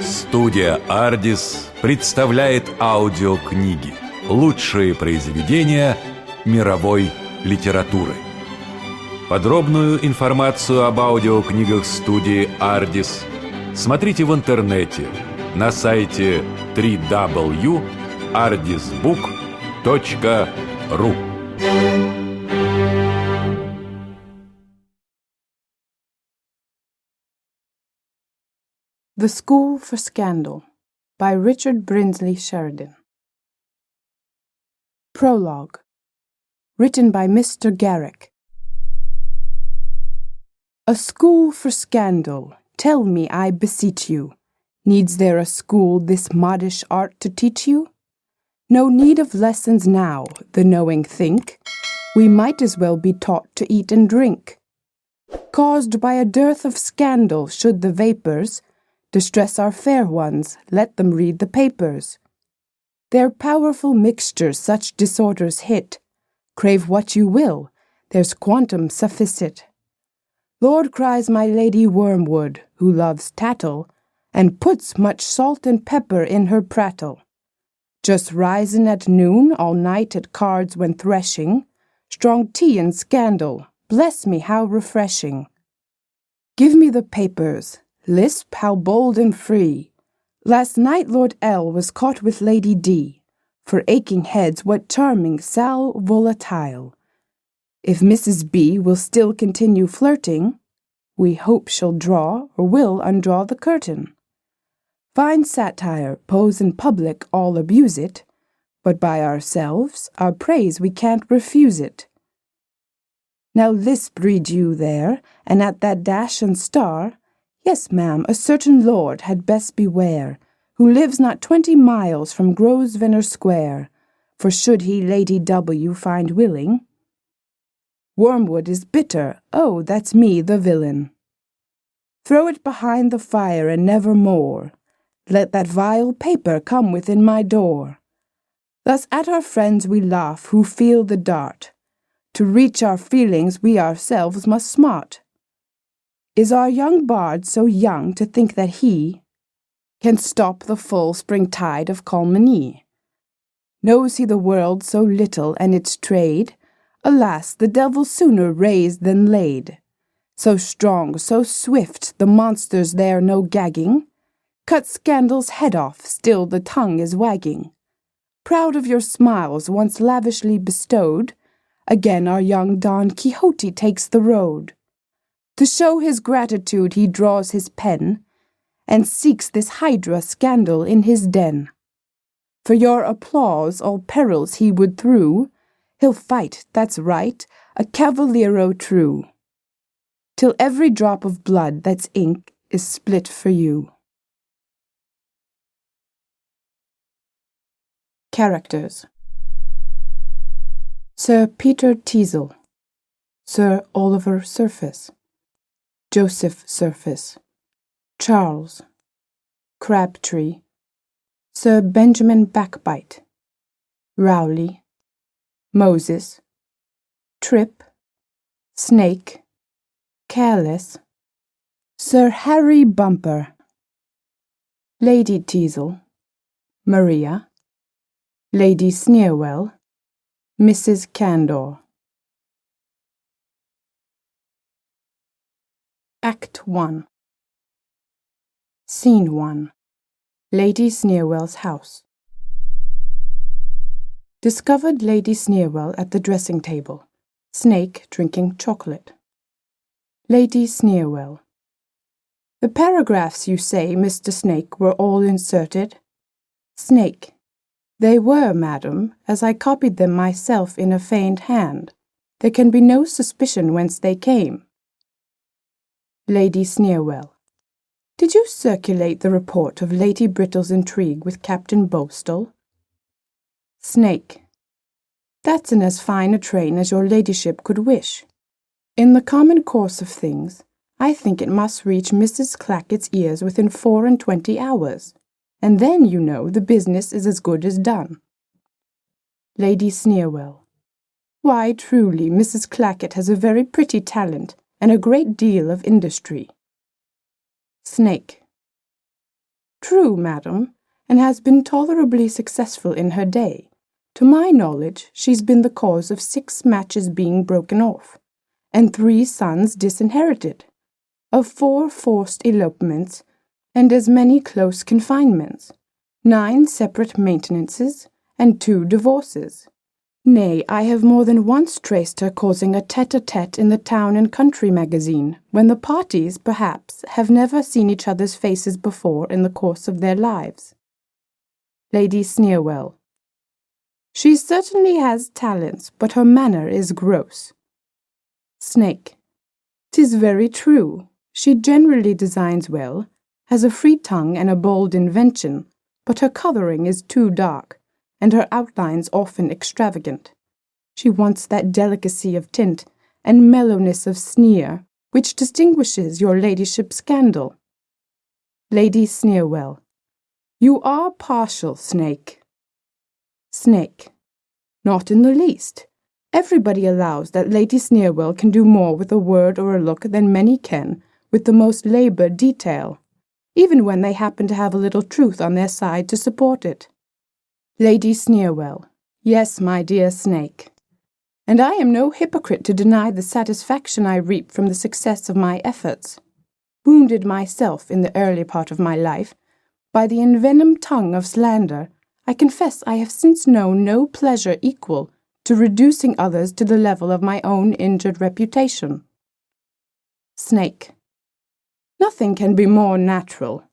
Студия «Ардис» представляет аудиокниги. Лучшие произведения мировой литературы. Подробную информацию об аудиокнигах студии «Ардис» смотрите в интернете на сайте www.ardisbook.ru. The School for Scandal by Richard Brинsley Sheridan. Prologue. Written by Mr. Garrick. A school for scandal, tell me, I beseech you. Needs there a school this modish art to teach you? No need of lessons now, the knowing think. We might as well be taught to eat and drink. Caused by a dearth of scandal, should the vapours distress our fair ones, let them read the papers. Their powerful mixtures such disorders hit. Crave what you will, there's quantum sufficit. Lord cries my Lady Wormwood, who loves tattle, and puts much salt and pepper in her prattle. Just risin' at noon, all night at cards when threshing, strong tea and scandal, bless me, how refreshing. Give me the papers. Lisp, how bold and free. Last night Lord L. was caught with Lady D. For aching heads, what charming sal volatile. If Mrs. B. will still continue flirting, we hope she'll draw or will undraw the curtain. Fine satire, pose in public, all abuse it, but by ourselves, our praise we can't refuse it. Now lisp read you there, and at that dash and star, yes, ma'am, a certain lord had best beware, who lives not 20 miles from Grosvenor Square, for should he Lady W. find willing, Wormwood is bitter, oh, that's me, the villain. Throw it behind the fire and never more, let that vile paper come within my door. Thus at our friends we laugh who feel the dart, to reach our feelings we ourselves must smart. Is our young bard so young to think that he can stop the full spring tide of calumny? Knows he the world so little and its trade? Alas, the devil sooner raised than laid. So strong, so swift, the monsters there no gagging. Cut scandal's head off, still the tongue is wagging. Proud of your smiles once lavishly bestowed, again our young Don Quixote takes the road. To show his gratitude he draws his pen, and seeks this hydra scandal in his den. For your applause all perils he would through, he'll fight, that's right, a cavaliero true, till every drop of blood that's ink is split for you. Characters. Sir Peter Tizl, Sir Oliver Surface, Joseph Surface, Charles, Crabtree, Sir Benjamin Backbite, Rowley, Moses, Trip, Snake, Careless, Sir Harry Bumper, Lady Tizl, Maria, Lady Sneerwell, Mrs. Candor. Act 1. Scene 1. Lady Sneerwell's house. Discovered Lady Sneerwell at the dressing table. Snake drinking chocolate. Lady Sneerwell. The paragraphs you say, Mr. Snake, were all inserted? Snake. They were, madam, as I copied them myself in a feigned hand. There can be no suspicion whence they came. Lady Sneerwell. Did you circulate the report of Lady Brittle's intrigue with Captain Bowstall? Snake. That's in as fine a train as your ladyship could wish. In the common course of things, I think it must reach Mrs. Clackett's ears within 24 hours, and then, you know, the business is as good as done. Lady Sneerwell. Why, truly, Mrs. Clackett has a very pretty talent and a great deal of industry. Snake. True, madam, and has been tolerably successful in her day. To my knowledge, she's been the cause of 6 matches being broken off, and 3 sons disinherited, of 4 forced elopements, and as many close confinements, 9 separate maintenances, and 2 divorces. Nay, I have more than once traced her causing a tete-a-tete in the Town and Country magazine, when the parties, perhaps, have never seen each other's faces before in the course of their lives. Lady Sneerwell. She certainly has talents, but her manner is gross. Snake. 'Tis very true. She generally designs well, has a free tongue and a bold invention, but her colouring is too dark, and her outlines often extravagant. She wants that delicacy of tint and mellowness of sneer which distinguishes your ladyship's scandal. Lady Sneerwell. You are partial, Snake. Snake. Not in the least. Everybody allows that Lady Sneerwell can do more with a word or a look than many can with the most laboured detail, even when they happen to have a little truth on their side to support it. Lady Sneerwell. Yes, my dear Snake. And I am no hypocrite to deny the satisfaction I reap from the success of my efforts. Wounded myself in the early part of my life by the envenomed tongue of slander, I confess I have since known no pleasure equal to reducing others to the level of my own injured reputation. Snake. Nothing can be more natural.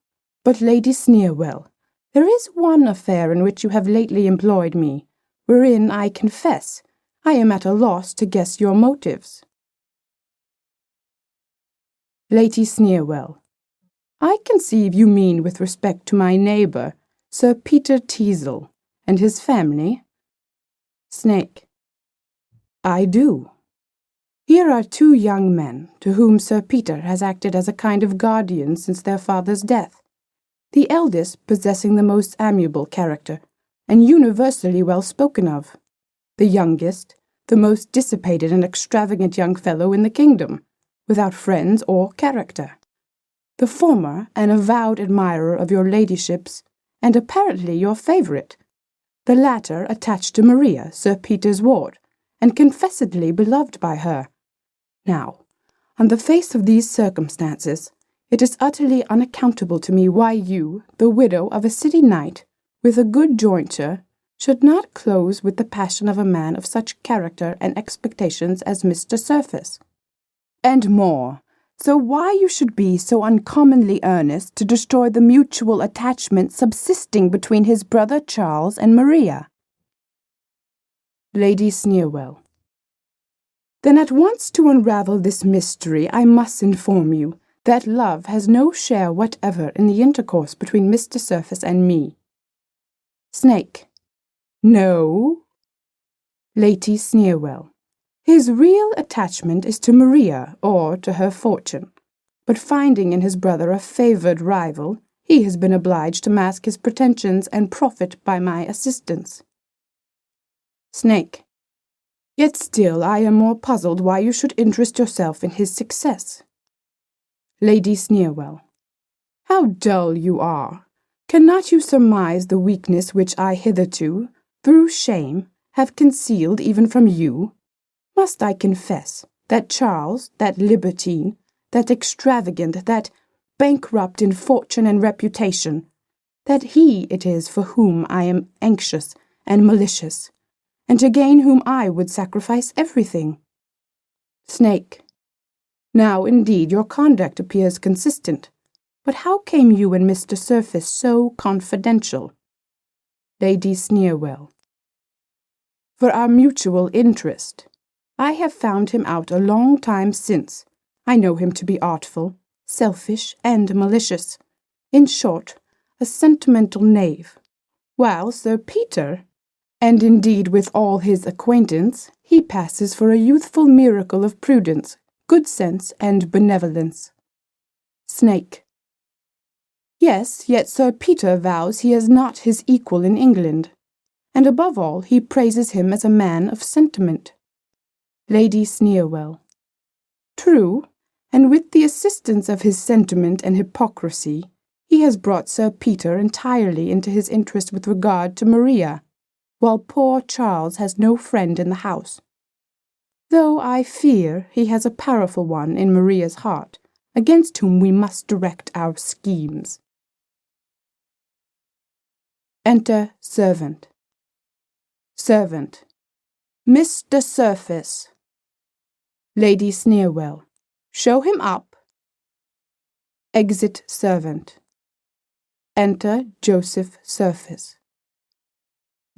But, Lady Sneerwell, there is one affair in which you have lately employed me, wherein, I confess, I am at a loss to guess your motives. Lady Sneerwell. I conceive you mean with respect to my neighbour, Sir Peter Tizl, and his family. Snake. I do. Here are 2 young men, to whom Sir Peter has acted as a kind of guardian since their father's death, the eldest possessing the most amiable character, and universally well spoken of, the youngest, the most dissipated and extravagant young fellow in the kingdom, without friends or character. The former an avowed admirer of your ladyship's, and apparently your favourite, the latter attached to Maria, Sir Peter's ward, and confessedly beloved by her. Now, on the face of these circumstances, it is utterly unaccountable to me why you, the widow of a city knight, with a good jointure, should not close with the passion of a man of such character and expectations as Mr. Surface. And more, so why you should be so uncommonly earnest to destroy the mutual attachment subsisting between his brother Charles and Maria. Lady Sneerwell. Then at once to unravel this mystery I must inform you that love has no share whatever in the intercourse between Mr. Surface and me. Snake. No. Lady Sneerwell. His real attachment is to Maria, or to her fortune, but finding in his brother a favoured rival, he has been obliged to mask his pretensions and profit by my assistance. Snake. Yet still I am more puzzled why you should interest yourself in his success. Lady Sneerwell. How dull you are! Cannot you surmise the weakness which I hitherto, through shame, have concealed even from you? Must I confess that Charles, that libertine, that extravagant, that bankrupt in fortune and reputation, that he it is for whom I am anxious and malicious, and to gain whom I would sacrifice everything? Snake. Now, indeed, your conduct appears consistent, but how came you and Mr. Surface so confidential? Lady Sneerwell. For our mutual interest. I have found him out a long time since. I know him to be artful, selfish, and malicious. In short, a sentimental knave. While Sir Peter, and indeed with all his acquaintance, he passes for a youthful miracle of prudence, good sense, and benevolence. Snake. Yes, yet Sir Peter vows he is not his equal in England, and above all he praises him as a man of sentiment. Lady Sneerwell. True, and with the assistance of his sentiment and hypocrisy, he has brought Sir Peter entirely into his interest with regard to Maria, while poor Charles has no friend in the house. Though I fear he has a powerful one in Maria's heart, against whom we must direct our schemes. Enter servant. Servant. Mr. Surface. Lady Sneerwell. Show him up. Exit servant. Enter Joseph Surface.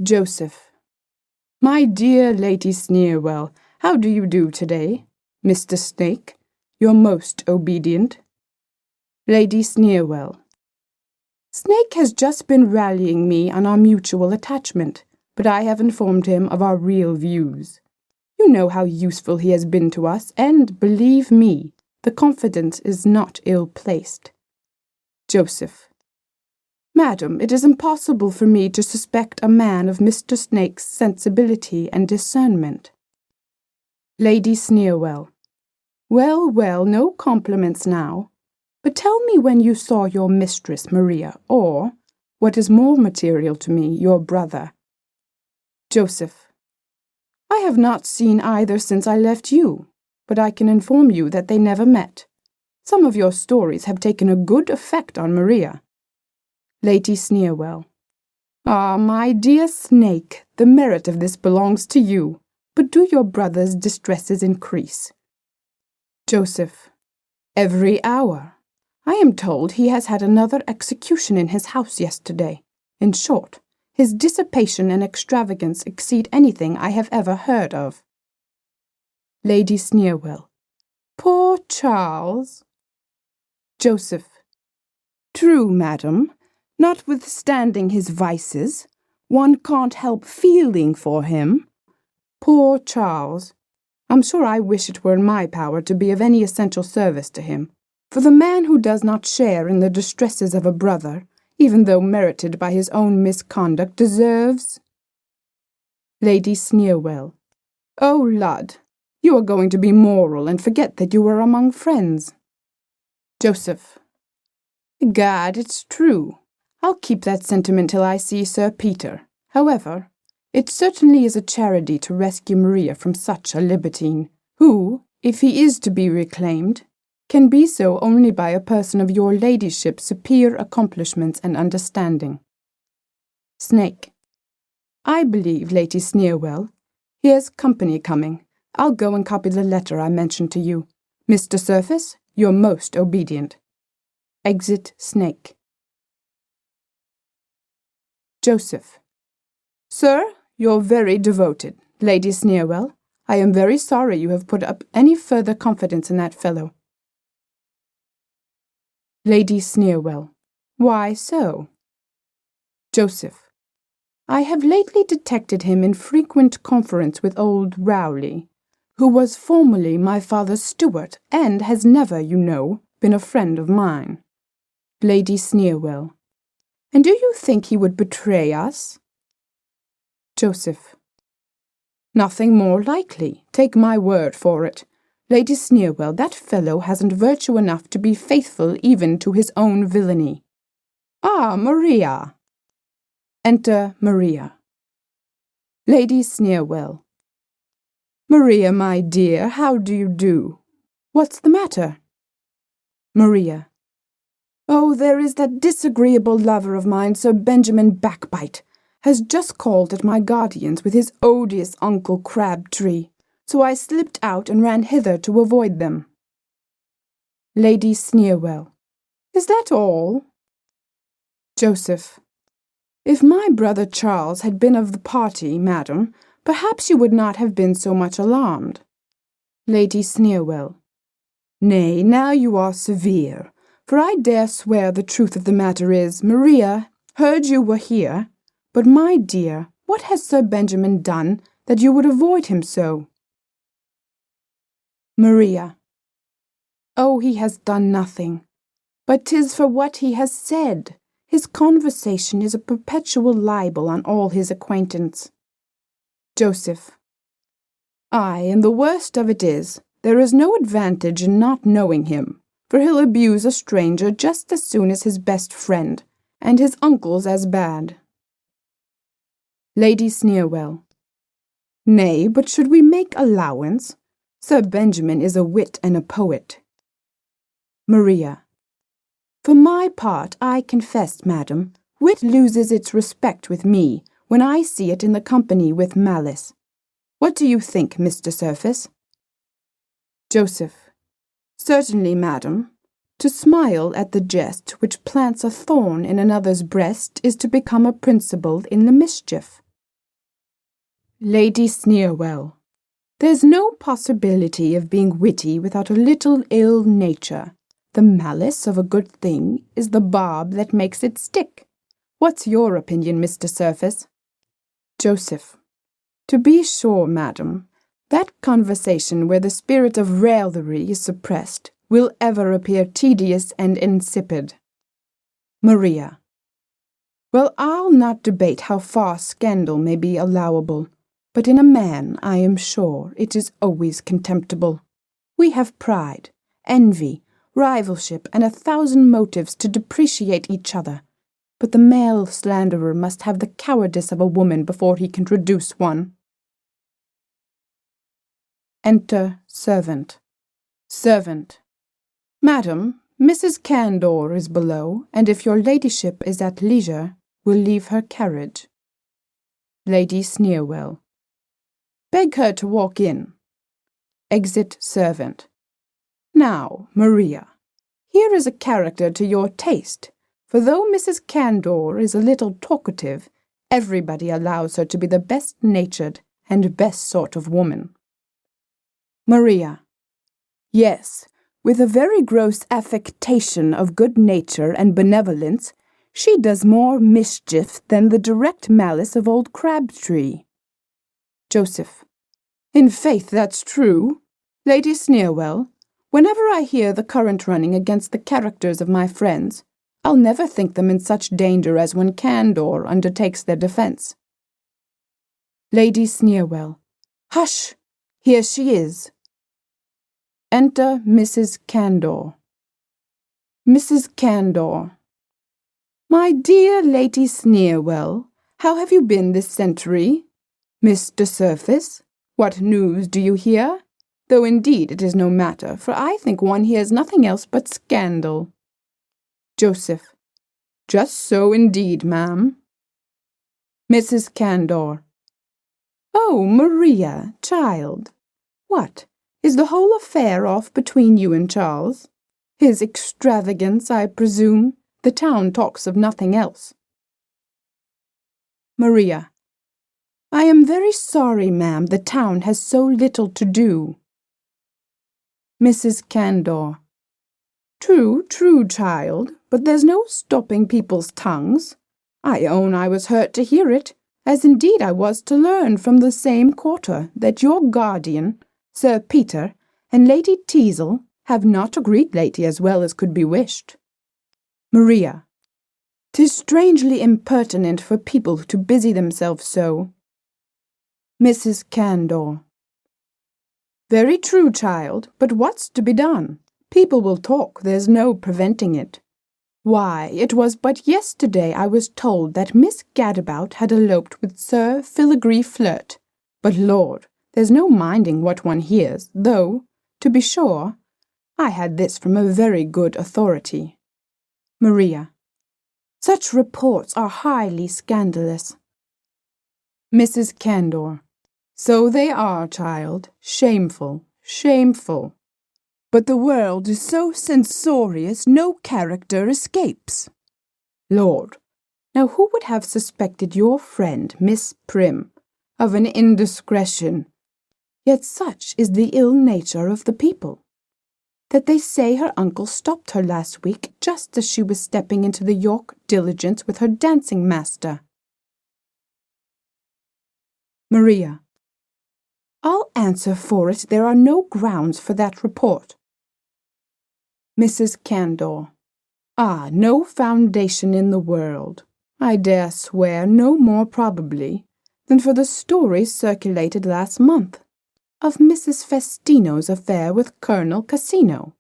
Joseph. My dear Lady Sneerwell, how do you do today? Mr. Snake, your most obedient. Lady Sneerwell. Snake has just been rallying me on our mutual attachment, but I have informed him of our real views. You know how useful he has been to us, and, believe me, the confidence is not ill-placed. Joseph. Madam, it is impossible for me to suspect a man of Mr. Snake's sensibility and discernment. Lady Sneerwell. Well, well, no compliments now. But tell me when you saw your mistress, Maria, or, what is more material to me, your brother. Joseph. I have not seen either since I left you, but I can inform you that they never met. Some of your stories have taken a good effect on Maria. Lady Sneerwell. Ah, my dear Snake, the merit of this belongs to you, but do your brother's distresses increase? Joseph. Every hour. I am told he has had another execution in his house yesterday. In short, his dissipation and extravagance exceed anything I have ever heard of. Lady Sneerwell. Poor Charles. Joseph. True, madam. Notwithstanding his vices, one can't help feeling for him. Poor Charles. I'm sure I wish it were in my power to be of any essential service to him. For the man who does not share in the distresses of a brother, even though merited by his own misconduct, deserves... Lady Sneerwell. Oh, lud, you are going to be moral and forget that you are among friends. Joseph. Gad, it's true. I'll keep that sentiment till I see Sir Peter. However, it certainly is a charity to rescue Maria from such a libertine, who, if he is to be reclaimed, can be so only by a person of your ladyship's superior accomplishments and understanding. Snake. I believe, Lady Sneerwell. Here's company coming. I'll go and copy the letter I mentioned to you. Mr. Surface, your most obedient. Exit Snake. Joseph. Sir, you're very devoted. Lady Sneerwell, I am very sorry you have put up any further confidence in that fellow. Lady Sneerwell. Why so? Joseph. I have lately detected him in frequent conference with old Rowley, who was formerly my father's steward, and has never, you know, been a friend of mine. Lady Sneerwell. And do you think he would betray us? Joseph. Nothing more likely, take my word for it. Lady Sneerwell, that fellow hasn't virtue enough to be faithful even to his own villainy. Ah, Maria. Enter Maria. Lady Sneerwell. Maria, my dear, how do you do? What's the matter? Maria. Oh, there is that disagreeable lover of mine, Sir Benjamin Backbite, has just called at my guardian's with his odious Uncle Crabtree. So I slipped out and ran hither to avoid them. Lady Sneerwell. Is that all? Joseph. If my brother Charles had been of the party, madam, perhaps you would not have been so much alarmed. Lady Sneerwell. Nay, now you are severe, for I dare swear the truth of the matter is, Maria heard you were here, but my dear, what has Sir Benjamin done that you would avoid him so? Maria. Oh, he has done nothing, but 'tis for what he has said. His conversation is a perpetual libel on all his acquaintance. Joseph. Aye, and the worst of it is, there is no advantage in not knowing him, for he'll abuse a stranger just as soon as his best friend, and his uncle's as bad. Lady Sneerwell. Nay, but should we make allowance? Sir Benjamin is a wit and a poet. Maria. For my part, I confess, madam, wit loses its respect with me when I see it in the company with malice. What do you think, Mr. Surface? Joseph. Certainly, madam. To smile at the jest which plants a thorn in another's breast is to become a principal in the mischief. Lady Sneerwell. There's no possibility of being witty without a little ill nature. The malice of a good thing is the barb that makes it stick. What's your opinion, Mr. Surface? Joseph. To be sure, madam, that conversation where the spirit of raillery is suppressed will ever appear tedious and insipid. Maria. Well, I'll not debate how far scandal may be allowable, but in a man, I am sure, it is always contemptible. We have pride, envy, rivalship, and 1,000 motives to depreciate each other, but the male slanderer must have the cowardice of a woman before he can traduce one. Enter servant. Servant. Madam, Mrs. Candor is below, and if your ladyship is at leisure, will leave her carriage. Lady Sneerwell. Beg her to walk in. Exit servant. Now, Maria, here is a character to your taste, for though Mrs. Candor is a little talkative, everybody allows her to be the best-natured and best sort of woman. Maria. Yes, with a very gross affectation of good nature and benevolence, she does more mischief than the direct malice of old Crabtree. Joseph. In faith, that's true. Lady Sneerwell, whenever I hear the current running against the characters of my friends, I'll never think them in such danger as when Candor undertakes their defence. Lady Sneerwell. Hush! Here she is. Enter Mrs. Candor. Mrs. Candor. My dear Lady Sneerwell, how have you been this century? Mr. Surface, what news do you hear? Though indeed it is no matter, for I think one hears nothing else but scandal. Joseph. Just so indeed, ma'am. Mrs. Candor. Oh, Maria, child. What, is the whole affair off between you and Charles? His extravagance, I presume. The town talks of nothing else. Maria. I am very sorry, ma'am, the town has so little to do. Mrs. Candor. True, child, but there's no stopping people's tongues. I own I was hurt to hear it, as indeed I was to learn from the same quarter that your guardian, Sir Peter, and Lady Tizl have not agreed lately as well as could be wished. Maria. 'Tis strangely impertinent for people to busy themselves so. Mrs. Candor. Very true, child, but what's to be done? People will talk, there's no preventing it. Why, it was but yesterday I was told that Miss Gadabout had eloped with Sir Filigree Flirt. But Lord, there's no minding what one hears, though, to be sure, I had this from a very good authority. Maria. Such reports are highly scandalous. Mrs. Candor. So they are, child. Shameful, shameful. But the world is so censorious no character escapes. Lord, now who would have suspected your friend, Miss Prim, of an indiscretion? Yet such is the ill nature of the people, that they say her uncle stopped her last week just as she was stepping into the York diligence with her dancing master. Maria. I'll answer for it there are no grounds for that report. Mrs. Candor. Ah, no foundation in the world. I dare swear no more probably than for the stories circulated last month. of Mrs. Festino's affair with Colonel Casino,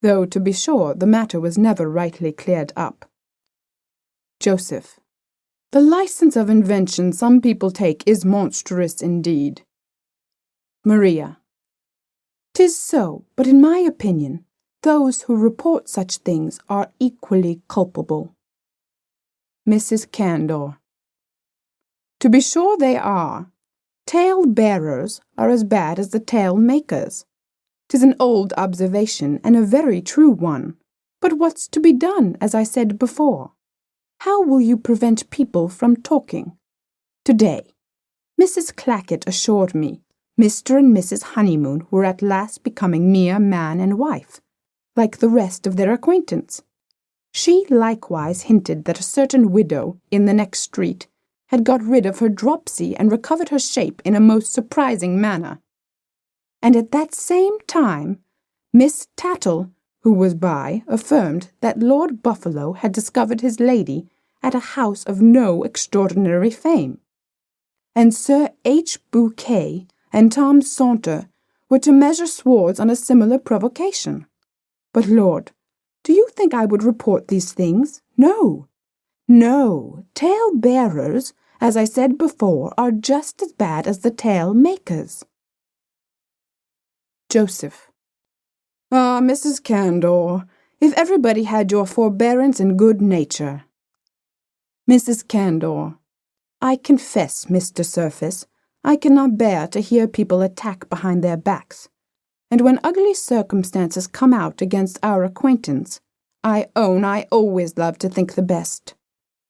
though, to be sure, the matter was never rightly cleared up. Joseph. The license of invention some people take is monstrous indeed. Maria. 'Tis so, but in my opinion, those who report such things are equally culpable. Mrs. Candor. To be sure they are. Tale-bearers are as bad as the tale-makers. 'Tis an old observation, and a very true one. But what's to be done, as I said before? How will you prevent people from talking? Today, Mrs. Clackett assured me Mr. and Mrs. Honeymoon were at last becoming mere man and wife, like the rest of their acquaintance. She likewise hinted that a certain widow in the next street had got rid of her dropsy and recovered her shape in a most surprising manner. And at that same time, Miss Tattle, who was by, affirmed that Lord Buffalo had discovered his lady at a house of no extraordinary fame. And Sir H. Bouquet and Tom Saunter were to measure swords on a similar provocation. But, Lord, do you think I would report these things? No. No, tale-bearers, as I said before, are just as bad as the tale-makers. Joseph. Ah, Mrs. Candor, if everybody had your forbearance and good nature. Mrs. Candor. I confess, Mr. Surface, I cannot bear to hear people attack behind their backs, and when ugly circumstances come out against our acquaintance, I own I always love to think the best.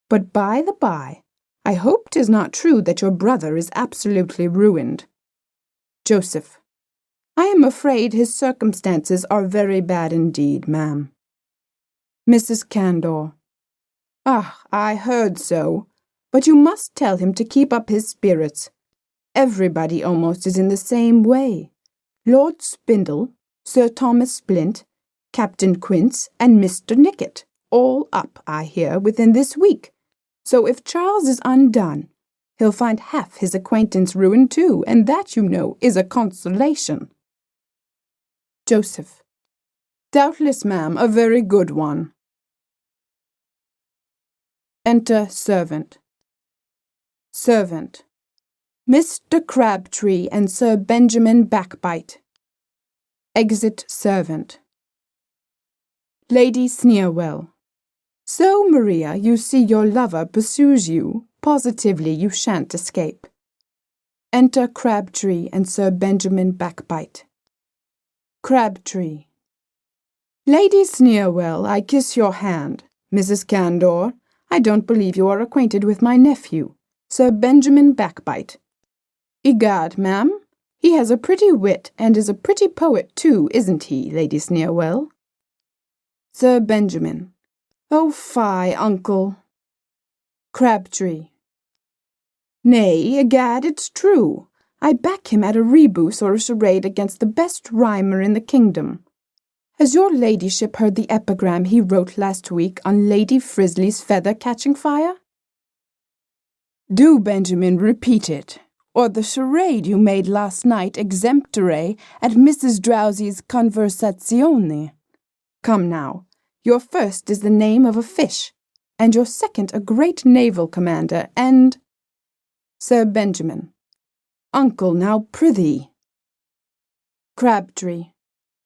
But by the by, I hope 'tis not true that your brother is absolutely ruined. Joseph. I am afraid his circumstances are very bad indeed, ma'am. Mrs. Candor. Ah, I heard so, but you must tell him to keep up his spirits. Everybody almost is in the same way. Lord Spindle, Sir Thomas Splint, Captain Quince, and Mr. Nicket, all up, I hear, within this week. So if Charles is undone, he'll find half his acquaintance ruined too, and that, you know, is a consolation. Joseph. Doubtless, ma'am, a very good one. Enter servant. Servant. Mr. Crabtree and Sir Benjamin Backbite. Exit servant. Lady Sneerwell. So, Maria, you see your lover pursues you. Positively you shan't escape. Enter Crabtree and Sir Benjamin Backbite. Crabtree. Lady Sneerwell, I kiss your hand. Mrs. Candor, I don't believe you are acquainted with my nephew, Sir Benjamin Backbite. Egad, ma'am, he has a pretty wit, and is a pretty poet too, isn't he, Lady Sneerwell? Sir Benjamin. Oh, fie, uncle. Crabtree. Nay, egad, it's true. I back him at a rebus or a charade against the best rhymer in the kingdom. Has your ladyship heard the epigram he wrote last week on Lady Frizzly's feather catching fire? Do, Benjamin, repeat it. Or the charade you made last night exemptore at Mrs. Drowsy's conversazione. Come now, your first is the name of a fish, and your second a great naval commander, and— Sir Benjamin. Uncle, now prithee. Crabtree.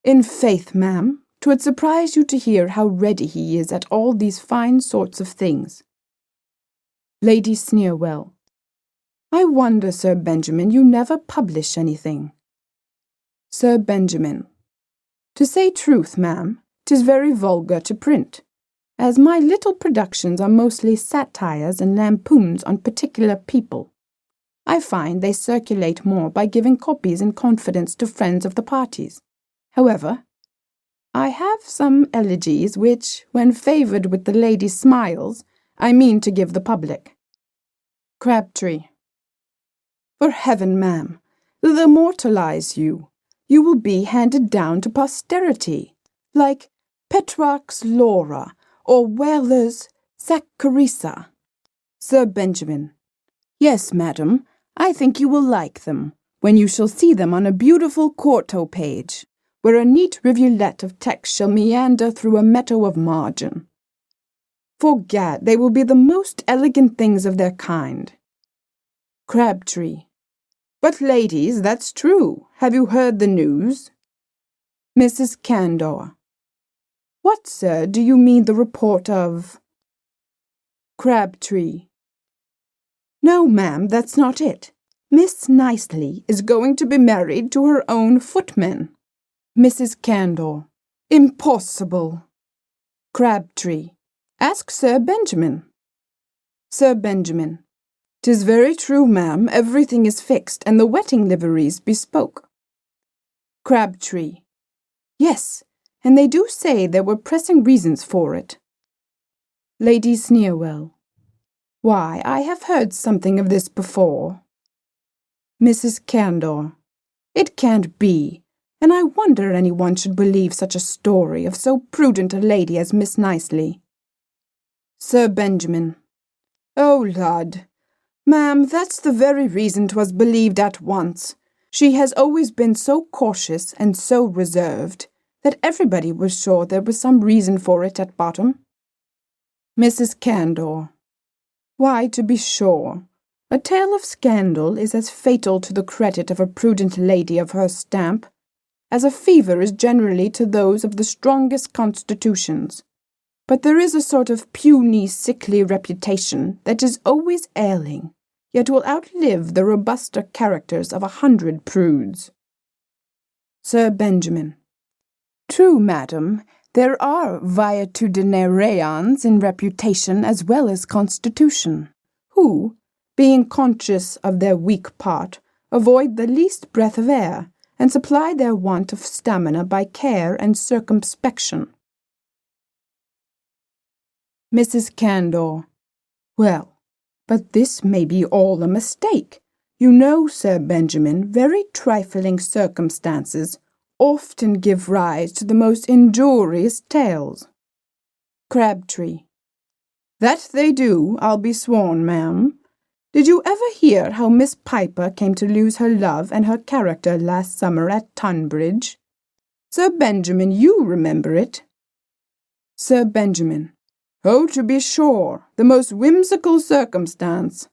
In faith, ma'am, 'twould surprise you to hear how ready he is at all these fine sorts of things. Lady Sneerwell. I wonder, Sir Benjamin, you never publish anything. Sir Benjamin. To say truth, ma'am, 'tis very vulgar to print, as my little productions are mostly satires and lampoons on particular people. I find they circulate more by giving copies in confidence to friends of the parties. However, I have some elegies which, when favoured with the lady's smiles, I mean to give the public. Crabtree. For heaven, ma'am, they'll immortalize you. You will be handed down to posterity, like Petrarch's Laura or Weller's Saccharissa. Sir Benjamin. Yes, madam, I think you will like them. when you shall see them on a beautiful quarto page, where a neat rivulet of text shall meander through a meadow of margin. For gad, they will be the most elegant things of their kind. Crabtree. But, ladies, that's true. Have you heard the news? Mrs. Candor. What, sir, do you mean the report of? Crabtree. No, ma'am, that's not it. Miss Nicely is going to be married to her own footman. Mrs. Candor. Impossible. Crabtree. Ask Sir Benjamin. Sir Benjamin. 'Tis very true, ma'am, everything is fixed, and the wedding liveries bespoke. Crabtree. Yes, and they do say there were pressing reasons for it. Lady Sneerwell. Why, I have heard something of this before. Mrs. Candor. It can't be, and I wonder anyone should believe such a story of so prudent a lady as Miss Nicely. Sir Benjamin. Oh, lud! Ma'am, that's the very reason 'twas believed at once. She has always been so cautious and so reserved that everybody was sure there was some reason for it at bottom. Mrs. Candor. Why, to be sure, a tale of scandal is as fatal to the credit of a prudent lady of her stamp as a fever is generally to those of the strongest constitutions. But there is a sort of puny, sickly reputation that is always ailing, yet will outlive the robuster characters of 100 prudes. Sir Benjamin. True, madam, there are vaetudinarians in reputation as well as constitution, who, being conscious of their weak part, avoid the least breath of air, and supply their want of stamina by care and circumspection. Mrs. Candor. Well, but this may be all a mistake. You know, Sir Benjamin, very trifling circumstances often give rise to the most injurious tales. Crabtree. That they do, I'll be sworn, ma'am. Did you ever hear how Miss Piper came to lose her love and her character last summer at Tunbridge? Sir Benjamin, you remember it. Sir Benjamin. Oh, to be sure, the most whimsical circumstance.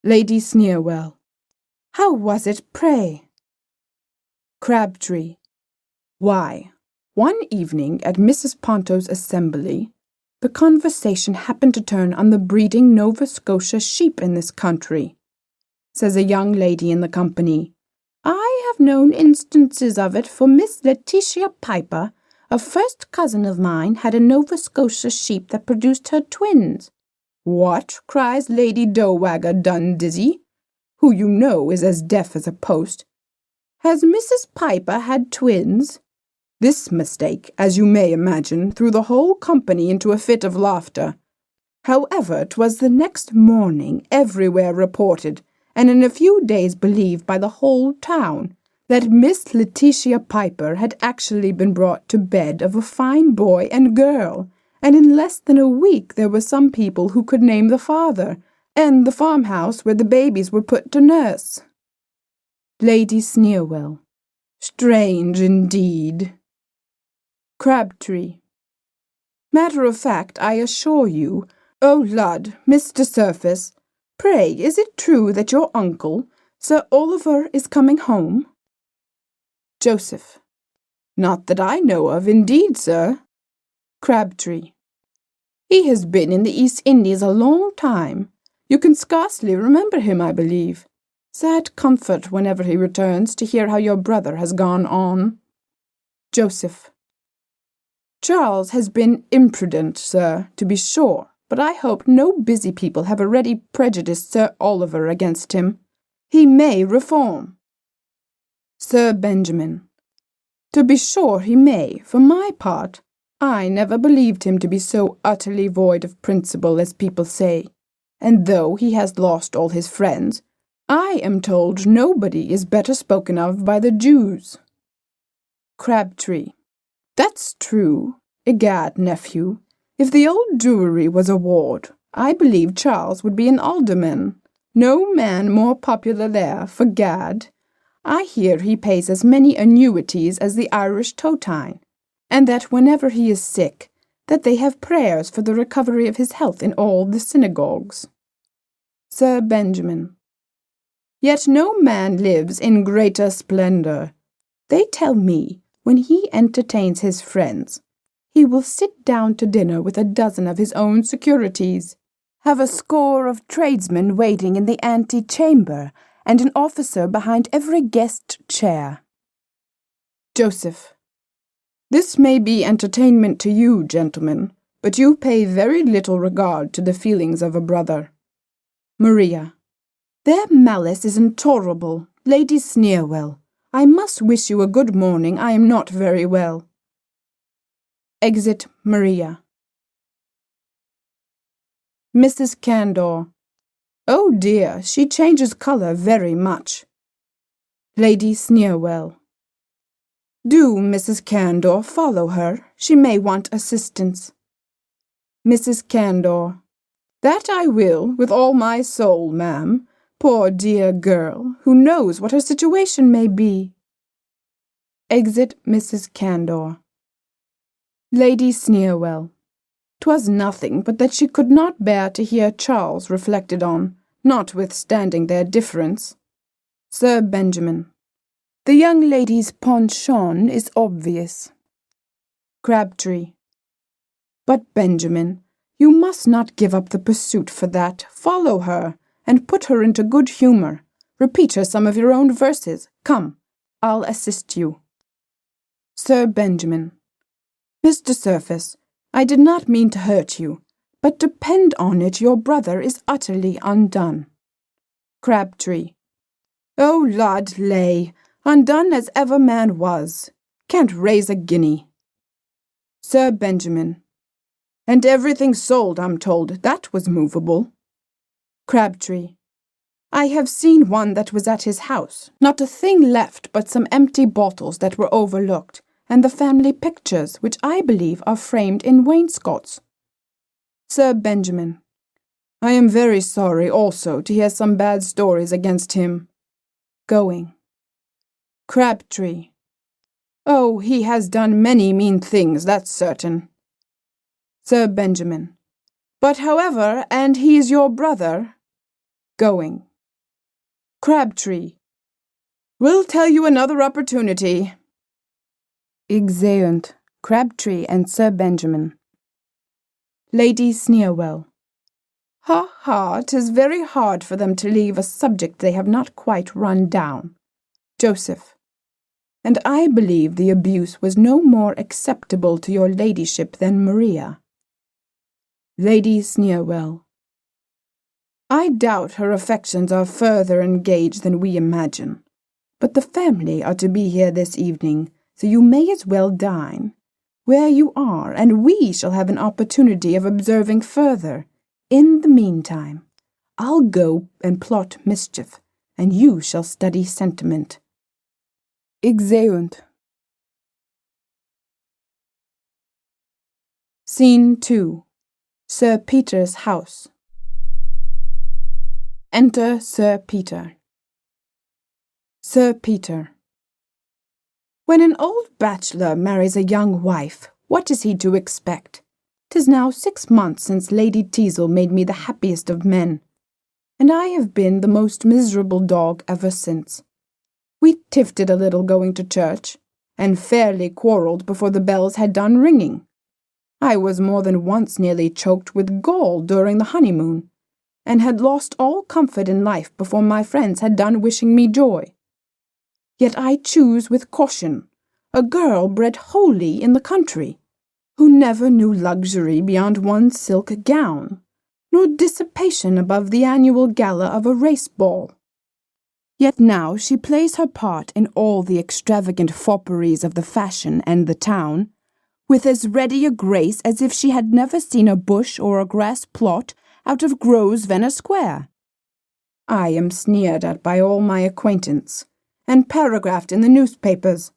Lady Sneerwell. How was it, pray? Crabtree. Why, one evening at Mrs. Ponto's assembly, the conversation happened to turn on the breeding Nova Scotia sheep in this country. Says a young lady in the company, I have known instances of it, for Miss Letitia Piper, a first cousin of mine, had a Nova Scotia sheep that produced her twins. What, cries Lady Dowagger Dundizzy, who you know is as deaf as a post. Has Mrs. Piper had twins? This mistake, as you may imagine, threw the whole company into a fit of laughter. However, 'twas the next morning everywhere reported, and in a few days believed by the whole town, that Miss Letitia Piper had actually been brought to bed of a fine boy and girl, and in less than a week there were some people who could name the father, and the farmhouse where the babies were put to nurse. Lady Sneerwell. Strange indeed. Crabtree. Matter of fact, I assure you. Oh, lud, Mr. Surface, pray, is it true that your uncle, Sir Oliver, is coming home? Joseph. Not that I know of, indeed, sir. Crabtree. He has been in the East Indies a long time. You can scarcely remember him, I believe. Sad comfort whenever he returns to hear how your brother has gone on. Joseph. Charles has been imprudent, sir, to be sure, but I hope no busy people have already prejudiced Sir Oliver against him. He may reform. Sir Benjamin. To be sure he may. For my part, I never believed him to be so utterly void of principle as people say, and though he has lost all his friends, I am told nobody is better spoken of by the Jews. Crabtree. That's true. Egad, nephew, if the old Jewry was a ward, I believe Charles would be an alderman. No man more popular there, for gad. I hear he pays as many annuities as the Irish Totine, and that whenever he is sick, that they have prayers for the recovery of his health in all the synagogues. Sir Benjamin. Yet no man lives in greater splendour. They tell me, when he entertains his friends, he will sit down to dinner with a dozen of his own securities, have a score of tradesmen waiting in the ante-chamber, and an officer behind every guest chair. Joseph. This may be entertainment to you, gentlemen, but you pay very little regard to the feelings of a brother. Maria. Their malice is intolerable. Lady Sneerwell, I must wish you a good morning. I am not very well. Exit Maria. Mrs. Candor. Oh dear, she changes colour very much. Lady Sneerwell. Do, Mrs. Candor, follow her. She may want assistance. Mrs. Candor. That I will, with all my soul, ma'am. Poor dear girl, who knows what her situation may be? Exit Mrs. Candor. Lady Sneerwell. 'Twas nothing but that she could not bear to hear Charles reflected on, notwithstanding their difference. Sir Benjamin. The young lady's penchant is obvious. Crabtree. But, Benjamin, you must not give up the pursuit for that. Follow her, and put her into good humour. Repeat her some of your own verses. Come, I'll assist you. Sir Benjamin. Mr. Surface, I did not mean to hurt you, but depend on it your brother is utterly undone. Crabtree. Oh, lud lay, undone as ever man was. Can't raise a guinea. Sir Benjamin. And everything sold, I'm told. That was movable. Crabtree. I have seen one that was at his house. Not a thing left but some empty bottles that were overlooked, and the family pictures, which I believe are framed in wainscots. Sir Benjamin. I am very sorry also to hear some bad stories against him. Going. Crabtree. Oh, he has done many mean things, that's certain. Sir Benjamin. But however, and he's your brother. Going. Crabtree. We'll tell you another opportunity. Exeunt Crabtree and Sir Benjamin. Lady Sneerwell. Ha, ha, 'tis very hard for them to leave a subject they have not quite run down. Joseph. And I believe the abuse was no more acceptable to your ladyship than Maria. Lady Sneerwell. I doubt her affections are further engaged than we imagine, but the family are to be here this evening, so you may as well dine where you are, and we shall have an opportunity of observing further. In the meantime, I'll go and plot mischief, and you shall study sentiment. Exeunt. Scene 2. Sir Peter's house. Enter Sir Peter. Sir Peter. When an old bachelor marries a young wife, what is he to expect? 'Tis now 6 months since Lady Tizl made me the happiest of men, and I have been the most miserable dog ever since. We tifted a little going to church, and fairly quarrelled before the bells had done ringing. I was more than once nearly choked with gall during the honeymoon, and had lost all comfort in life before my friends had done wishing me joy. Yet I choose with caution a girl bred wholly in the country, who never knew luxury beyond one silk gown, nor dissipation above the annual gala of a race ball. Yet now she plays her part in all the extravagant fopperies of the fashion and the town, with as ready a grace as if she had never seen a bush or a grass plot out of Grosvenor Square. I am sneered at by all my acquaintance, and paragraphed in the newspapers.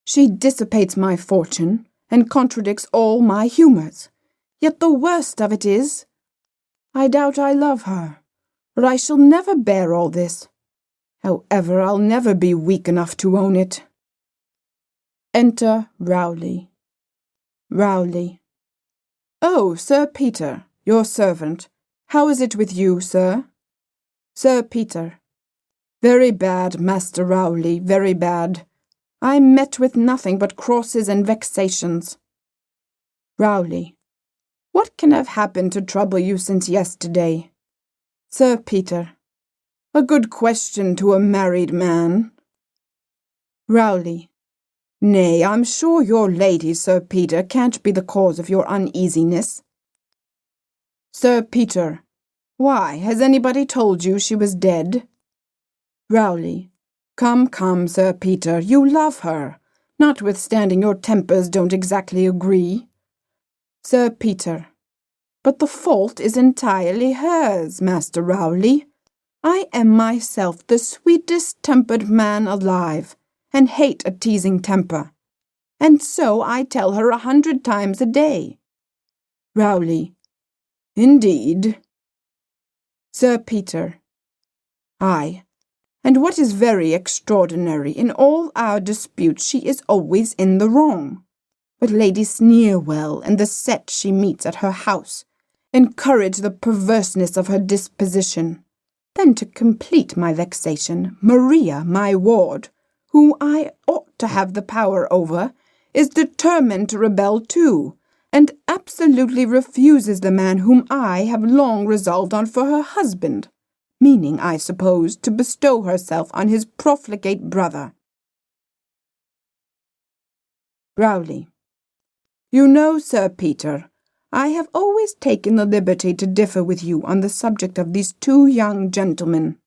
She dissipates my fortune, and contradicts all my humours. Yet the worst of it is, I doubt I love her, or I shall never bear all this. However, I'll never be weak enough to own it. Enter Rowley. Rowley. Oh, Sir Peter, your servant. How is it with you, sir? Sir Peter. Very bad, Master Rowley, very bad. I met with nothing but crosses and vexations. Rowley. What can have happened to trouble you since yesterday? Sir Peter. A good question to a married man. Rowley. Nay, I'm sure your lady, Sir Peter, can't be the cause of your uneasiness. Sir Peter. Why, has anybody told you she was dead? Rowley. Come, come, Sir Peter, you love her, notwithstanding your tempers don't exactly agree. Sir Peter. But the fault is entirely hers, Master Rowley. I am myself the sweetest-tempered man alive, and hate a teasing temper, and so I tell her 100 times a day. Rowley. Indeed. Sir Peter. Aye, and what is very extraordinary, in all our disputes she is always in the wrong. But Lady Sneerwell and the set she meets at her house encourage the perverseness of her disposition. Then to complete my vexation, Maria, my ward, who I ought to have the power over, is determined to rebel too, and absolutely refuses the man whom I have long resolved on for her husband, meaning, I suppose, to bestow herself on his profligate brother. Rowley. You know, Sir Peter, I have always taken the liberty to differ with you on the subject of these two young gentlemen.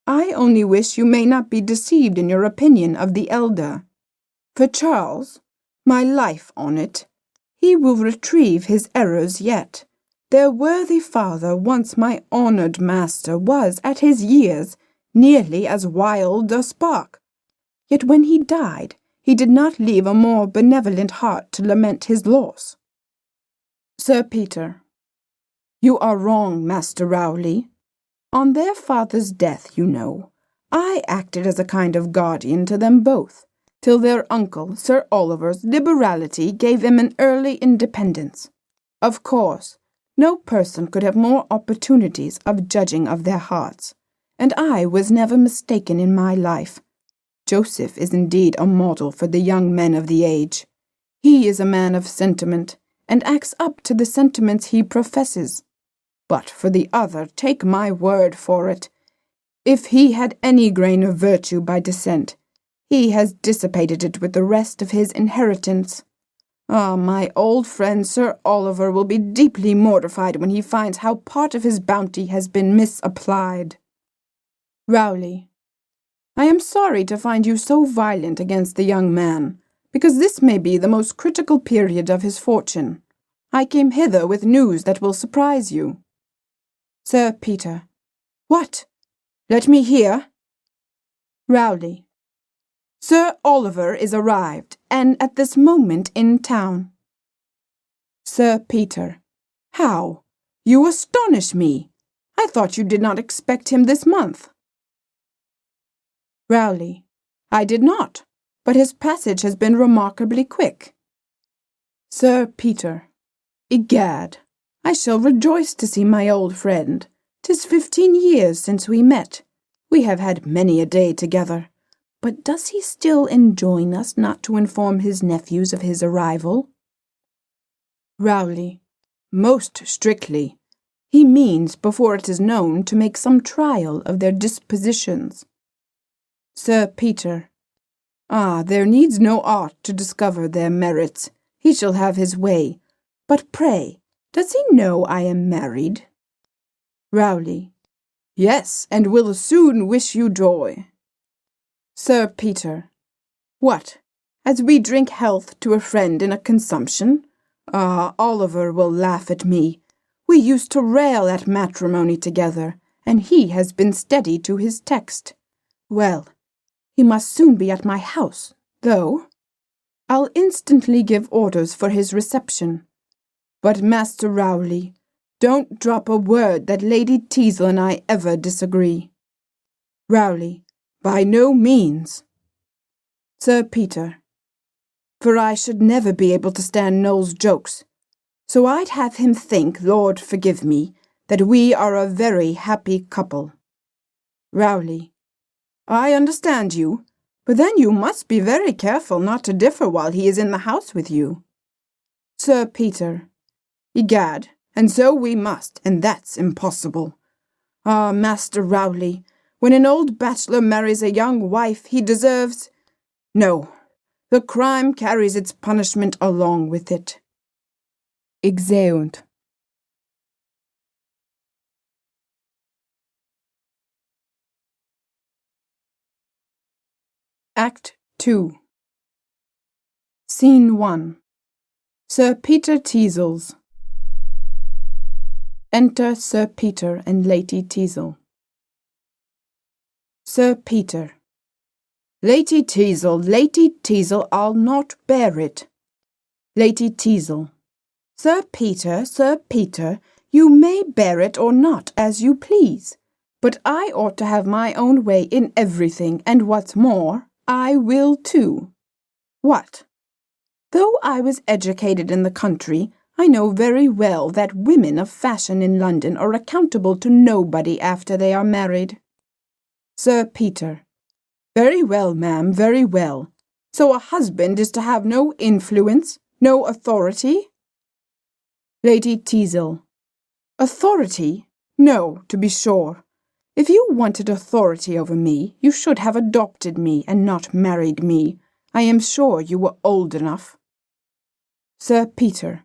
I only wish you may not be deceived in your opinion of the elder. For Charles, my life on it, he will retrieve his errors yet. Their worthy father, once my honoured master, was, at his years, nearly as wild a spark. Yet when he died, he did not leave a more benevolent heart to lament his loss. Sir Peter. You are wrong, Master Rowley. On their father's death, you know, I acted as a kind of guardian to them both, till their uncle, Sir Oliver's liberality gave them an early independence. Of course, no person could have more opportunities of judging of their hearts, and I was never mistaken in my life. Joseph is indeed a model for the young men of the age. He is a man of sentiment, and acts up to the sentiments he professes. But for the other, take my word for it, if he had any grain of virtue by descent, he has dissipated it with the rest of his inheritance. Ah, my old friend Sir Oliver will be deeply mortified when he finds how part of his bounty has been misapplied. Rowley. I am sorry to find you so violent against the young man, because this may be the most critical period of his fortune. I came hither with news that will surprise you. Sir Peter. What? Let me hear. Rowley. Sir Oliver is arrived, and at this moment in town. Sir Peter. How? You astonish me. I thought you did not expect him this month. Rowley. I did not, but his passage has been remarkably quick. Sir Peter. Egad, I shall rejoice to see my old friend. 'Tis 15 years since we met. We have had many a day together. But does he still enjoin us not to inform his nephews of his arrival? Rowley. Most strictly. He means, before it is known, to make some trial of their dispositions. Sir Peter. Ah, there needs no art to discover their merits. He shall have his way. But pray, does he know I am married? Rowley. Yes, and will soon wish you joy. Sir Peter. What, as we drink health to a friend in a consumption? Ah, Oliver will laugh at me. We used to rail at matrimony together, and he has been steady to his text. Well, he must soon be at my house, though. I'll instantly give orders for his reception. But, Master Rowley, Don't drop a word that Lady Tizl and I ever disagree. Rowley. By no means. Sir Peter. For I should never be able to stand Noel's jokes, so I'd have him think, Lord forgive me, that we are a very happy couple. Rowley. I understand you, but then you must be very careful not to differ while he is in the house with you. Sir Peter. Egad, and so we must, and that's impossible. Ah, Master Rowley, when an old bachelor marries a young wife, he deserves— No, the crime carries its punishment along with it. Exeunt. Act 2. Scene 1. Sir Peter Tizl's. Enter Sir Peter and Lady Tizl. Sir Peter. Lady Tizl, I'll not bear it. Lady Tizl. Sir Peter, you may bear it or not, as you please. But I ought to have my own way in everything, and what's more, I will too. What? Though I was educated in the country, I know very well that women of fashion in London are accountable to nobody after they are married. Sir Peter. Very well, ma'am, very well. So a husband is to have no influence, no authority? Lady Tizl. Authority? No, to be sure. If you wanted authority over me, you should have adopted me and not married me. I am sure you were old enough. Sir Peter.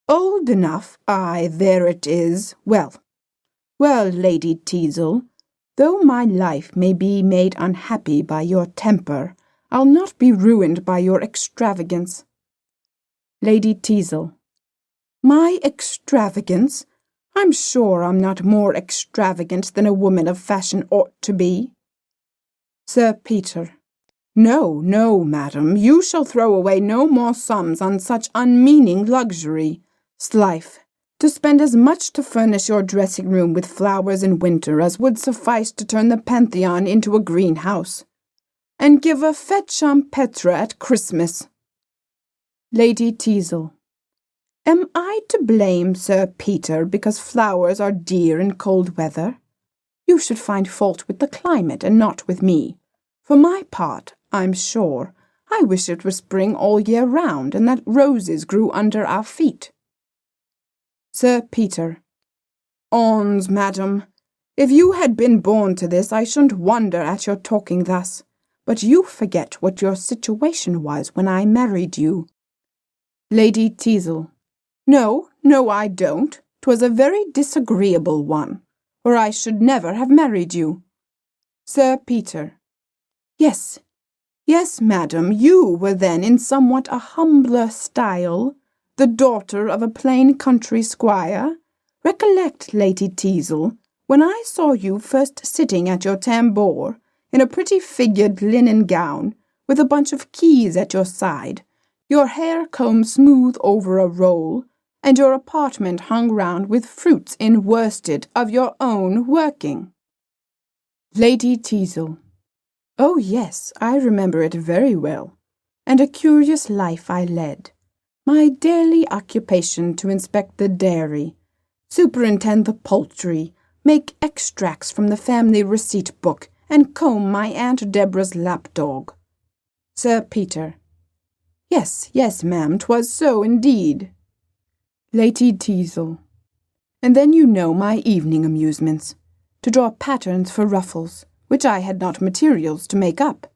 Old enough? Aye, there it is. Well, Lady Tizl, though my life may be made unhappy by your temper, I'll not be ruined by your extravagance. Lady Tizl. My extravagance? I'm sure I'm not more extravagant than a woman of fashion ought to be. Sir Peter. No, madam, you shall throw away no more sums on such unmeaning luxury. 'Slife, to spend as much to furnish your dressing-room with flowers in winter as would suffice to turn the Pantheon into a greenhouse, and give a fête champêtre at Christmas. Lady Tizl. Am I to blame, Sir Peter, because flowers are dear in cold weather? You should find fault with the climate and not with me. For my part, I'm sure, I wish it were spring all year round and that roses grew under our feet. Sir Peter. Ons, madam, if you had been born to this, I shouldn't wonder at your talking thus. But you forget what your situation was when I married you. Lady Tizl. No, I don't. 'Twas a very disagreeable one, or I should never have married you. Sir Peter. Yes, madam, you were then in somewhat a humbler style, the daughter of a plain country squire. Recollect, Lady Tizl, when I saw you first sitting at your tambour, in a pretty figured linen gown, with a bunch of keys at your side, your hair combed smooth over a roll, and your apartment hung round with fruits in worsted of your own working. Lady Tizl. Oh yes, I remember it very well, and a curious life I led. My daily occupation to inspect the dairy, superintend the poultry, make extracts from the family receipt book, and comb my Aunt Deborah's lapdog. Sir Peter. Yes, ma'am, 'twas so indeed. Lady Tizl. And then you know my evening amusements, to draw patterns for ruffles, which I had not materials to make up,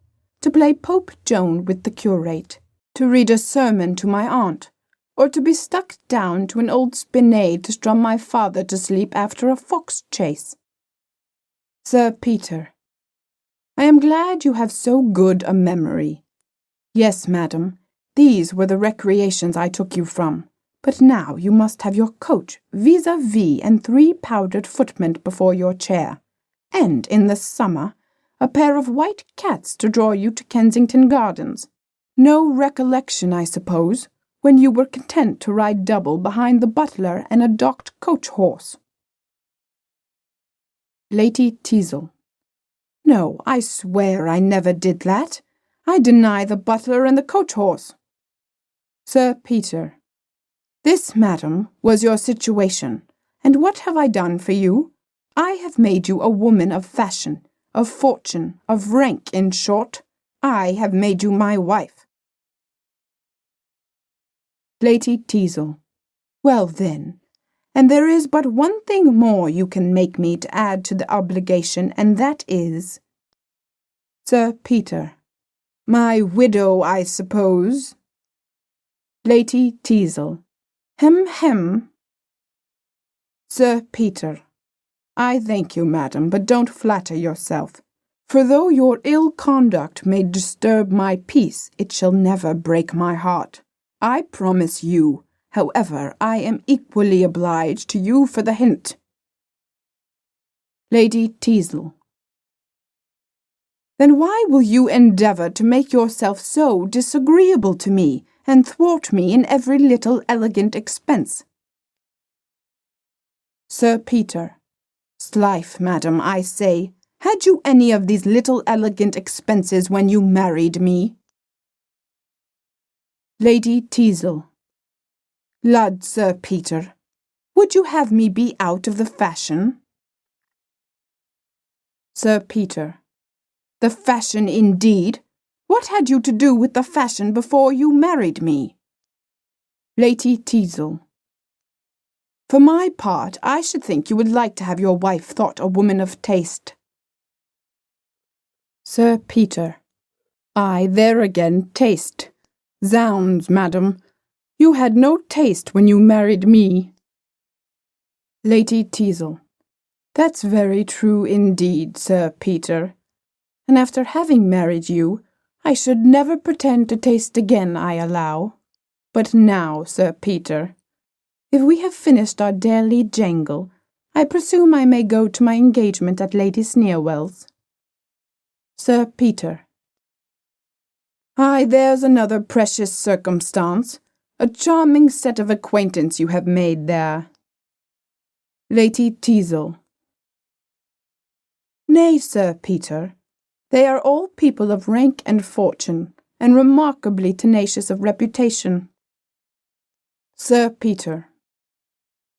to play Pope Joan with the curate, to read a sermon to my aunt, or to be stuck down to an old spinnade to strum my father to sleep after a fox chase. Sir Peter. I am glad you have so good a memory. Yes, madam, these were the recreations I took you from. But now you must have your coach, vis-a-vis, and 3 powdered footmen before your chair, and, in the summer, a pair of white cats to draw you to Kensington Gardens. No recollection, I suppose, when you were content to ride double behind the butler and a docked coach-horse? Lady Tizl. No, I swear I never did that. I deny the butler and the coach-horse. Sir Peter. This, madam, was your situation, and what have I done for you? I have made you a woman of fashion, of fortune, of rank, in short. I have made you my wife. Lady Tizl. Well then, and there is but one thing more you can make me to add to the obligation, and that is... Sir Peter. My widow, I suppose. Lady Tizl. Hem. Sir Peter. I thank you, madam, but don't flatter yourself. For though your ill conduct may disturb my peace, it shall never break my heart. I promise you, however, I am equally obliged to you for the hint. Lady Tizl. Then why will you endeavour to make yourself so disagreeable to me, and thwart me in every little elegant expense? Sir Peter. 'Slife, madam, I say, had you any of these little elegant expenses when you married me? Lady Tizl. Lud, Sir Peter, would you have me be out of the fashion? Sir Peter. The fashion indeed! What had you to do with the fashion before you married me? Lady Tizl. For my part, I should think you would like to have your wife thought a woman of taste. Sir Peter. Ay, there again, taste. Zounds, madam, you had no taste when you married me. Lady Tizl. That's very true indeed, Sir Peter. And after having married you, I should never pretend to taste again, I allow. But now, Sir Peter, if we have finished our daily jangle, I presume I may go to my engagement at Lady Sneerwell's. Sir Peter. Ay, there's another precious circumstance. A charming set of acquaintance you have made there. Lady Tizl. Nay, Sir Peter, they are all people of rank and fortune, and remarkably tenacious of reputation. Sir Peter.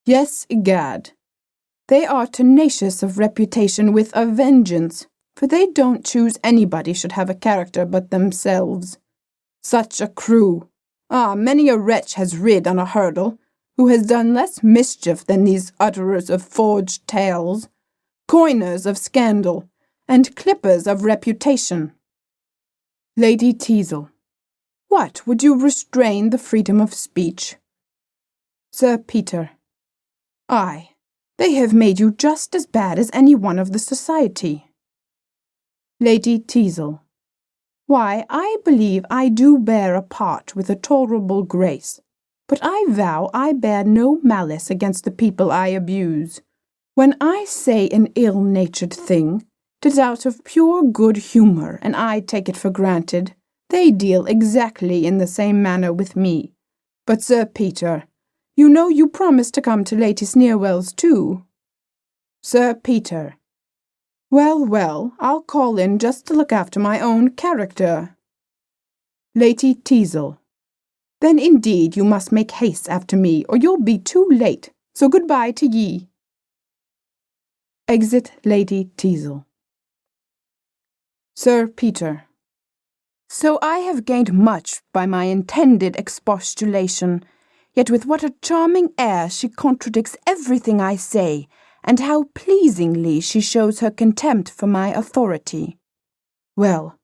Yes, egad. They are tenacious of reputation with a vengeance, for they don't choose anybody should have a character but themselves. Such a crew! Ah, many a wretch has rid on a hurdle, who has done less mischief than these utterers of forged tales, coiners of scandal, and clippers of reputation. Lady Tizl. What, would you restrain the freedom of speech? Sir Peter. Ay, they have made you just as bad as any one of the society. Lady Tizl. Why, I believe I do bear a part with a tolerable grace, but I vow I bear no malice against the people I abuse. When I say an ill-natured thing, 'tis out of pure good humour, and I take it for granted. They deal exactly in the same manner with me. But, Sir Peter, you know you promised to come to Lady Sneerwell's too. Sir Peter. Well, I'll call in just to look after my own character. Lady Tizl. Then indeed you must make haste after me, or you'll be too late, so goodbye to ye. Exit Lady Tizl. Sir Peter. So I have gained much by my intended expostulation, yet with what a charming air she contradicts everything I say, and how pleasingly she shows her contempt for my authority. Well,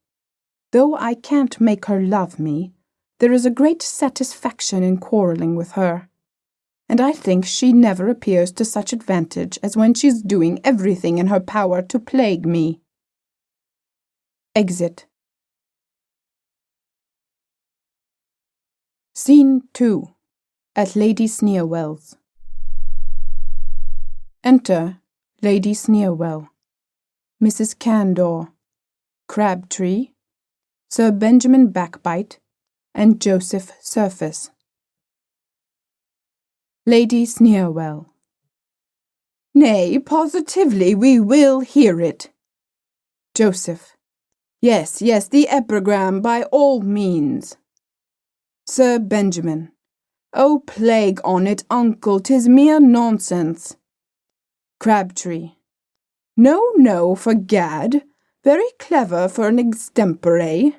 though I can't make her love me, there is a great satisfaction in quarrelling with her, and I think she never appears to such advantage as when she's doing everything in her power to plague me. Exit. Scene 2. At Lady Sneerwell's. Enter Lady Sneerwell, Mrs. Candor, Crabtree, Sir Benjamin Backbite, and Joseph Surface. Lady Sneerwell. Nay, positively we will hear it. Joseph. Yes, the epigram by all means. Sir Benjamin. Oh, plague on it, uncle, 'tis mere nonsense. Crabtree. No, for gad, very clever for an extempore.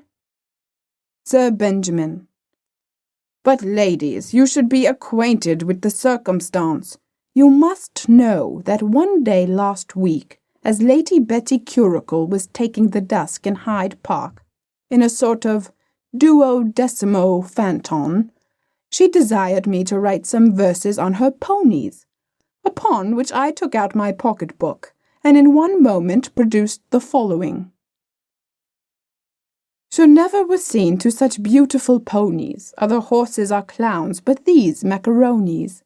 Sir Benjamin. But, ladies, you should be acquainted with the circumstance. You must know that one day last week, as Lady Betty Curacle was taking the dusk in Hyde Park, in a sort of duodecimo phantom, she desired me to write some verses on her ponies, upon which I took out my pocket-book, and in one moment produced the following. Sure never was seen to such beautiful ponies. Other horses are clowns, but these macaronis.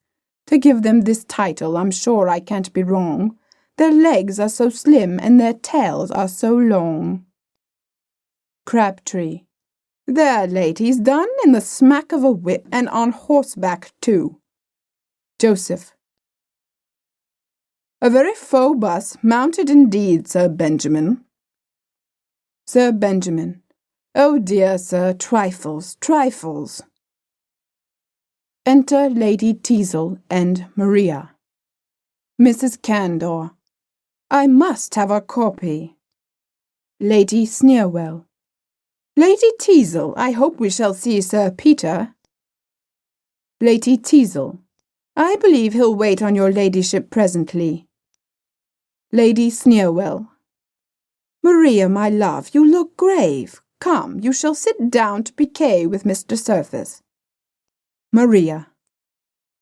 To give them this title, I'm sure I can't be wrong. Their legs are so slim, and their tails are so long. Crabtree. There, ladies, done in the smack of a whip, and on horseback too. Joseph. A very faux bus, mounted indeed, Sir Benjamin. Sir Benjamin. Oh dear, sir, trifles. Enter Lady Tizl and Maria. Mrs. Candor. I must have a copy. Lady Sneerwell. Lady Tizl, I hope we shall see Sir Peter. Lady Tizl. I believe he'll wait on your ladyship presently. Lady Sneerwell. Maria, my love, you look grave. Come, you shall sit down to piquet with Mr. Surface. Maria.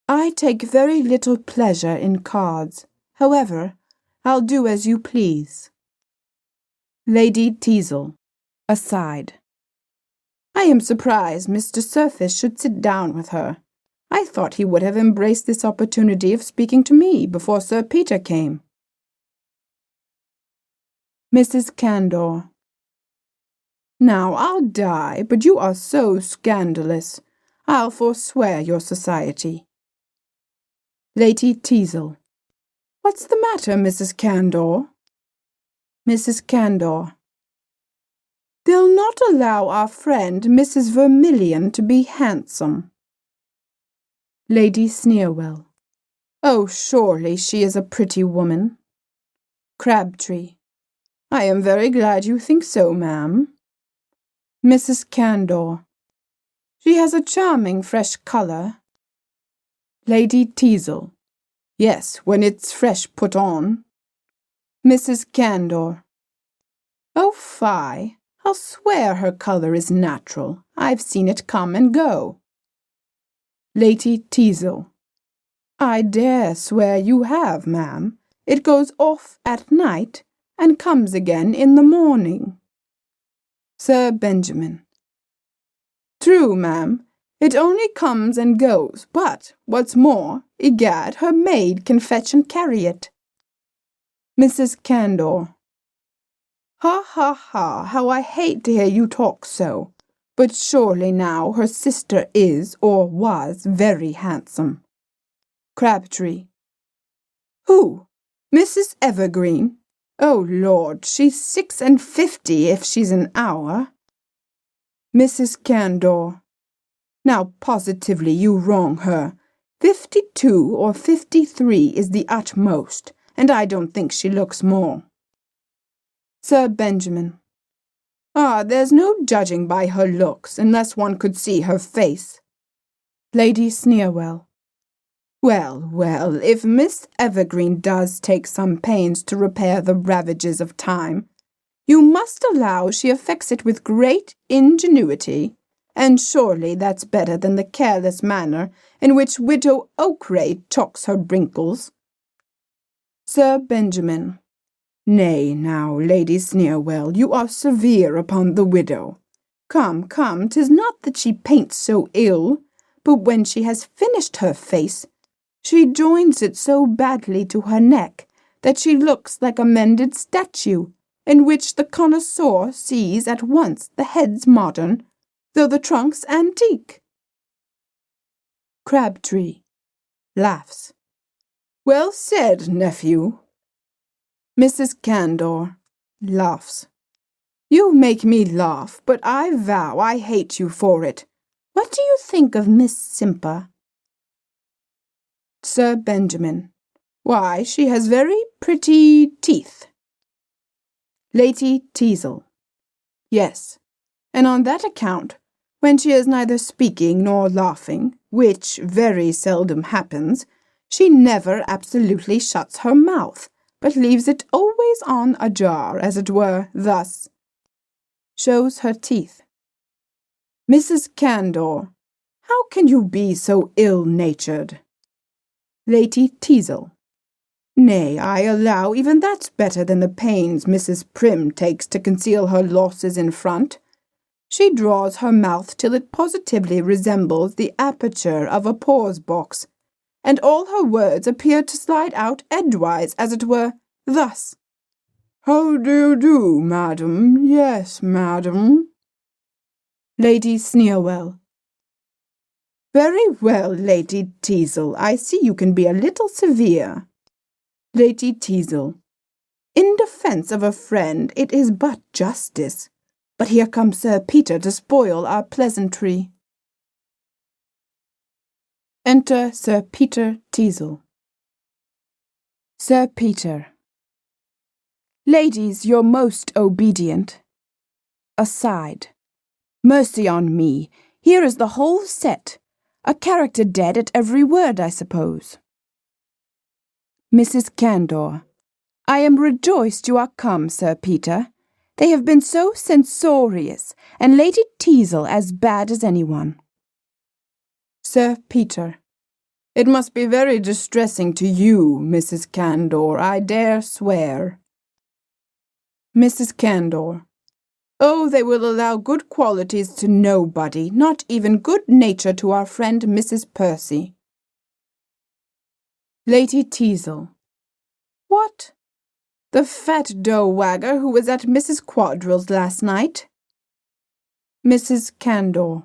I take very little pleasure in cards. However, I'll do as you please. Lady Tizl. Aside. I am surprised Mr. Surface should sit down with her. I thought he would have embraced this opportunity of speaking to me before Sir Peter came. Mrs. Candor. Now, I'll die, but you are so scandalous. I'll forswear your society. Lady Tizl. What's the matter, Mrs. Candor? Mrs. Candor. They'll not allow our friend Mrs. Vermillion to be handsome. Lady Sneerwell. Oh, surely she is a pretty woman. Crabtree. I am very glad you think so, ma'am. Mrs. Candor. She has a charming fresh colour. Lady Tizl. Yes, when it's fresh put on. Mrs. Candor. Oh, fie! I'll swear her colour is natural. I've seen it come and go. Lady Tizl. I dare swear you have, ma'am. It goes off at night and comes again in the morning. Sir Benjamin. True, ma'am. It only comes and goes, but, what's more, egad, her maid can fetch and carry it. Mrs. Candor. Ha, how I hate to hear you talk so. But surely now her sister is, or was, very handsome. Crabtree. Who? Mrs. Evergreen? Oh, Lord, she's 56 if she's an hour. Mrs. Candor. Now, positively, you wrong her. 52 or 53 is the utmost, and I don't think she looks more. Sir Benjamin. Ah, there's no judging by her looks, unless one could see her face. Lady Sneerwell. Well, if Miss Evergreen does take some pains to repair the ravages of time, you must allow she effects it with great ingenuity, and surely that's better than the careless manner in which Widow Oakray chalks her wrinkles. Sir Benjamin. Nay, now, Lady Sneerwell, you are severe upon the widow. Come, 'tis not that she paints so ill, but when she has finished her face, she joins it so badly to her neck that she looks like a mended statue, in which the connoisseur sees at once the head's modern, though the trunk's antique. Crabtree. Laughs. Well said, nephew. Mrs. Candor laughs. You make me laugh, but I vow I hate you for it. What do you think of Miss Simper? Sir Benjamin. Why, she has very pretty teeth. Lady Tizl. Yes, and on that account, when she is neither speaking nor laughing, which very seldom happens, she never absolutely shuts her mouth, but leaves it always on ajar, as it were, thus. Shows her teeth. Mrs. Candor, how can you be so ill-natured? Lady Tizl. Nay, I allow even that's better than the pains Mrs. Prim takes to conceal her losses in front. She draws her mouth till it positively resembles the aperture of a pause-box, and all her words appear to slide out edgewise, as it were, thus. How do you do, madam? Yes, madam. Lady Sneerwell. Very well, Lady Tizl, I see you can be a little severe. Lady Tizl. In defence of a friend, it is but justice. But here comes Sir Peter to spoil our pleasantry. Enter Sir Peter Tizl. Sir Peter. Ladies, you're most obedient. Aside. Mercy on me, here is the whole set. A character dead at every word, I suppose. Mrs. Candor. I am rejoiced you are come, Sir Peter. They have been so censorious, and Lady Tizl as bad as anyone. Sir Peter. It must be very distressing to you, Mrs. Candor, I dare swear. Mrs. Candor. Oh, they will allow good qualities to nobody, not even good nature to our friend Mrs. Percy. Lady Tizl. What? The fat dough-wagger who was at Mrs. Quadrill's last night? Mrs. Candor.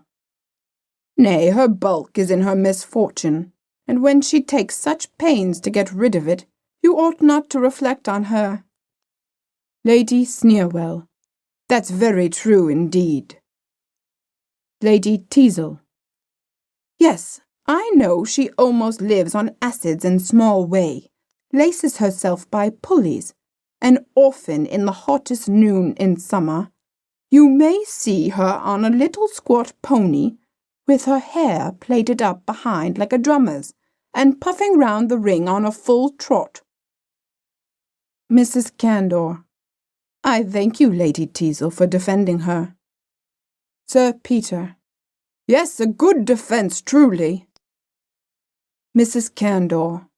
Nay, her bulk is in her misfortune, and when she takes such pains to get rid of it, you ought not to reflect on her. Lady Sneerwell. That's very true indeed. Lady Tizl. Yes, I know she almost lives on acids in small way, laces herself by pulleys, and often in the hottest noon in summer, you may see her on a little squat pony, with her hair plaited up behind like a drummer's, and puffing round the ring on a full trot. Mrs. Candor. I thank you, Lady Tizl, for defending her. Sir Peter. Yes, a good defence, truly. Mrs. Candor.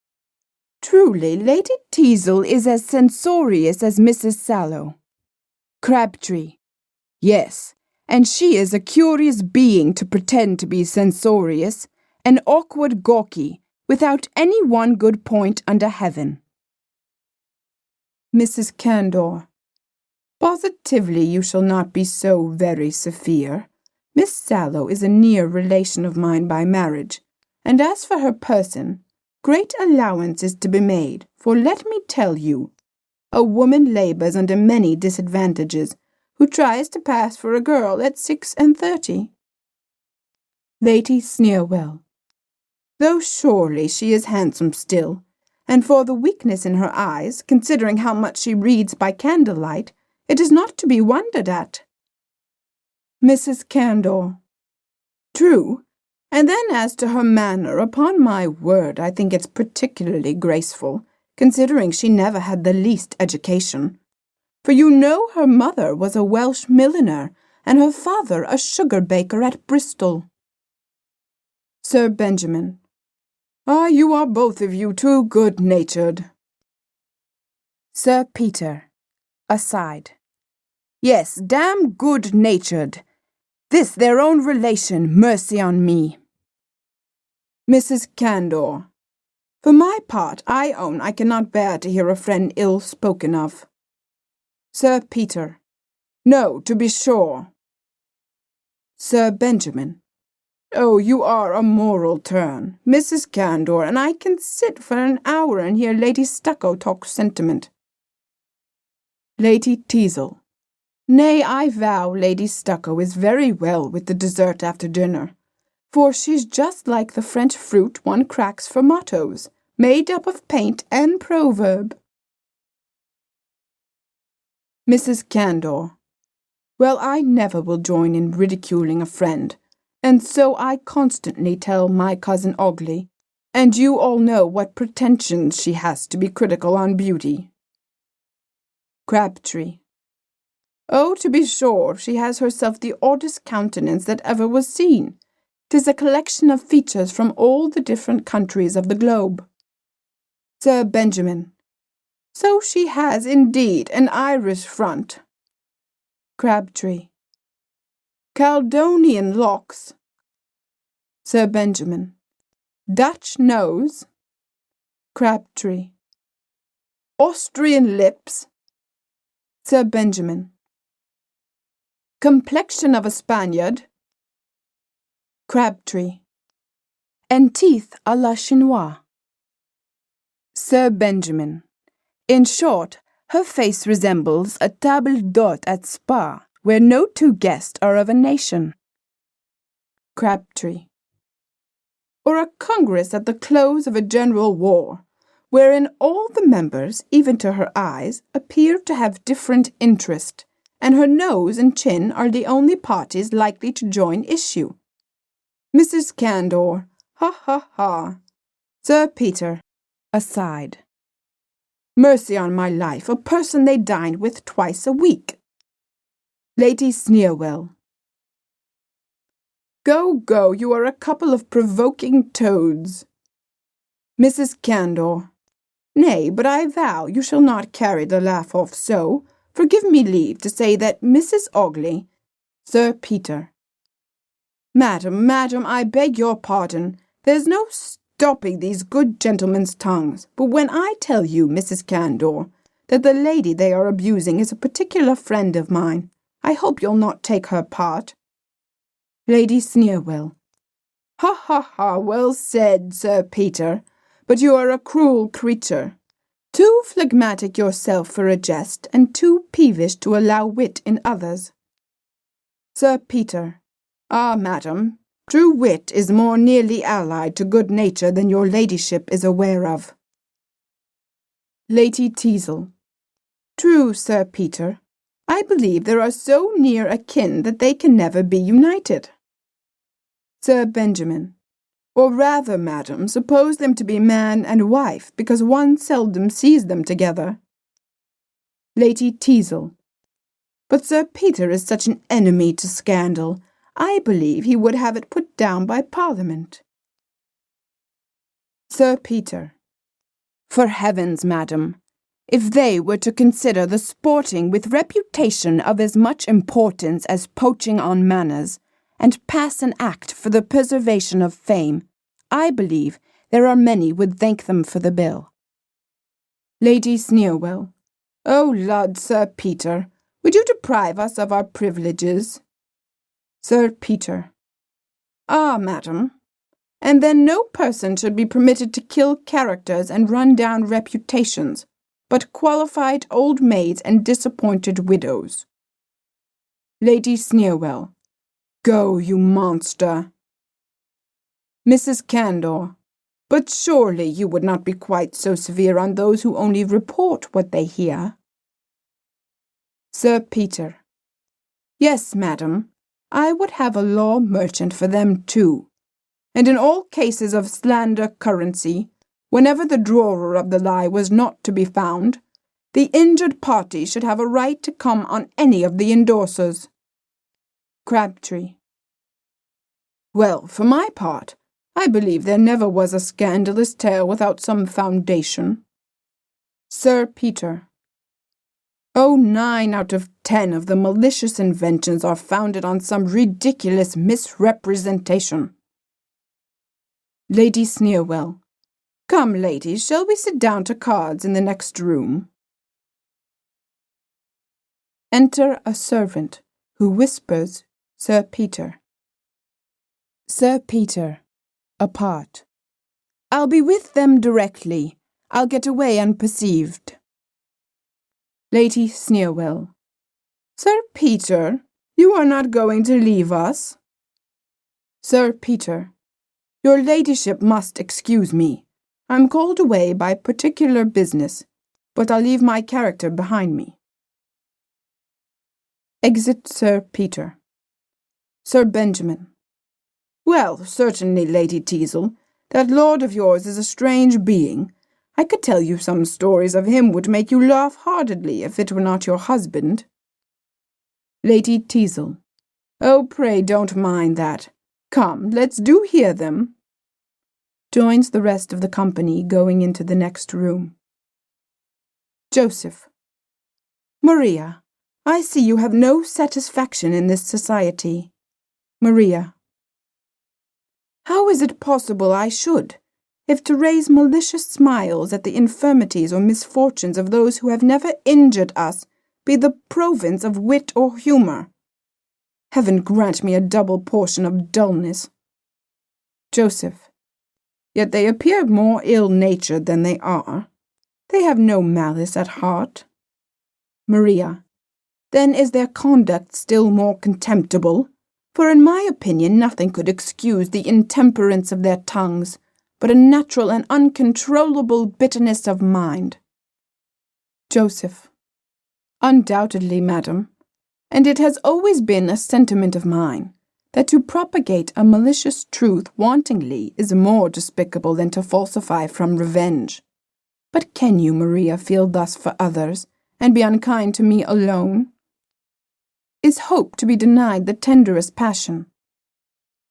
Truly, Lady Tizl is as censorious as Mrs. Sallow. Crabtree. Yes, and she is a curious being to pretend to be censorious, an awkward gawky, without any one good point under heaven. Mrs. Candor. Positively you shall not be so very severe. Miss Sallow is a near relation of mine by marriage, and as for her person, great allowance is to be made, for let me tell you, a woman labours under many disadvantages, who tries to pass for a girl at 36. Lady Sneerwell. Though surely she is handsome still, and for the weakness in her eyes, considering how much she reads by candlelight, it is not to be wondered at. Mrs. Candor. True, and then as to her manner, upon my word, I think it's particularly graceful, considering she never had the least education. For you know her mother was a Welsh milliner, and her father a sugar baker at Bristol. Sir Benjamin. Ah, you are both of you too good-natured. Sir Peter. Aside. Yes, damn good-natured. This their own relation, mercy on me. Mrs. Candor. For my part, I own I cannot bear to hear a friend ill spoken of. Sir Peter. No, to be sure. Sir Benjamin. Oh, you are a moral turn, Mrs. Candor, and I can sit for an hour and hear Lady Stucco talk sentiment. Lady Tizl. Nay, I vow Lady Stucco is very well with the dessert after dinner, for she's just like the French fruit one cracks for mottos, made up of paint and proverb. Mrs. Candor. Well, I never will join in ridiculing a friend, and so I constantly tell my cousin Ogley, and you all know what pretensions she has to be critical on beauty. Crabtree. Oh, to be sure, she has herself the oddest countenance that ever was seen. 'Tis a collection of features from all the different countries of the globe. Sir Benjamin. So she has indeed an Irish front. Crabtree. Caledonian locks. Sir Benjamin. Dutch nose. Crabtree. Austrian lips. Sir Benjamin. Complexion of a Spaniard. Crabtree. And teeth à la Chinoise. Sir Benjamin. In short, her face resembles a table d'hôte at Spa, where no two guests are of a nation. Crabtree. Or a congress at the close of a general war, wherein all the members, even to her eyes, appear to have different interest, and her nose and chin are the only parties likely to join issue. Mrs. Candor. Ha, ha, ha. Sir Peter. Aside. Mercy on my life, a person they dine with twice a week. Lady Sneerwell. Go, go, you are a couple of provoking toads. Mrs. Candor. Nay, but I vow you shall not carry the laugh off so, for give me leave to say that Mrs. Ogley. Sir Peter. Madam, I beg your pardon. There's no stopping these good gentlemen's tongues, but when I tell you, Mrs. Candor, that the lady they are abusing is a particular friend of mine, I hope you'll not take her part. Lady Sneerwell. Ha, ha, ha, well said, Sir Peter, but you are a cruel creature. Too phlegmatic yourself for a jest, and too peevish to allow wit in others. Sir Peter. Ah, madam, true wit is more nearly allied to good nature than your ladyship is aware of. Lady Tizl. True, Sir Peter. I believe they are so near akin that they can never be united. Sir Benjamin. Or rather, madam, suppose them to be man and wife, because one seldom sees them together. Lady Tizl. But Sir Peter is such an enemy to scandal. I believe he would have it put down by Parliament. Sir Peter. For heavens, madam, if they were to consider the sporting with reputation of as much importance as poaching on manors, and pass an act for the preservation of fame, I believe there are many would thank them for the bill. Lady Sneerwell. Oh, Lud, Sir Peter, would you deprive us of our privileges? Sir Peter. Ah, madam, and then no person should be permitted to kill characters and run down reputations, but qualified old maids and disappointed widows. Lady Sneerwell. Go, you monster. Mrs. Candor. But surely you would not be quite so severe on those who only report what they hear. Sir Peter. Yes, madam, I would have a law merchant for them too, and in all cases of slander currency, whenever the drawer of the lie was not to be found, the injured party should have a right to come on any of the endorsers. Crabtree. Well, for my part, I believe there never was a scandalous tale without some foundation. Sir Peter. Oh, 9 out of 10 of the malicious inventions are founded on some ridiculous misrepresentation. Lady Sneerwell. Come, ladies, shall we sit down to cards in the next room? Enter a servant, who whispers Sir Peter. Sir Peter, apart. I'll be with them directly. I'll get away unperceived. Lady Sneerwell. Sir Peter, you are not going to leave us? Sir Peter. Your ladyship must excuse me. I'm called away by particular business, but I'll leave my character behind me. Exit Sir Peter. Sir Benjamin. Well, certainly, Lady Tizl, that lord of yours is a strange being. I could tell you some stories of him would make you laugh heartedly if it were not your husband. Lady Tizl. Oh, pray don't mind that. Come, let's do hear them. Joins the rest of the company going into the next room. Joseph. Maria, I see you have no satisfaction in this society. Maria. How is it possible I should, if to raise malicious smiles at the infirmities or misfortunes of those who have never injured us be the province of wit or humour? Heaven grant me a double portion of dullness. Joseph. Yet they appear more ill-natured than they are. They have no malice at heart. Maria. Then is their conduct still more contemptible? For in my opinion nothing could excuse the intemperance of their tongues, but a natural and uncontrollable bitterness of mind. Joseph. Undoubtedly, madam, and it has always been a sentiment of mine, that to propagate a malicious truth wantingly is more despicable than to falsify from revenge. But can you, Maria, feel thus for others, and be unkind to me alone? Is hope to be denied the tenderest passion?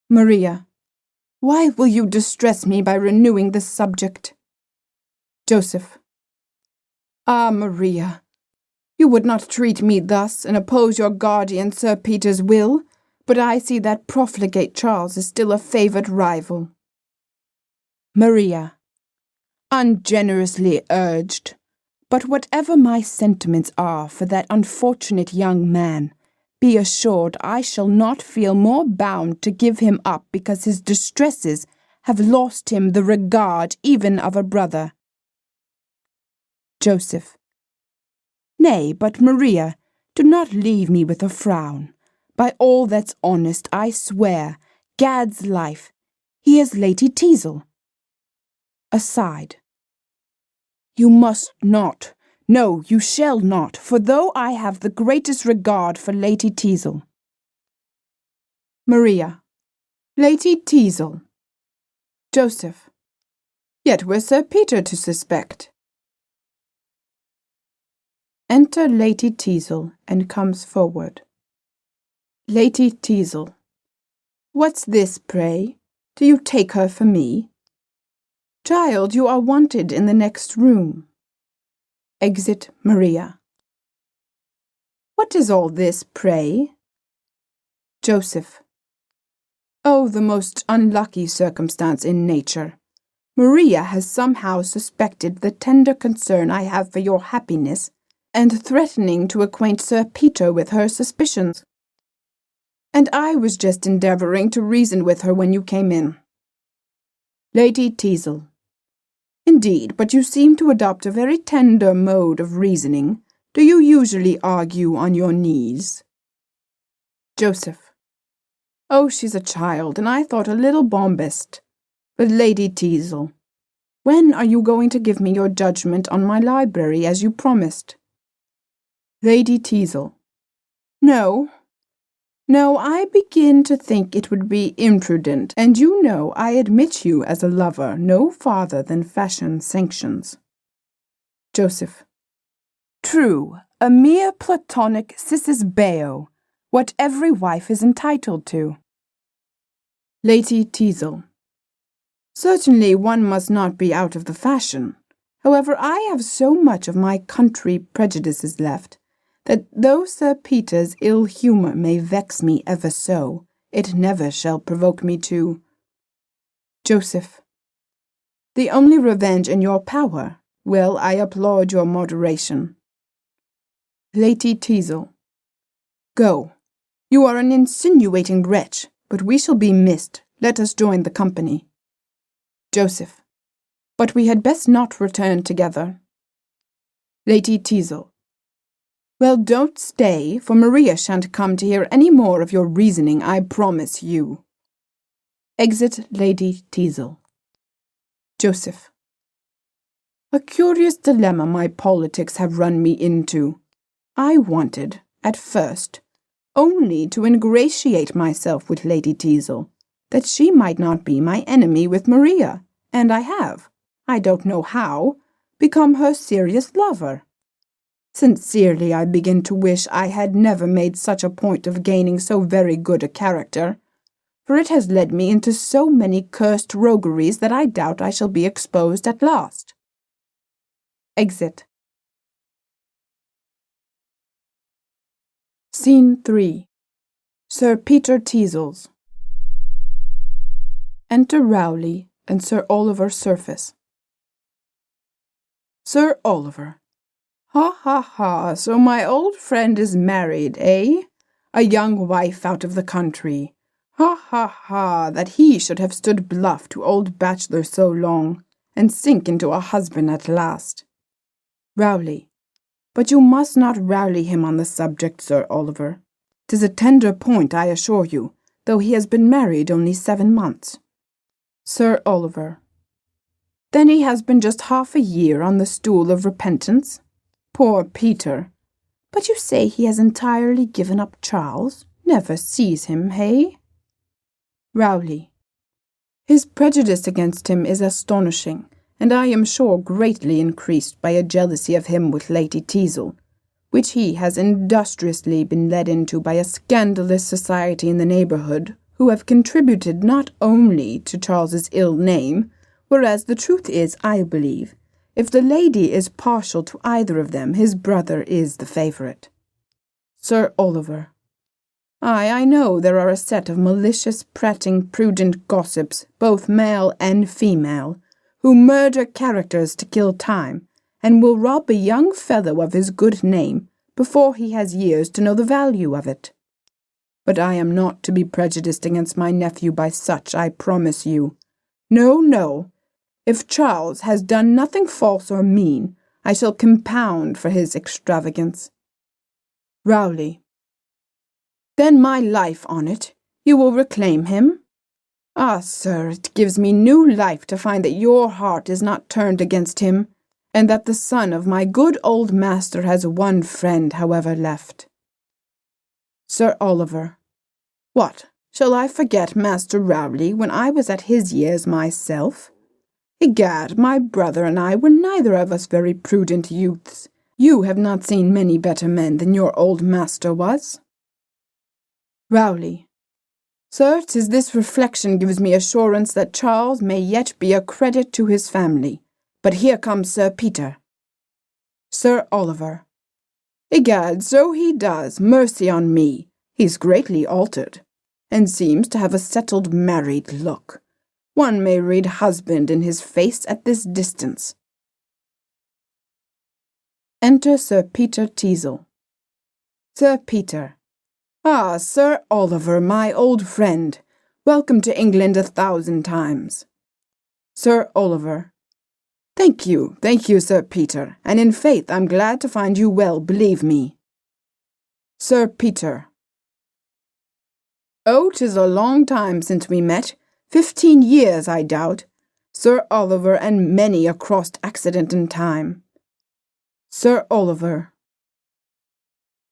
Maria. Why will you distress me by renewing this subject? Joseph. Ah, Maria, you would not treat me thus and oppose your guardian Sir Peter's will, but I see that profligate Charles is still a favoured rival. Maria. Ungenerously urged, but whatever my sentiments are for that unfortunate young man, be assured I shall not feel more bound to give him up because his distresses have lost him the regard even of a brother. Joseph. Nay, but Maria, do not leave me with a frown. By all that's honest, I swear, Gad's life, he is Lady Tizl. Aside. You must not. No, you shall not, for though I have the greatest regard for Lady Tizl. Maria. Lady Tizl. Joseph. Yet were Sir Peter to suspect. Enter Lady Tizl and comes forward. Lady Tizl. What's this, pray? Do you take her for me? Child, you are wanted in the next room. Exit Maria. What is all this, pray? Joseph. Oh, the most unlucky circumstance in nature. Maria has somehow suspected the tender concern I have for your happiness, and threatening to acquaint Sir Peter with her suspicions. And I was just endeavouring to reason with her when you came in. Lady Tizl. Indeed, but you seem to adopt a very tender mode of reasoning. Do you usually argue on your knees? Joseph. Oh, she's a child, and I thought a little bombast. But Lady Tizl, when are you going to give me your judgment on my library as you promised? Lady Tizl. No, I begin to think it would be imprudent, and you know I admit you as a lover no farther than fashion sanctions. Joseph. True, a mere platonic cicis beo, what every wife is entitled to. Lady Tizl. Certainly one must not be out of the fashion. However, I have so much of my country prejudices left, that though Sir Peter's ill humour may vex me ever so, it never shall provoke me to. Joseph. The only revenge in your power. Well, I applaud your moderation. Lady Tizl. Go. You are an insinuating wretch, but we shall be missed, let us join the company. Joseph. But we had best not return together. Lady Tizl. Well, don't stay, for Maria shan't come to hear any more of your reasoning, I promise you. Exit Lady Tizl. Joseph. A curious dilemma my politics have run me into. I wanted, at first, only to ingratiate myself with Lady Tizl, that she might not be my enemy with Maria, and I have, I don't know how, become her serious lover. Sincerely I begin to wish I had never made such a point of gaining so very good a character, for it has led me into so many cursed rogueries that I doubt I shall be exposed at last. Exit. Scene 3. Sir Peter Tizl's. Enter Rowley and Sir Oliver Surface. Sir Oliver. Ha, ha, ha, so my old friend is married, eh? A young wife out of the country. Ha, ha, ha, that he should have stood bluff to old bachelor so long, and sink into a husband at last. Rowley. But you must not rally him on the subject, Sir Oliver. 'Tis a tender point, I assure you, though he has been married only 7 months. Sir Oliver. Then he has been just half a year on the stool of repentance? Poor Peter! But you say he has entirely given up Charles? Never sees him, hey? Rowley. His prejudice against him is astonishing, and I am sure greatly increased by a jealousy of him with Lady Tizl, which he has industriously been led into by a scandalous society in the neighbourhood, who have contributed not only to Charles's ill name, whereas the truth is, I believe, if the lady is partial to either of them, his brother is the favourite. Sir Oliver. Ay, I know there are a set of malicious, prating, prudent gossips, both male and female, who murder characters to kill time, and will rob a young fellow of his good name before he has years to know the value of it. But I am not to be prejudiced against my nephew by such, I promise you. No, no. If Charles has done nothing false or mean, I shall compound for his extravagance. Rowley. Then my life on it, you will reclaim him? Ah, sir, it gives me new life to find that your heart is not turned against him, and that the son of my good old master has one friend, however, left. Sir Oliver. What, shall I forget Master Rowley when I was at his years myself? Egad, my brother and I were neither of us very prudent youths. You have not seen many better men than your old master was. Rowley. Sir, 'tis this reflection gives me assurance that Charles may yet be a credit to his family. But here comes Sir Peter. Sir Oliver. Egad, so he does, mercy on me. He's greatly altered, and seems to have a settled married look. One may read husband in his face at this distance. Enter Sir Peter Tizl. Sir Peter. Ah, Sir Oliver, my old friend, welcome to England 1,000 times. Sir Oliver. Thank you, Sir Peter, and in faith I'm glad to find you well, believe me. Sir Peter. Oh, 'tis a long time since we met, 15 years, I doubt, Sir Oliver, and many a crossed accident in time. Sir Oliver.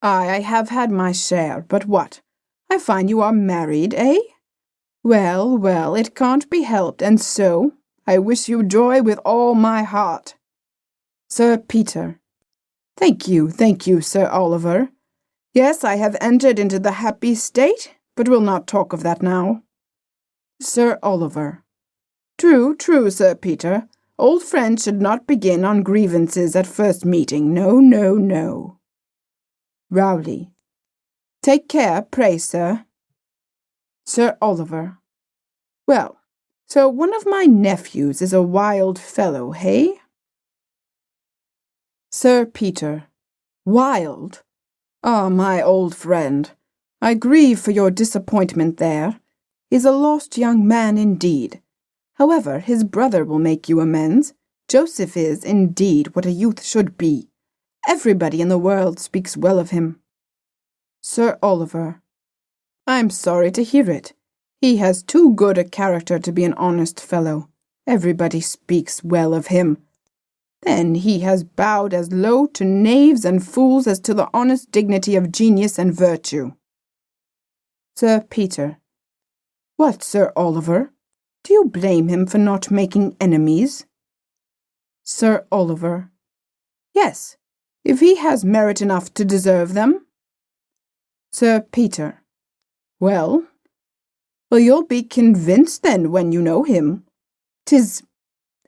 Ay, I have had my share, but what? I find you are married, eh? Well, well, it can't be helped, and so I wish you joy with all my heart. Sir Peter. Thank you, Sir Oliver. Yes, I have entered into the happy state, but we'll not talk of that now. Sir Oliver. True, Sir Peter. Old friends should not begin on grievances at first meeting. No, no, no. Rowley. Take care, pray, sir. Sir Oliver. Well, so one of my nephews is a wild fellow, hey? Sir Peter. Wild? Ah, my old friend, I grieve for your disappointment there. He's a lost young man indeed. However, his brother will make you amends. Joseph is, indeed, what a youth should be. Everybody in the world speaks well of him. Sir Oliver. I'm sorry to hear it. He has too good a character to be an honest fellow. Everybody speaks well of him. Then he has bowed as low to knaves and fools as to the honest dignity of genius and virtue. Sir Peter. What, Sir Oliver? Do you blame him for not making enemies? Sir Oliver. Yes, if he has merit enough to deserve them. Sir Peter. Well, you'll be convinced then when you know him. 'Tis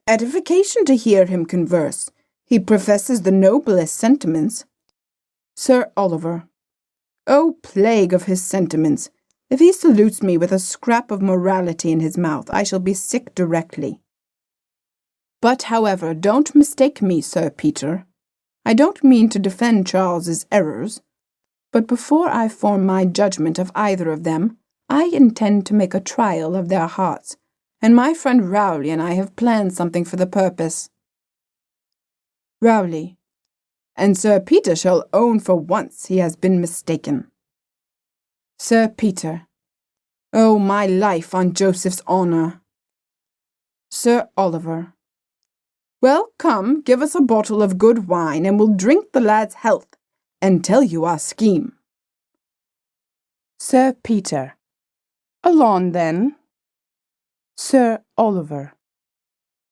edification to hear him converse. He professes the noblest sentiments. Sir Oliver. Oh, plague of his sentiments! If he salutes me with a scrap of morality in his mouth, I shall be sick directly. But, however, don't mistake me, Sir Peter. I don't mean to defend Charles's errors, but before I form my judgment of either of them, I intend to make a trial of their hearts, and my friend Rowley and I have planned something for the purpose. Rowley. And Sir Peter shall own for once he has been mistaken. Sir Peter. Oh, my life on Joseph's honour. Sir Oliver. Well, come, give us a bottle of good wine, and we'll drink the lad's health, and tell you our scheme. Sir Peter. Along then. Sir Oliver.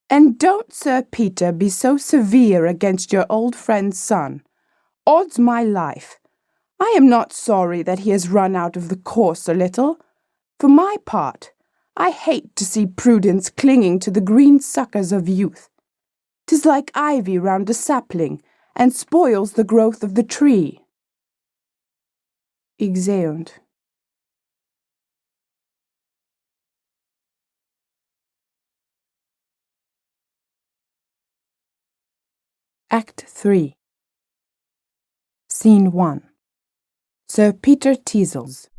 And don't, Sir Peter, be so severe against your old friend's son. Odds my life, I am not sorry that he has run out of the course a little. For my part, I hate to see prudence clinging to the green suckers of youth. 'Tis like ivy round a sapling, and spoils the growth of the tree. Exeunt. Act 3. Scene 1. Sir Peter Tizl's.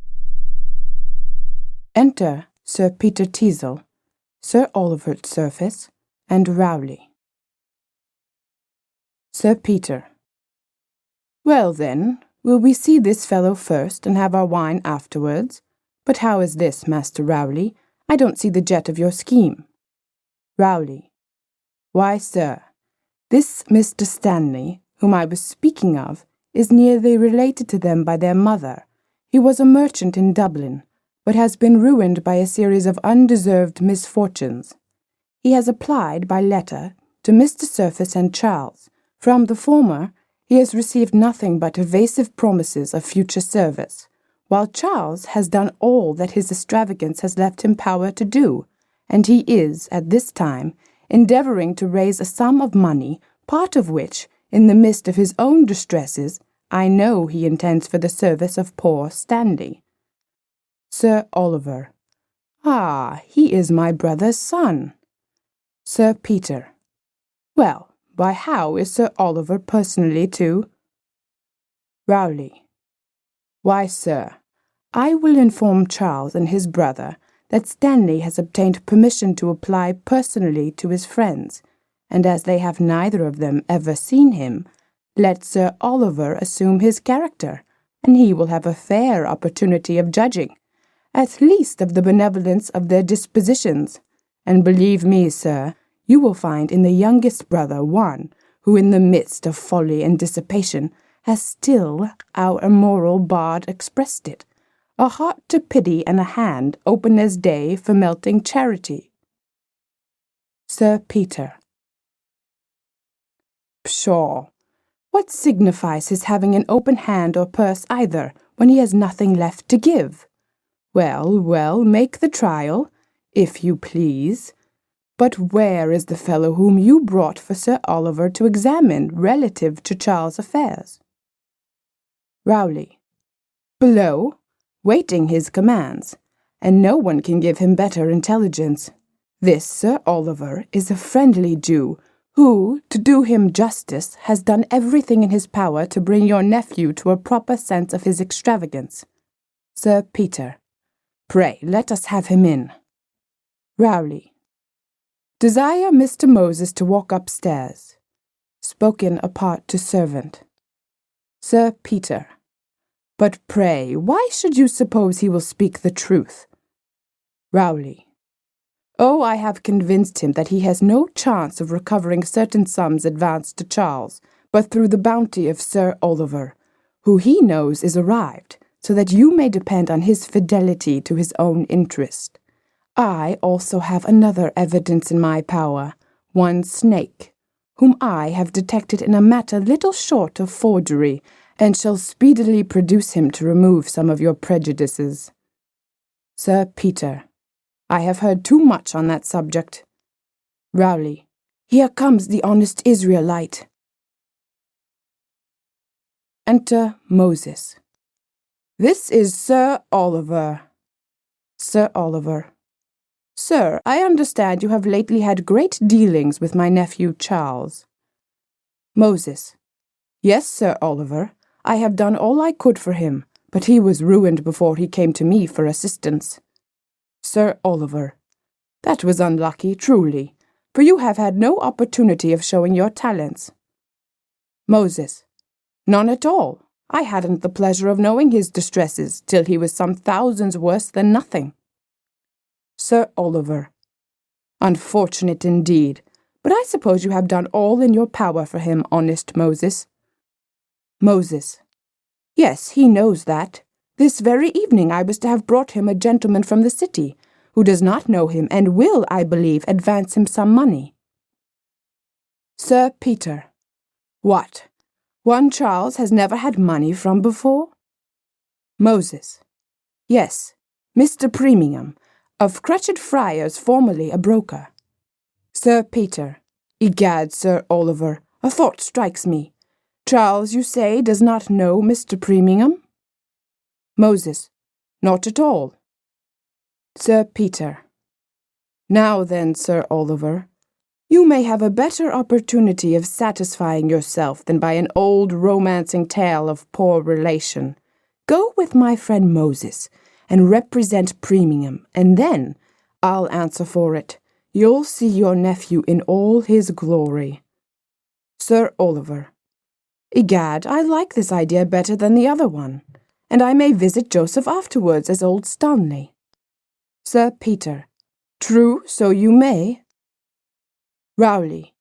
Enter Sir Peter Tizl, Sir Oliver Surface, and Rowley. Sir Peter. Well then, will we see this fellow first and have our wine afterwards? But how is this, Master Rowley? I don't see the jet of your scheme. Rowley. Why, sir, this Mr. Stanley, whom I was speaking of, is nearly related to them by their mother. He was a merchant in Dublin, but has been ruined by a series of undeserved misfortunes. He has applied by letter to Mr. Surface and Charles. From the former, he has received nothing but evasive promises of future service, while Charles has done all that his extravagance has left him power to do, and he is, at this time, endeavouring to raise a sum of money, part of which, in the midst of his own distresses, I know he intends for the service of poor Stanley. Sir Oliver. Ah, he is my brother's son. Sir Peter. Well, why how is Sir Oliver personally to? Rowley. Why, sir, I will inform Charles and his brother that Stanley has obtained permission to apply personally to his friends, and as they have neither of them ever seen him, let Sir Oliver assume his character, and he will have a fair opportunity of judging, at least of the benevolence of their dispositions. And believe me, sir, you will find in the youngest brother one who in the midst of folly and dissipation has still, our immoral bard expressed it, a heart to pity and a hand open as day for melting charity. Sir Peter. Pshaw! What signifies his having an open hand or purse either, when he has nothing left to give? Well, well, make the trial, if you please. But where is the fellow whom you brought for Sir Oliver to examine relative to Charles' affairs? Rowley. Below, waiting his commands, and no one can give him better intelligence. This Sir Oliver is a friendly Jew, who, to do him justice, has done everything in his power to bring your nephew to a proper sense of his extravagance. Sir Peter. Pray, let us have him in. Rowley. Desire Mr. Moses to walk upstairs. Spoken apart to servant. Sir Peter. But pray, why should you suppose he will speak the truth? Rowley. Oh, I have convinced him that he has no chance of recovering certain sums advanced to Charles, but through the bounty of Sir Oliver, who he knows is arrived, so that you may depend on his fidelity to his own interest. I also have another evidence in my power, one Snake, whom I have detected in a matter little short of forgery, and shall speedily produce him to remove some of your prejudices. Sir Peter. I have heard too much on that subject. Rowley. Here comes the honest Israelite. Enter Moses. This is Sir Oliver. Sir Oliver. Sir, I understand you have lately had great dealings with my nephew Charles. Moses. Yes, Sir Oliver. I have done all I could for him, but he was ruined before he came to me for assistance. Sir Oliver. That was unlucky, truly, for you have had no opportunity of showing your talents. Moses. None at all. I hadn't the pleasure of knowing his distresses till he was some thousands worse than nothing. Sir Oliver. Unfortunate indeed, but I suppose you have done all in your power for him, honest Moses. Moses. Yes, he knows that. This very evening I was to have brought him a gentleman from the city, who does not know him and will, I believe, advance him some money. Sir Peter. What? One Charles has never had money from before? Moses. Yes, Mr. Premium, of Crutched Friars, formerly a broker. Sir Peter. Egad, Sir Oliver, a thought strikes me. Charles, you say, does not know Mr. Premium? Moses. Not at all. Sir Peter. Now then, Sir Oliver, you may have a better opportunity of satisfying yourself than by an old romancing tale of poor relation. Go with my friend Moses, and represent Premium, and then, I'll answer for it, you'll see your nephew in all his glory. Sir Oliver. Egad, I like this idea better than the other one, and I may visit Joseph afterwards as old Stanley. Sir Peter. True, so you may. Rowley.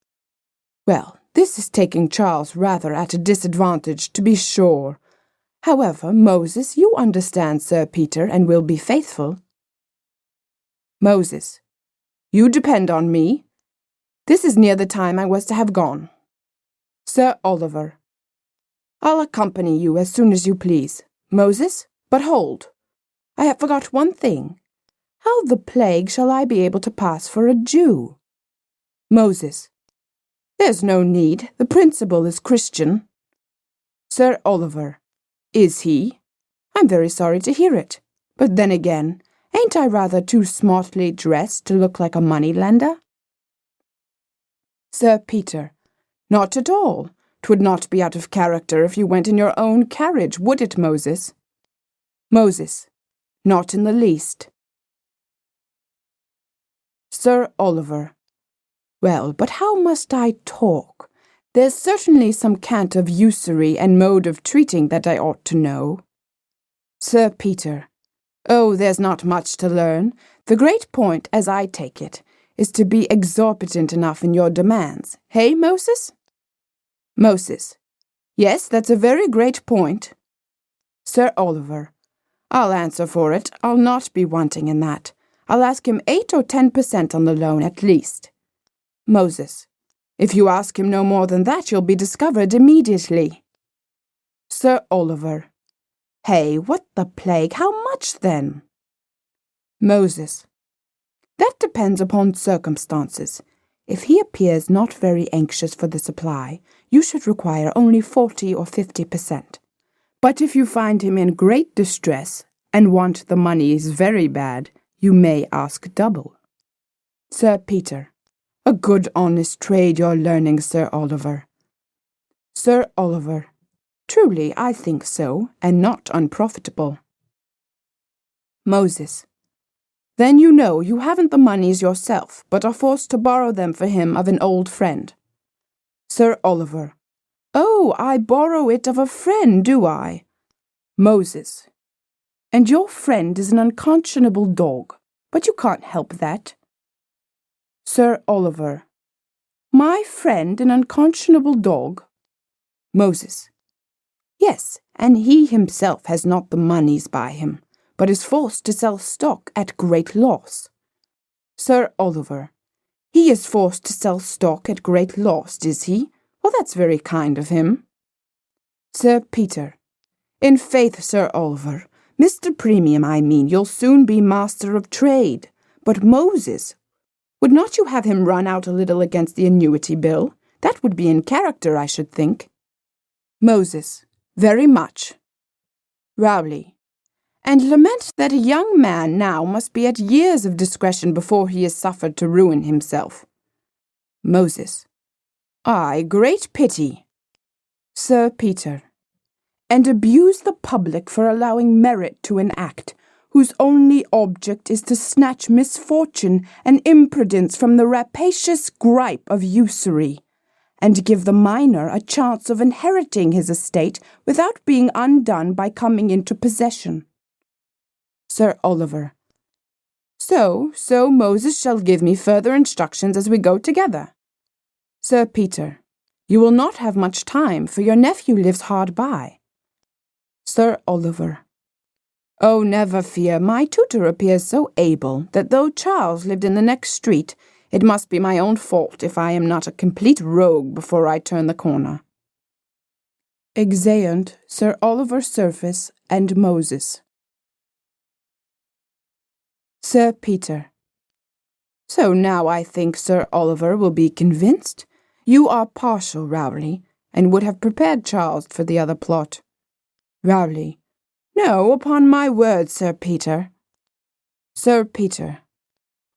Well, this is taking Charles rather at a disadvantage, to be sure. However, Moses, you understand Sir Peter, and will be faithful. Moses. You depend on me. This is near the time I was to have gone. Sir Oliver. I'll accompany you as soon as you please. Moses, but hold. I have forgot one thing. How the plague shall I be able to pass for a Jew? Moses. There's no need. The principal is Christian. Sir Oliver. Is he? I'm very sorry to hear it. But then again, ain't I rather too smartly dressed to look like a money-lender? Sir Peter. Not at all. 'Twould not be out of character if you went in your own carriage, would it, Moses? Moses. Not in the least. Sir Oliver. Well, but how must I talk? There's certainly some cant of usury and mode of treating that I ought to know. Sir Peter. Oh, there's not much to learn. The great point, as I take it, is to be exorbitant enough in your demands. Hey, Moses? Moses. Yes, that's a very great point. Sir Oliver. I'll answer for it. I'll not be wanting in that. I'll ask him 8 or 10% on the loan at least. Moses. If you ask him no more than that, you'll be discovered immediately. Sir Oliver. Hey, what the plague? How much then? Moses. That depends upon circumstances. If he appears not very anxious for the supply, you should require only 40 or 50%. But if you find him in great distress and want the moneys very bad, you may ask double. Sir Peter. A good honest trade you're learning, Sir Oliver. Sir Oliver. Truly, I think so, and not unprofitable. Moses. Then you know you haven't the moneys yourself, but are forced to borrow them for him of an old friend. Sir Oliver. Oh, I borrow it of a friend, do I? Moses. And your friend is an unconscionable dog, but you can't help that. Sir Oliver. My friend an unconscionable dog? Moses. Yes, and he himself has not the moneys by him, but is forced to sell stock at great loss. Sir Oliver. He is forced to sell stock at great loss, is he? Well, that's very kind of him. Sir Peter. In faith, Sir Oliver, Mr. Premium, I mean, you'll soon be master of trade. But Moses, would not you have him run out a little against the annuity bill? That would be in character, I should think. Moses. Very much. Rowley. And lament that a young man now must be at years of discretion before he is suffered to ruin himself. Moses. Ay, great pity. Sir Peter. And abuse the public for allowing merit to an act, whose only object is to snatch misfortune and imprudence from the rapacious gripe of usury, and give the minor a chance of inheriting his estate without being undone by coming into possession. Sir Oliver. So Moses shall give me further instructions as we go together. Sir Peter. You will not have much time, for your nephew lives hard by. Sir Oliver. Oh, never fear, my tutor appears so able that though Charles lived in the next street, it must be my own fault if I am not a complete rogue before I turn the corner. Exeunt Sir Oliver Surface and Moses. Sir Peter. So now I think Sir Oliver will be convinced. You are partial, Rowley, and would have prepared Charles for the other plot. Rowley. No, upon my word, Sir Peter. Sir Peter.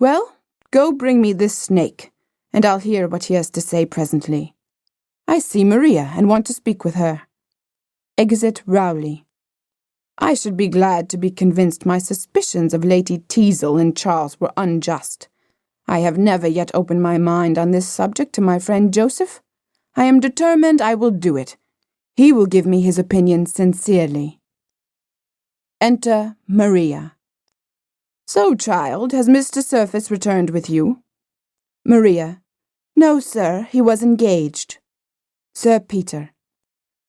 Well, go bring me this snake, and I'll hear what he has to say presently. I see Maria, and want to speak with her. Exit Rowley. I should be glad to be convinced my suspicions of Lady Tizl and Charles were unjust. I have never yet opened my mind on this subject to my friend Joseph. I am determined I will do it. He will give me his opinion sincerely. Enter Maria. So, child, has Mr. Surface returned with you? Maria. No, sir, he was engaged. Sir Peter.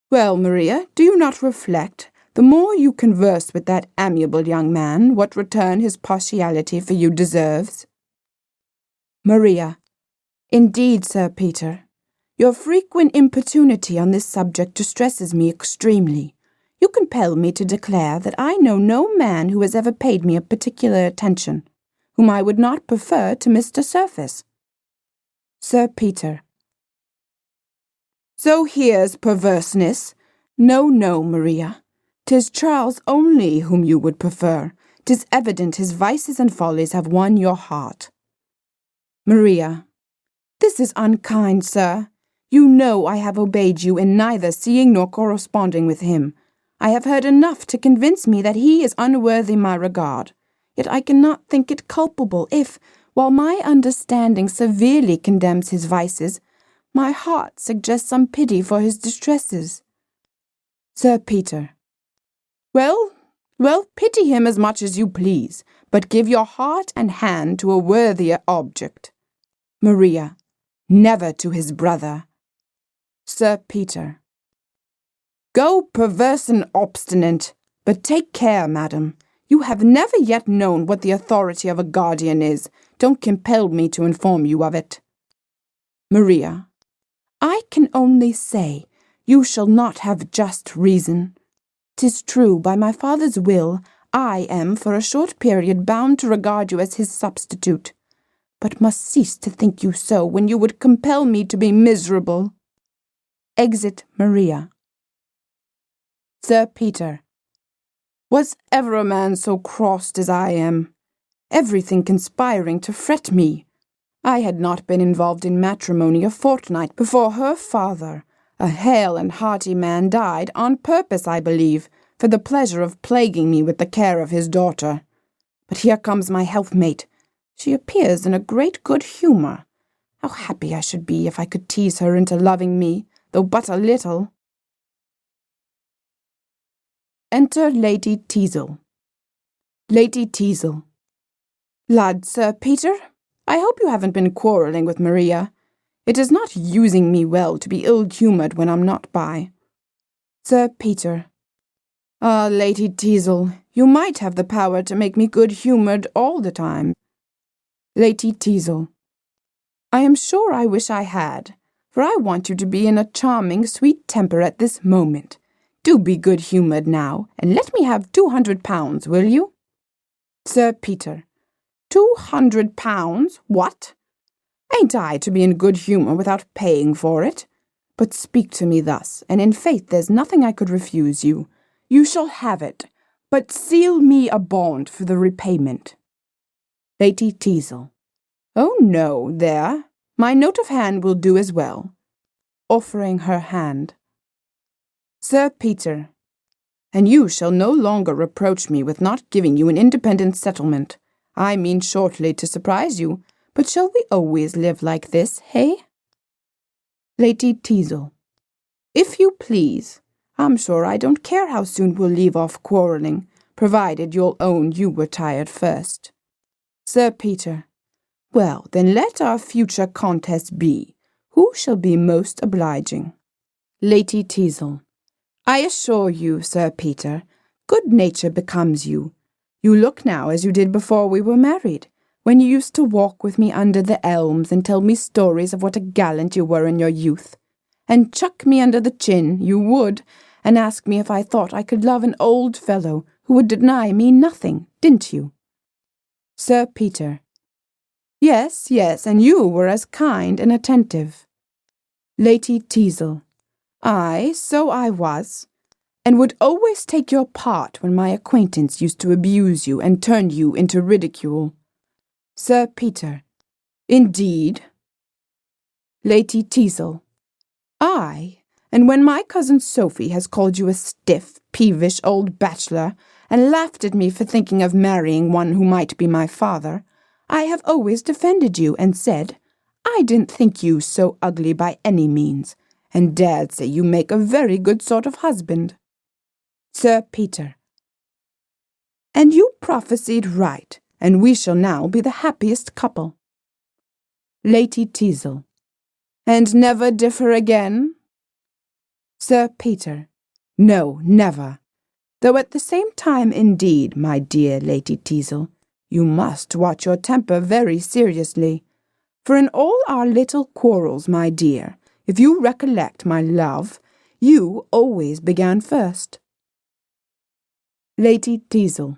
Well, Maria, do you not reflect, the more you converse with that amiable young man, what return his partiality for you deserves? Maria. Indeed, Sir Peter, your frequent importunity on this subject distresses me extremely. You compel me to declare that I know no man who has ever paid me a particular attention, whom I would not prefer to Mr. Surface. Sir Peter. So here's perverseness. No, Maria. 'Tis Charles only whom you would prefer. 'Tis evident his vices and follies have won your heart. Maria. This is unkind, sir. You know I have obeyed you in neither seeing nor corresponding with him. I have heard enough to convince me that he is unworthy my regard. Yet I cannot think it culpable if, while my understanding severely condemns his vices, my heart suggests some pity for his distresses. Sir Peter. Well, pity him as much as you please, but give your heart and hand to a worthier object. Maria. Never to his brother. Sir Peter. Go, perverse and obstinate, but take care, madam. You have never yet known what the authority of a guardian is. Don't compel me to inform you of it. Maria. I can only say, you shall not have just reason. 'Tis true, by my father's will, I am for a short period bound to regard you as his substitute, but must cease to think you so when you would compel me to be miserable. Exit Maria. Sir Peter. Was ever a man so crossed as I am? Everything conspiring to fret me. I had not been involved in matrimony a fortnight before her father, a hale and hearty man, died, on purpose, I believe, for the pleasure of plaguing me with the care of his daughter. But here comes my helpmate. She appears in a great good humour. How happy I should be if I could tease her into loving me, though but a little. Enter Lady Tizl. Lady Tizl. Lad, Sir Peter, I hope you haven't been quarrelling with Maria. It is not using me well to be ill-humoured when I'm not by. Sir Peter. Ah, Lady Tizl, you might have the power to make me good-humoured all the time. Lady Tizl. I am sure I wish I had, for I want you to be in a charming, sweet temper at this moment. Do be good-humoured now, and let me have £200, will you? Sir Peter. £200? What? Ain't I to be in good humour without paying for it? But speak to me thus, and in faith there's nothing I could refuse you. You shall have it, but seal me a bond for the repayment. Lady Tizl. Oh no, there. My note of hand will do as well. Offering her hand. Sir Peter. And you shall no longer reproach me with not giving you an independent settlement. I mean shortly to surprise you, but shall we always live like this, hey? Lady Tizl. If you please. I'm sure I don't care how soon we'll leave off quarrelling, provided you'll own you were tired first. Sir Peter. Well, then let our future contest be. Who shall be most obliging? Lady Tizl. I assure you, Sir Peter, good nature becomes you. You look now as you did before we were married, when you used to walk with me under the elms and tell me stories of what a gallant you were in your youth, and chuck me under the chin, you would, and ask me if I thought I could love an old fellow who would deny me nothing, didn't you? Sir Peter. Yes, and you were as kind and attentive. Lady Tizl. Aye, so I was, and would always take your part when my acquaintance used to abuse you and turn you into ridicule. Sir Peter. Indeed. Lady Tizl. Aye, and when my cousin Sophie has called you a stiff, peevish old bachelor, and laughed at me for thinking of marrying one who might be my father, I have always defended you and said, I didn't think you so ugly by any means, and dared say you make a very good sort of husband. Sir Peter. And you prophesied right, and we shall now be the happiest couple. Lady Tizl. And never differ again? Sir Peter. No, never. Though at the same time, indeed, my dear Lady Tizl, you must watch your temper very seriously. For in all our little quarrels, my dear, if you recollect, my love, you always began first. Lady Tizl.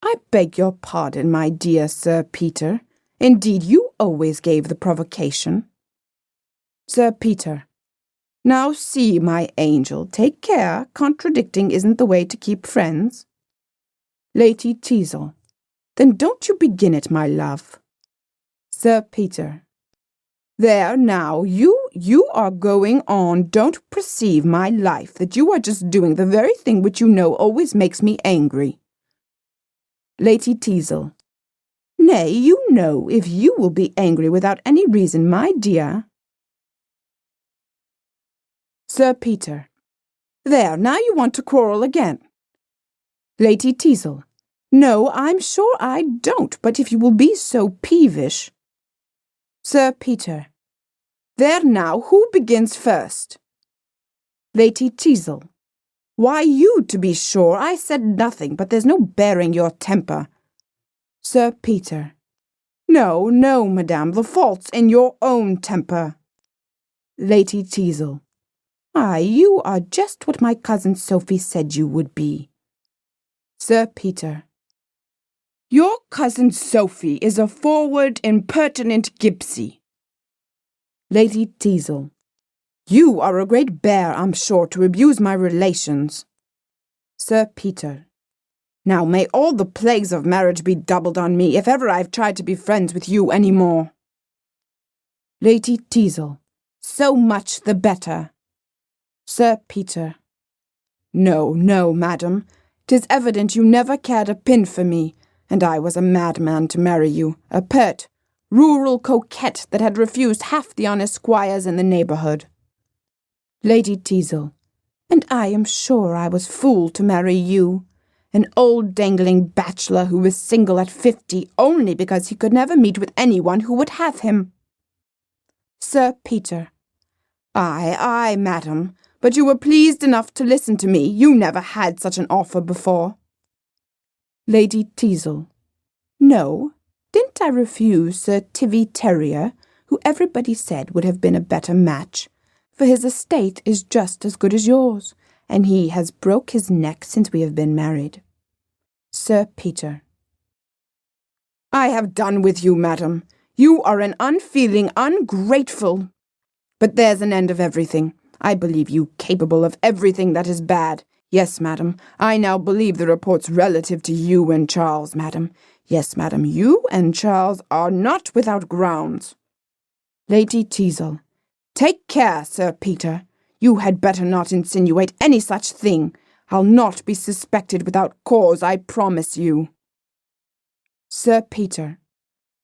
I beg your pardon, my dear Sir Peter. Indeed, you always gave the provocation. Sir Peter. Now see, my angel, take care. Contradicting isn't the way to keep friends. Lady Tizl. Then don't you begin it, my love. Sir Peter. There, now, you are going on. Don't perceive, my life, that you are just doing the very thing which you know always makes me angry. Lady Tizl. Nay, you know, if you will be angry without any reason, my dear. Sir Peter. There, now you want to quarrel again. Lady Tizl. No, I'm sure I don't, but if you will be so peevish. Sir Peter. There now, who begins first? Lady Tizl. Why, you, to be sure. I said nothing, but there's no bearing your temper. Sir Peter. No, madame, the fault's in your own temper. Lady Tizl. Aye, you are just what my cousin Sophie said you would be. Sir Peter. Your cousin Sophie is a forward, impertinent gipsy. Lady Tizl. You are a great bear, I'm sure, to abuse my relations. Sir Peter. Now may all the plagues of marriage be doubled on me if ever I've tried to be friends with you any more. Lady Tizl. So much the better. Sir Peter. No, madam. 'Tis evident you never cared a pin for me, and I was a madman to marry you, a pert, rural coquette that had refused half the honest squires in the neighbourhood. Lady Tizl, and I am sure I was fool to marry you, an old dangling bachelor who was single at 50 only because he could never meet with anyone who would have him. Sir Peter. Ay, madam, but you were pleased enough to listen to me. You never had such an offer before. Lady Tizl. No, didn't I refuse Sir Tivy Terrier, who everybody said would have been a better match, for his estate is just as good as yours, and he has broke his neck since we have been married. Sir Peter. I have done with you, madam. You are an unfeeling, ungrateful. But there's an end of everything. I believe you capable of everything that is bad. Yes, madam, I now believe the reports relative to you and Charles, madam. Yes, madam, you and Charles are not without grounds. Lady Tizl. Take care, Sir Peter. You had better not insinuate any such thing. I'll not be suspected without cause, I promise you. Sir Peter.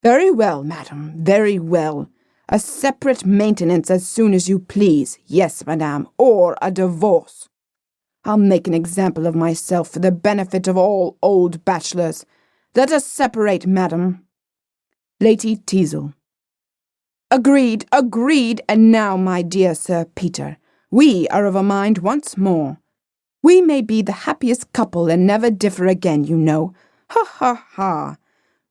Very well, madam, very well. A separate maintenance as soon as you please. Yes, madam, or a divorce. I'll make an example of myself for the benefit of all old bachelors. Let us separate, madam. Lady Tizl. Agreed, and now, my dear Sir Peter, we are of a mind once more. We may be the happiest couple and never differ again, you know. Ha, ha, ha.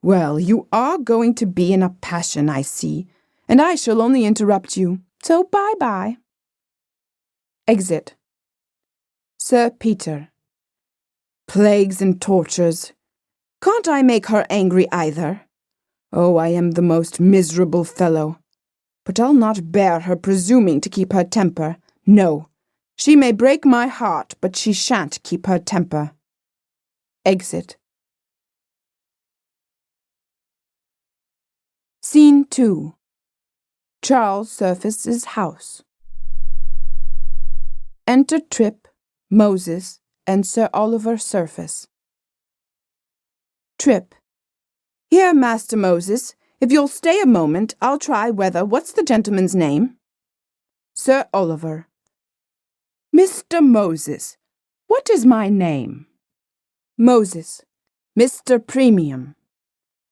Well, you are going to be in a passion, I see, and I shall only interrupt you, so bye-bye. Exit. Sir Peter. Plagues and tortures. Can't I make her angry either? Oh, I am the most miserable fellow. But I'll not bear her presuming to keep her temper. No, she may break my heart, but she shan't keep her temper. Exit. Scene 2. Charles Surface's house. Enter Trip, Moses, and Sir Oliver Surface. Trip. Here, Master Moses, if you'll stay a moment, I'll try whether what's the gentleman's name? Sir Oliver. Mr. Moses, what is my name? Moses. Mr. Premium.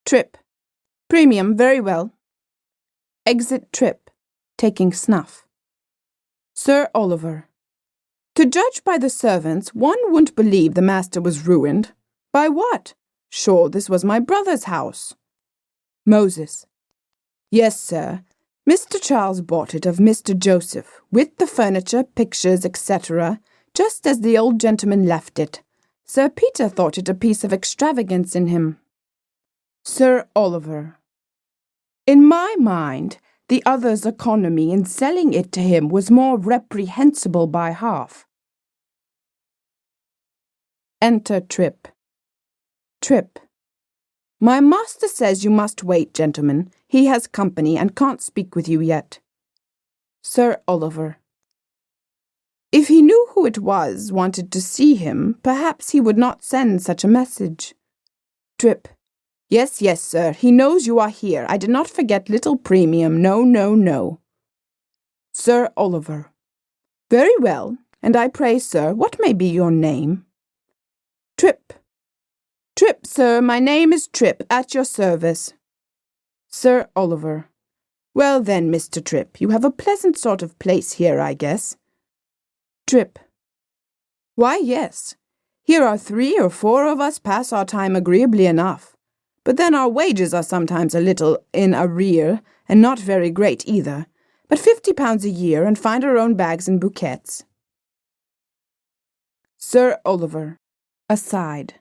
Trip. Premium, very well. Exit Trip, taking snuff. Sir Oliver. To judge by the servants, one wouldn't believe the master was ruined. By what? Sure, this was my brother's house. Moses. Yes, sir. Mr. Charles bought it of Mr. Joseph, with the furniture, pictures, etc., just as the old gentleman left it. Sir Peter thought it a piece of extravagance in him. Sir Oliver. In my mind, the other's economy in selling it to him was more reprehensible by half. Enter Trip. Trip. My master says you must wait, gentlemen. He has company and can't speak with you yet. Sir Oliver. If he knew who it was, wanted to see him, perhaps he would not send such a message. Trip. Yes, sir, he knows you are here. I did not forget little Premium. No. Sir Oliver. Very well, and I pray, sir, what may be your name? Trip. Trip, sir, my name is Trip, at your service. Sir Oliver. Well then, Mr. Trip, you have a pleasant sort of place here, I guess. Trip. Why, yes. Here are 3 or 4 of us pass our time agreeably enough. But then our wages are sometimes a little in arrear, and not very great either. But £50 a year, and find our own bags and bouquets. Sir Oliver. Aside.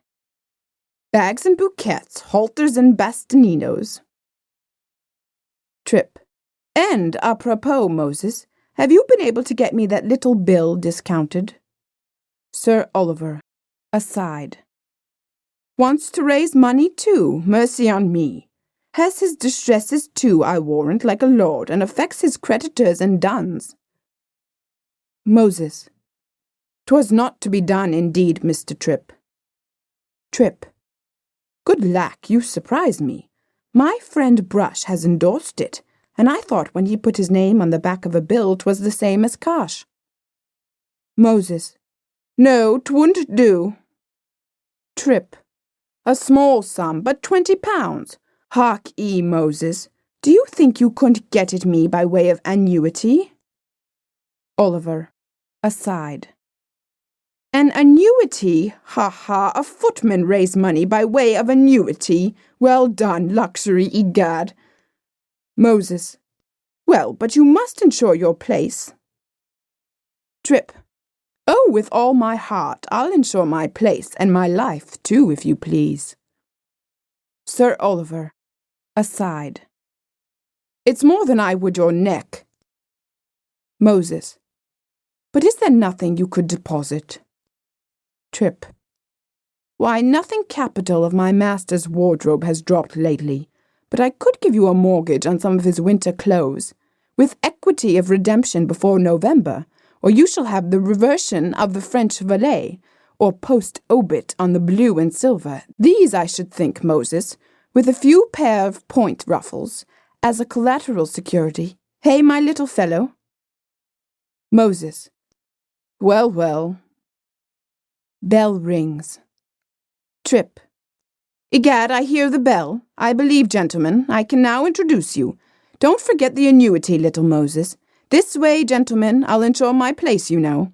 Bags and bouquets, halters and bastininos. Trip. And, apropos, Moses, have you been able to get me that little bill discounted? Sir Oliver. Aside. Wants to raise money too, mercy on me. Has his distresses too, I warrant, like a lord, and affects his creditors and duns. Moses. 'Twas not to be done, indeed, Mr. Trip. Trip. Good Good lack, you surprise me. My friend Brush has endorsed it, and I thought when he put his name on the back of a bill 'twas the same as cash. Moses. No, 'twouldn't do. Trip. A small sum, but £20. Hark ye, Moses, do you think you couldn't get it me by way of annuity? Oliver. Aside. An annuity? Ha ha, a footman raise money by way of annuity. Well done, luxury, egad. Moses. Well, but you must insure your place. Trip. Oh, with all my heart, I'll insure my place, and my life, too, if you please. Sir Oliver. Aside. It's more than I would your neck. Moses. But is there nothing you could deposit? Trip. Why, nothing capital of my master's wardrobe has dropped lately, but I could give you a mortgage on some of his winter clothes, with equity of redemption before November, or you shall have the reversion of the French valet, or post obit on the blue and silver. These, I should think, Moses, with a few pair of point ruffles, as a collateral security. Hey, my little fellow? Moses. Well, well. Bell rings. Trip. Egad, I hear the bell. I believe, gentlemen, I can now introduce you. Don't forget the annuity, little Moses. This way, gentlemen, I'll insure my place, you know.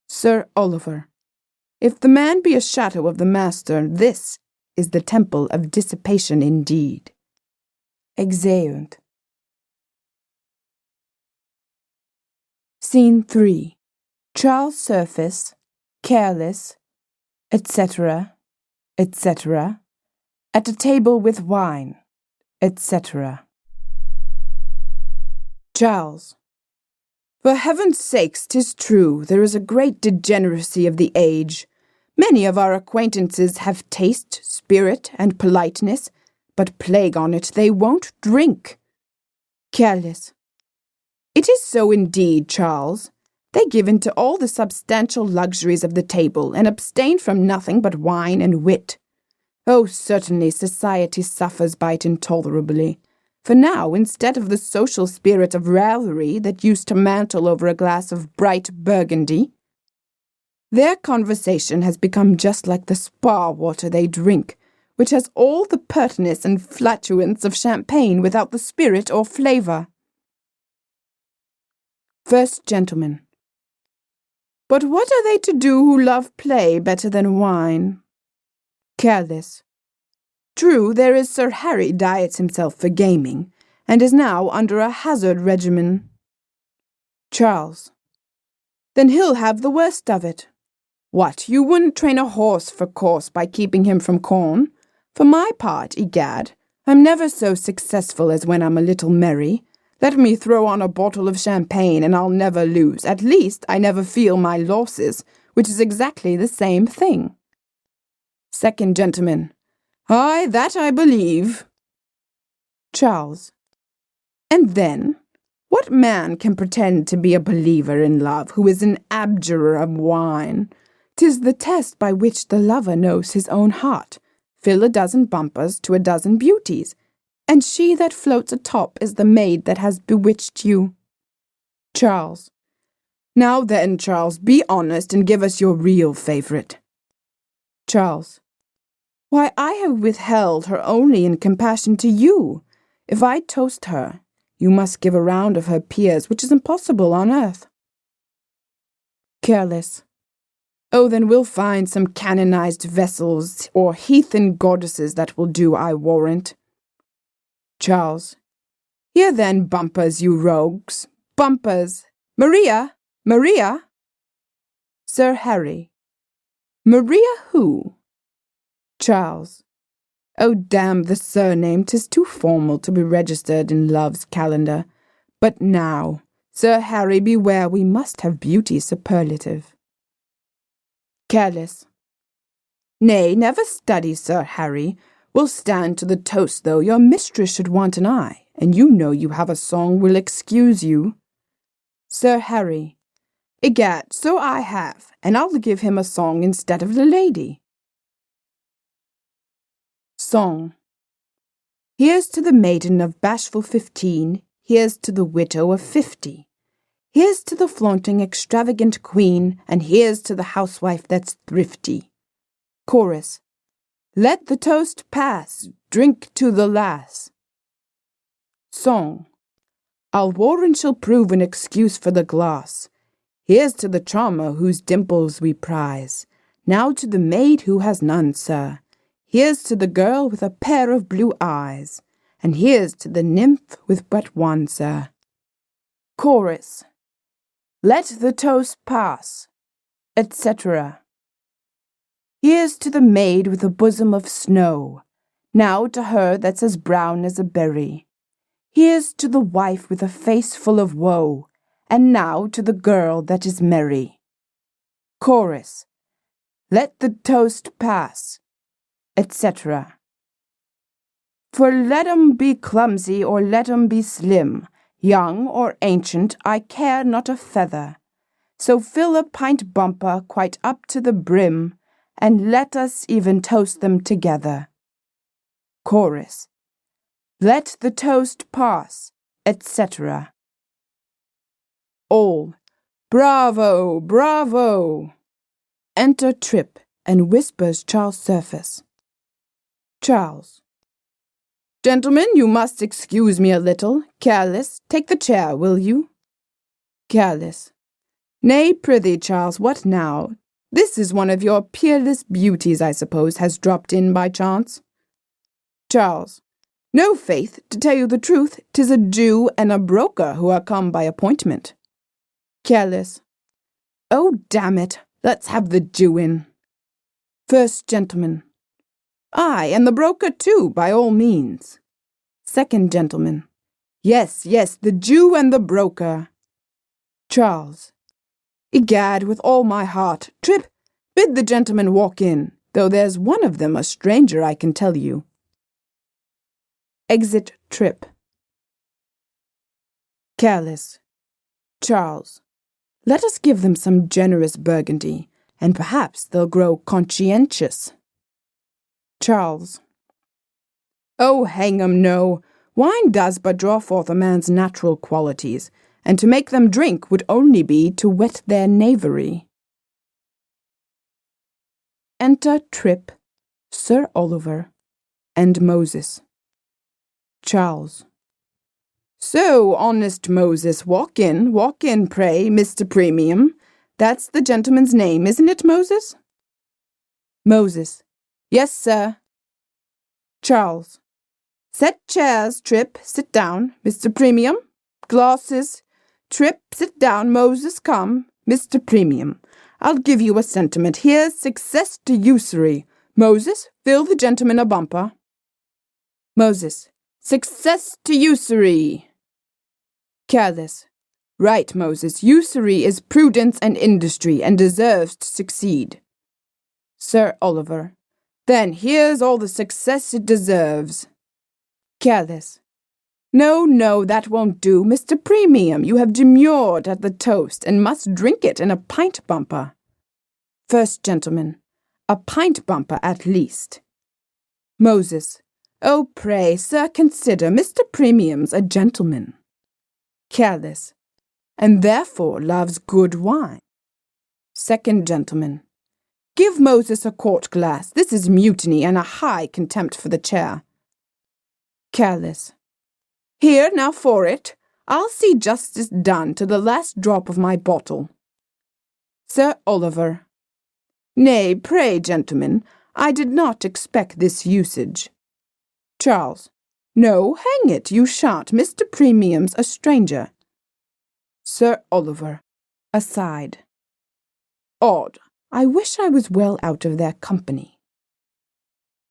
Sir Oliver. If the man be a shadow of the master, this is the temple of dissipation indeed. Exeunt. Scene 3. Charles Surface, careless, etc., etc., at a table with wine, etc. Charles. For heaven's sakes, 'tis true, there is a great degeneracy of the age. Many of our acquaintances have taste, spirit, and politeness, but plague on it, they won't drink. Careless. It is so indeed, Charles. They give in to all the substantial luxuries of the table, and abstain from nothing but wine and wit. Oh, certainly, society suffers by it intolerably. For now, instead of the social spirit of raillery that used to mantle over a glass of bright Burgundy, their conversation has become just like the spa water they drink, which has all the pertness and flatulence of champagne without the spirit or flavour. First Gentleman. But what are they to do who love play better than wine? Careless. True, there is Sir Harry diets himself for gaming, and is now under a hazard regimen. Charles. Then he'll have the worst of it. What, you wouldn't train a horse for course by keeping him from corn? For my part, egad, I'm never so successful as when I'm a little merry. Let me throw on a bottle of champagne and I'll never lose. At least I never feel my losses, which is exactly the same thing. Second Gentleman. Aye, that I believe. Charles. And then, what man can pretend to be a believer in love who is an abjurer of wine? 'Tis the test by which the lover knows his own heart. Fill a dozen bumpers to a dozen beauties, and she that floats atop is the maid that has bewitched you. Charles. Now then, Charles, be honest and give us your real favourite. Charles. Why, I have withheld her only in compassion to you. If I toast her, you must give a round of her peers, which is impossible on earth. Careless. Oh, then we'll find some canonized vessels or heathen goddesses that will do, I warrant. Charles. Here then, bumpers, you rogues. Bumpers. Maria! Maria! Sir Harry. Maria who? Charles. Oh, damn the surname, 'tis too formal to be registered in love's calendar. But now, Sir Harry, beware, we must have beauty superlative. Careless. Nay, never study, Sir Harry. We'll stand to the toast, though your mistress should want an eye, and you know you have a song will excuse you. Sir Harry. Egad, so I have, and I'll give him a song instead of the lady. Song. Here's to the maiden of bashful 15, here's to the widow of 50. Here's to the flaunting, extravagant queen, and here's to the housewife that's thrifty. Chorus. Let the toast pass, drink to the lass. Song. I'll warrant she'll prove an excuse for the glass. Here's to the charmer whose dimples we prize. Now to the maid who has none, sir. Here's to the girl with a pair of blue eyes. And here's to the nymph with but one, sir. Chorus. Let the toast pass, etc. Here's to the maid with a bosom of snow. Now to her that's as brown as a berry. Here's to the wife with a face full of woe. And now to the girl that is merry. Chorus. Let the toast pass, etc. For let 'em be clumsy or let 'em be slim, young or ancient, I care not a feather. So fill a pint bumper quite up to the brim, and let us even toast them together. Chorus. Let the toast pass, etc. All. Bravo, bravo. Enter Trip, and whispers Charles Surface. Charles. Gentlemen, you must excuse me a little. Careless, take the chair, will you? Careless. Nay, prithee, Charles, what now? This is one of your peerless beauties, I suppose, has dropped in by chance. Charles. No, faith, to tell you the truth, 'tis a Jew and a broker who are come by appointment. Careless. Oh, damn it, let's have the Jew in. First gentleman. Aye, and the broker too, by all means. Second gentleman. Yes, the Jew and the broker. Charles. Egad, with all my heart. Trip, bid the gentleman walk in, though there's one of them a stranger, I can tell you. Exit Trip. Careless. Charles. Let us give them some generous burgundy, and perhaps they'll grow conscientious. Charles. Oh, hang 'em, no. Wine does but draw forth a man's natural qualities, and to make them drink would only be to whet their knavery. Enter Trip, Sir Oliver, and Moses. Charles. So, honest Moses, walk in, pray, Mr. Premium. That's the gentleman's name, isn't it, Moses? Moses. Yes, sir. Charles. Set chairs, Trip, sit down, Mr. Premium. Glasses. Trip, sit down, Moses, come. Mr. Premium, I'll give you a sentiment. Here's success to usury. Moses, fill the gentleman a bumper. Moses. Success to usury. Careless. Right, Moses. Usury is prudence and industry, and deserves to succeed. Sir Oliver. Then here's all the success it deserves. Careless. No, that won't do. Mr. Premium, you have demurred at the toast, and must drink it in a pint bumper. First gentleman. A pint bumper at least. Moses. Oh, pray, sir, consider, Mr. Premium's a gentleman. Careless. And therefore loves good wine. Second gentleman. Give Moses a quart glass. This is mutiny and a high contempt for the chair. Careless. Here, now for it. I'll see justice done to the last drop of my bottle. Sir Oliver. Nay, pray, gentlemen, I did not expect this usage. Charles. No, hang it, you shan't. Mr. Premium's a stranger. Sir Oliver. Aside. Odd. I wish I was well out of their company.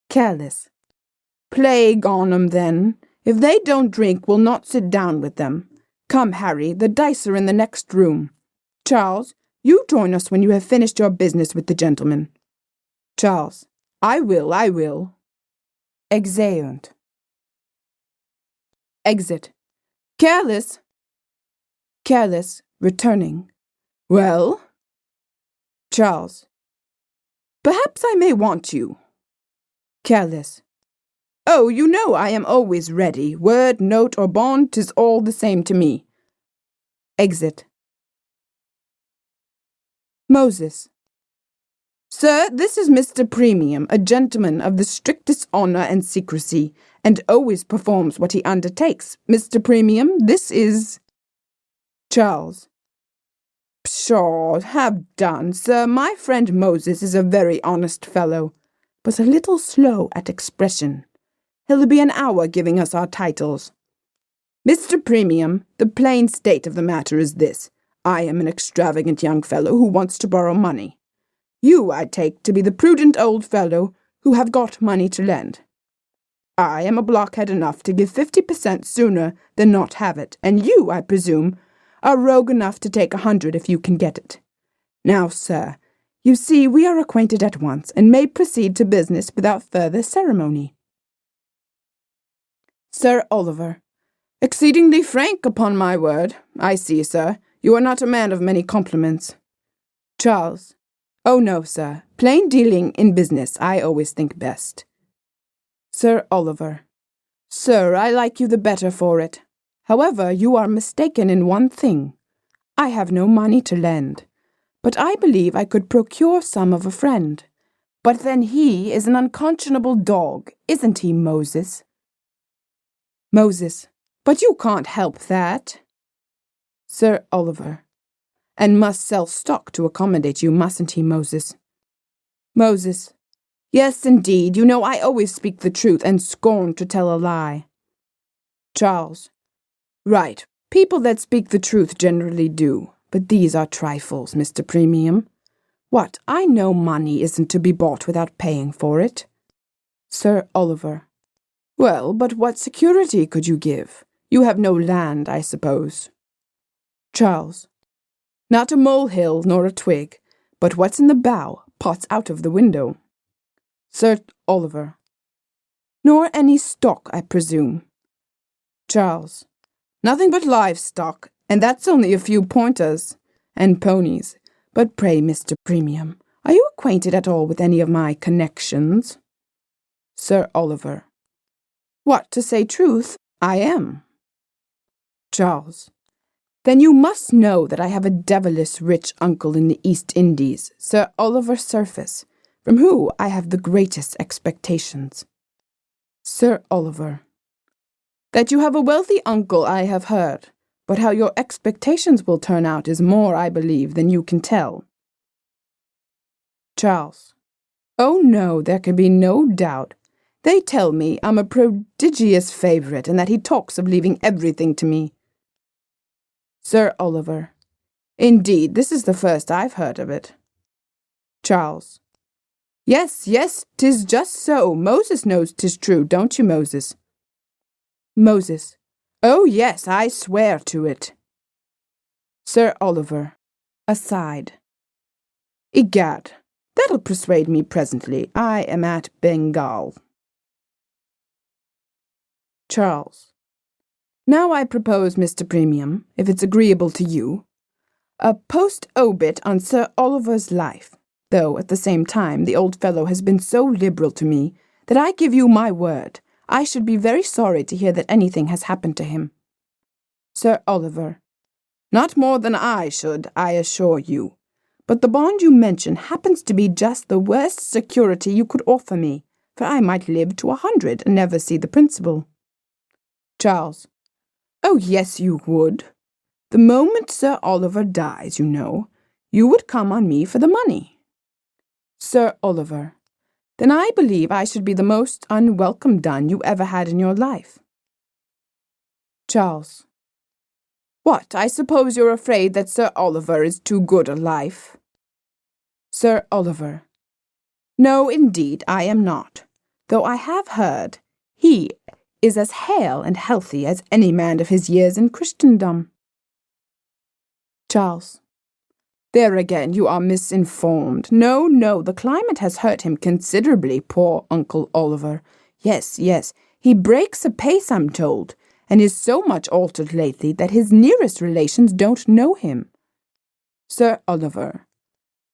Careless. Plague on 'em, then. If they don't drink, we'll not sit down with them. Come, Harry, the dice are in the next room. Charles, you join us when you have finished your business with the gentleman. Charles. I will. Exeunt. Exit. Careless. Careless, returning. Well? Charles. Perhaps I may want you. Careless. Oh, you know I am always ready. Word, note, or bond, 'tis all the same to me. Exit. Moses. Sir, this is Mr. Premium, a gentleman of the strictest honour and secrecy, and always performs what he undertakes. Mr. Premium, this is... Charles. Pshaw, have done, sir. My friend Moses is a very honest fellow, but a little slow at expression. He'll be an hour giving us our titles. Mr. Premium, the plain state of the matter is this. I am an extravagant young fellow who wants to borrow money. You, I take to be the prudent old fellow who have got money to lend. I am a blockhead enough to give 50% sooner than not have it, and you, I presume, are rogue enough to take 100 if you can get it. Now, sir, you see we are acquainted at once, and may proceed to business without further ceremony. Sir Oliver. Exceedingly frank, upon my word. I see, sir, you are not a man of many compliments. Charles. Oh, no, sir. Plain dealing in business, I always think best. Sir Oliver. Sir, I like you the better for it. However, you are mistaken in one thing. I have no money to lend, but I believe I could procure some of a friend. But then he is an unconscionable dog, isn't he, Moses? Moses. But you can't help that. Sir Oliver. And must sell stock to accommodate you, mustn't he, Moses? Moses. Yes, indeed. You know I always speak the truth and scorn to tell a lie. Charles. Right. People that speak the truth generally do. But these are trifles, Mr. Premium. What, I know money isn't to be bought without paying for it. Sir Oliver. Well, but what security could you give? You have no land, I suppose. Charles. Not a molehill nor a twig, but what's in the bough pots out of the window. Sir Oliver. Nor any stock, I presume. Charles. Nothing but livestock, and that's only a few pointers and ponies. But pray, Mr. Premium, are you acquainted at all with any of my connections? Sir Oliver. What, to say truth, I am. Charles. Then you must know that I have a devilish rich uncle in the East Indies, Sir Oliver Surface, from whom I have the greatest expectations. Sir Oliver. That you have a wealthy uncle I have heard, but how your expectations will turn out is more, I believe, than you can tell. Charles. Oh no, there can be no doubt. They tell me I'm a prodigious favourite and that he talks of leaving everything to me. Sir Oliver. Indeed, this is the first I've heard of it. Charles. Yes, 'tis just so. Moses knows 'tis true, don't you, Moses? Moses. Oh, yes, I swear to it. Sir Oliver. Aside. Egad, that'll persuade me presently. I am at Bengal. Charles. Now I propose, Mr. Premium, if it's agreeable to you, a post-obit on Sir Oliver's life, though at the same time the old fellow has been so liberal to me that I give you my word I should be very sorry to hear that anything has happened to him. Sir Oliver. Not more than I should, I assure you. But the bond you mention happens to be just the worst security you could offer me, for I might live to 100 and never see the principal. Charles. Oh, yes, you would. The moment Sir Oliver dies, you know, you would come on me for the money. Sir Oliver. Then I believe I should be the most unwelcome dun you ever had in your life. Charles. What, I suppose you're afraid that Sir Oliver is too good a life? Sir Oliver. No, indeed, I am not, though I have heard he is as hale and healthy as any man of his years in Christendom. Charles. There again you are misinformed. No, the climate has hurt him considerably, poor Uncle Oliver. Yes, he breaks apace, I'm told, and is so much altered lately that his nearest relations don't know him. Sir Oliver.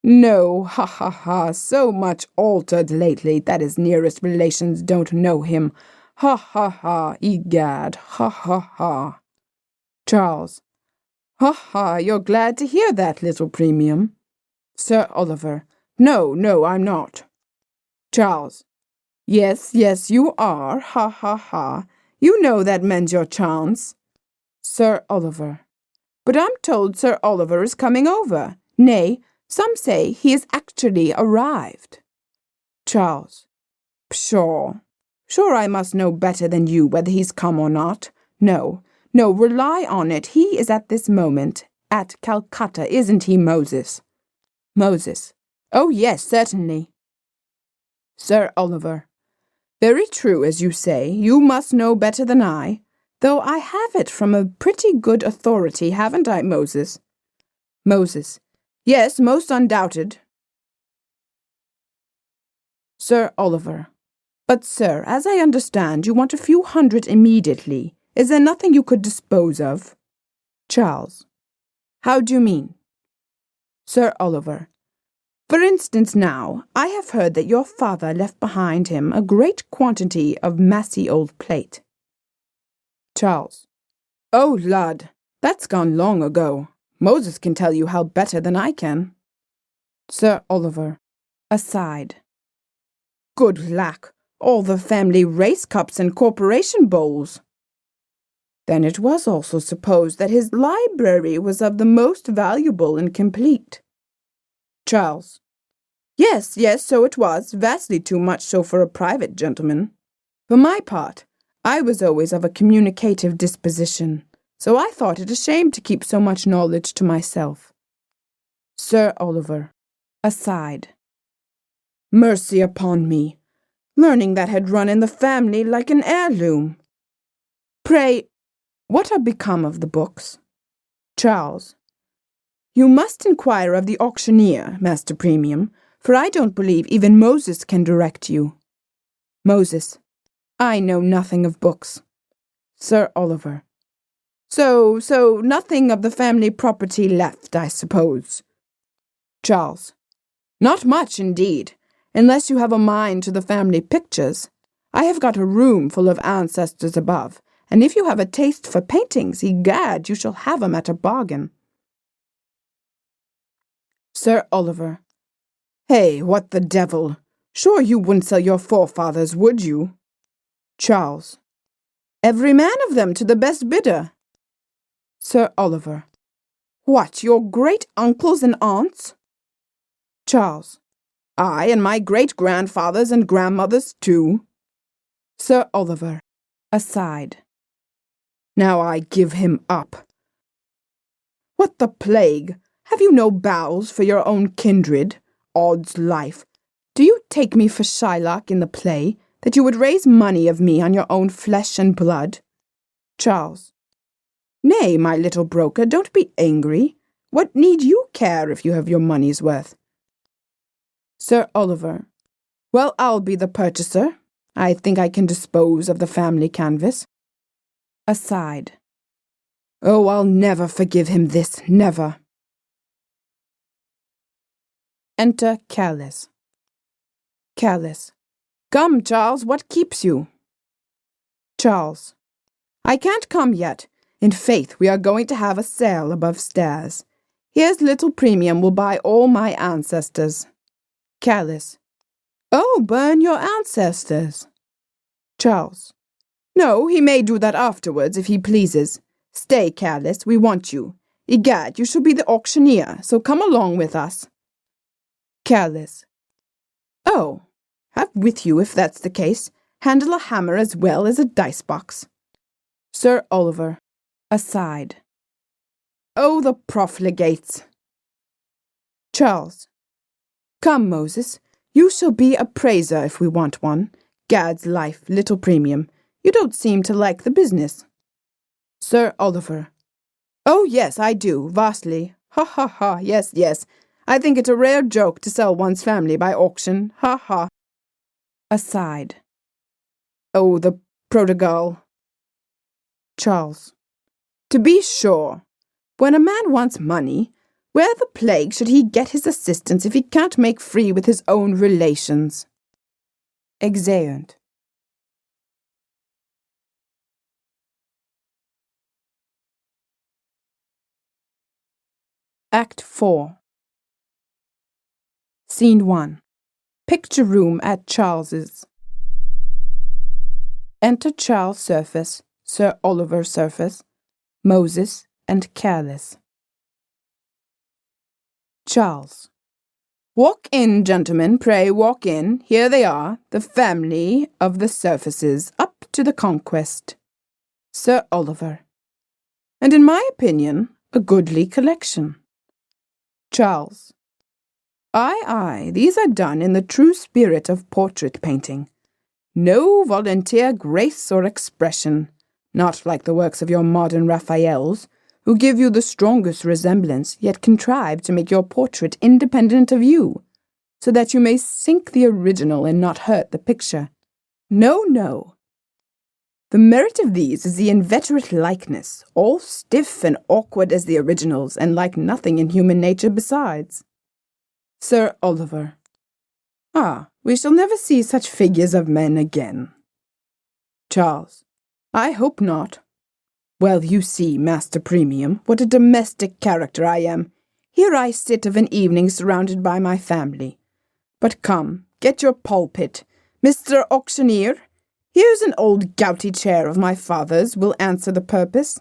No, ha, so much altered lately that his nearest relations don't know him. Ha ha ha, egad, ha ha ha. Charles. Ha ha, you're glad to hear that, little premium. Sir Oliver. No, I'm not. Charles. Yes, you are, ha ha ha. You know that mends your chance. Sir Oliver. But I'm told Sir Oliver is coming over. Nay, some say he is actually arrived. Charles. Pshaw. Sure I must know better than you whether he's come or not. No, rely on it, he is at this moment at Calcutta, isn't he, Moses? Moses. Oh, yes, certainly. Sir Oliver. Very true, as you say. You must know better than I, though I have it from a pretty good authority, haven't I, Moses? Moses. Yes, most undoubted. Sir Oliver. But, sir, as I understand, you want a few hundred immediately. Is there nothing you could dispose of? Charles. How do you mean? Sir Oliver. For instance, now, I have heard that your father left behind him a great quantity of massy old plate. Charles. Oh, lud, that's gone long ago. Moses can tell you how better than I can. Sir Oliver. Aside. Good lack, all the family race cups and corporation bowls. Then it was also supposed that his library was of the most valuable and complete. Charles. Yes, so it was, vastly too much so for a private gentleman. For my part, I was always of a communicative disposition, so I thought it a shame to keep so much knowledge to myself. Sir Oliver. Aside. Mercy upon me! Learning that had run in the family like an heirloom. Pray, what are become of the books? Charles. You must inquire of the auctioneer, Master Premium, for I don't believe even Moses can direct you. Moses. I know nothing of books. Sir Oliver. So nothing of the family property left, I suppose. Charles. Not much, indeed, unless you have a mind to the family pictures. I have got a room full of ancestors above, and if you have a taste for paintings, egad, you shall have 'em at a bargain. Sir Oliver. Hey, what the devil? Sure you wouldn't sell your forefathers, would you? Charles. Every man of them to the best bidder. Sir Oliver. What, your great-uncles and aunts? Charles. Aye, and my great-grandfathers and grandmothers too. Sir Oliver. Aside. Now I give him up. What the plague? Have you no bowels for your own kindred? Odd's life! Do you take me for Shylock in the play, that you would raise money of me on your own flesh and blood? Charles. Nay, my little broker, don't be angry. What need you care if you have your money's worth? Sir Oliver. Well, I'll be the purchaser. I think I can dispose of the family canvas. Aside. Oh, I'll never forgive him this, never. Enter Careless. Careless. Come, Charles, what keeps you? Charles. I can't come yet. In faith, we are going to have a sale above stairs. Here's little Premium will buy all my ancestors. Careless. Oh, burn your ancestors. Charles. No, he may do that afterwards if he pleases. Stay, Careless, we want you. Egad, you shall be the auctioneer, so come along with us. Careless. Oh, have with you if that's the case. Handle a hammer as well as a dice-box. Sir Oliver. Aside. Oh, the profligates. Charles. Come, Moses, you shall be a praiser if we want one. Gad's life, little Premium, you don't seem to like the business. Sir Oliver. Oh, yes, I do, vastly. Ha, ha, ha, yes. I think it a rare joke to sell one's family by auction. Ha, ha. Aside. Oh, the prodigal. Charles. To be sure. When a man wants money, where the plague should he get his assistance if he can't make free with his own relations? Exeunt. Act 4. Scene 1. Picture room at Charles's. Enter Charles Surface, Sir Oliver Surface, Moses, and Careless. Charles. Walk in, gentlemen, pray walk in. Here they are, the family of the Surfaces, up to the conquest. Sir Oliver. And in my opinion, a goodly collection. Charles. Aye, these are done in the true spirit of portrait painting. No volunteer grace or expression, not like the works of your modern Raphaels, who give you the strongest resemblance, yet contrive to make your portrait independent of you, so that you may sink the original and not hurt the picture. No. The merit of these is the inveterate likeness, all stiff and awkward as the originals, and like nothing in human nature besides. Sir Oliver. We shall never see such figures of men again. Charles. I hope not. Well, you see, Master Premium, what a domestic character I am. Here I sit of an evening surrounded by my family. But come, get your pulpit. Mr. Auctioneer, here's an old gouty chair of my father's will answer the purpose.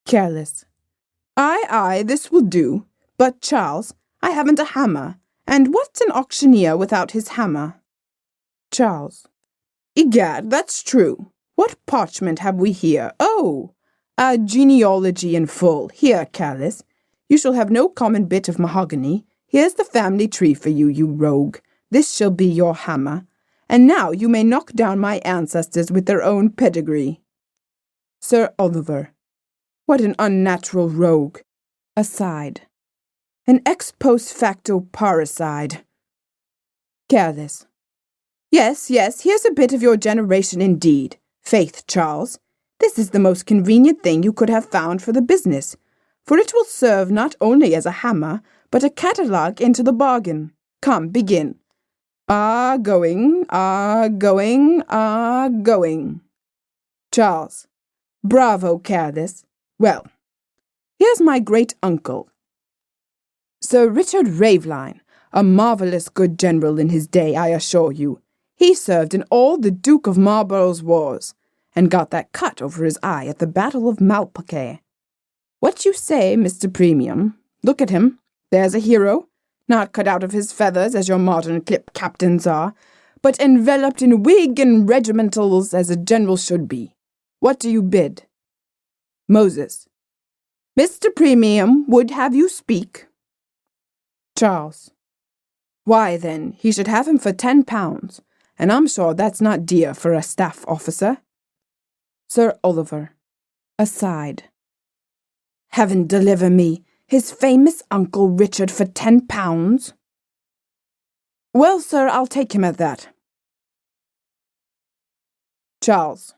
Careless. Aye, this will do. But, Charles, I haven't a hammer, and what's an auctioneer without his hammer? Charles. Egad, that's true. What parchment have we here? Oh, a genealogy in full. Here, Careless, you shall have no common bit of mahogany. Here's the family tree for you, you rogue. This shall be your hammer. And now you may knock down my ancestors with their own pedigree. Sir Oliver. What an unnatural rogue. Aside. An ex post facto parricide. Careless. Yes, here's a bit of your generation indeed. Faith, Charles, this is the most convenient thing you could have found for the business, for it will serve not only as a hammer, but a catalogue into the bargain. Come, begin. Going. Charles. Bravo, Careless. Well, here's my great-uncle, Sir Richard Raveline, a marvellous good general in his day, I assure you. He served in all the Duke of Marlborough's wars, and got that cut over his eye at the Battle of Malplaquet. What you say, Mr. Premium? Look at him. There's a hero, not cut out of his feathers as your modern clip captains are, but enveloped in wig and regimentals as a general should be. What do you bid? Moses. Mr. Premium would have you speak. Charles. Why, then, he should have him for £10, and I'm sure that's not dear for a staff officer. Sir Oliver. Aside. Heaven deliver me, his famous Uncle Richard for £10? Well, sir, I'll take him at that. Charles.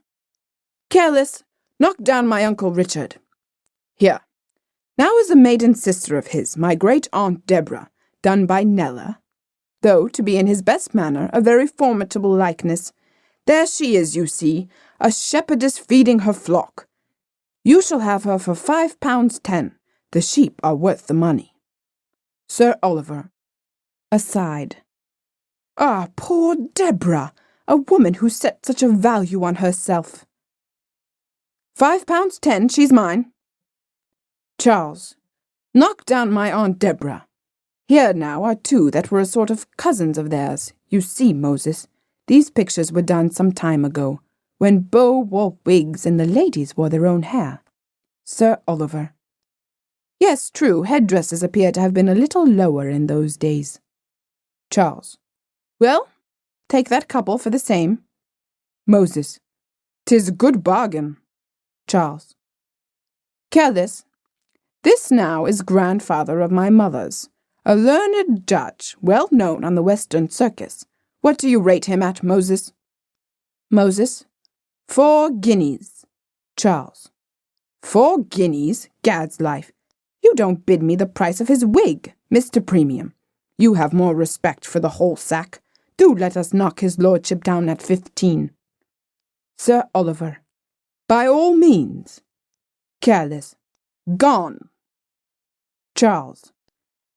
Careless, knock down my Uncle Richard. Here. Now is a maiden sister of his, my great-aunt Deborah, done by Nella, though, to be in his best manner, a very formidable likeness. There she is, you see, a shepherdess feeding her flock. You shall have her for £5.10. The sheep are worth the money. Sir Oliver. Aside. Poor Deborah, a woman who set such a value on herself. £5.10, she's mine. Charles. Knock down my Aunt Deborah. Here now are two that were a sort of cousins of theirs. You see, Moses, these pictures were done some time ago, when beaux wore wigs and the ladies wore their own hair. Sir Oliver. Yes, true, headdresses appear to have been a little lower in those days. Charles. Well, take that couple for the same. Moses. 'Tis a good bargain. Charles. Careless. This now is grandfather of my mother's, a learned judge, well known on the Western Circus. What do you rate him at, Moses? Moses. 4 guineas. Charles. 4 guineas? Gad's life. You don't bid me the price of his wig, Mr. Premium. You have more respect for the whole sack. Do let us knock his lordship down at 15. Sir Oliver. By all means. Careless. Gone. Charles.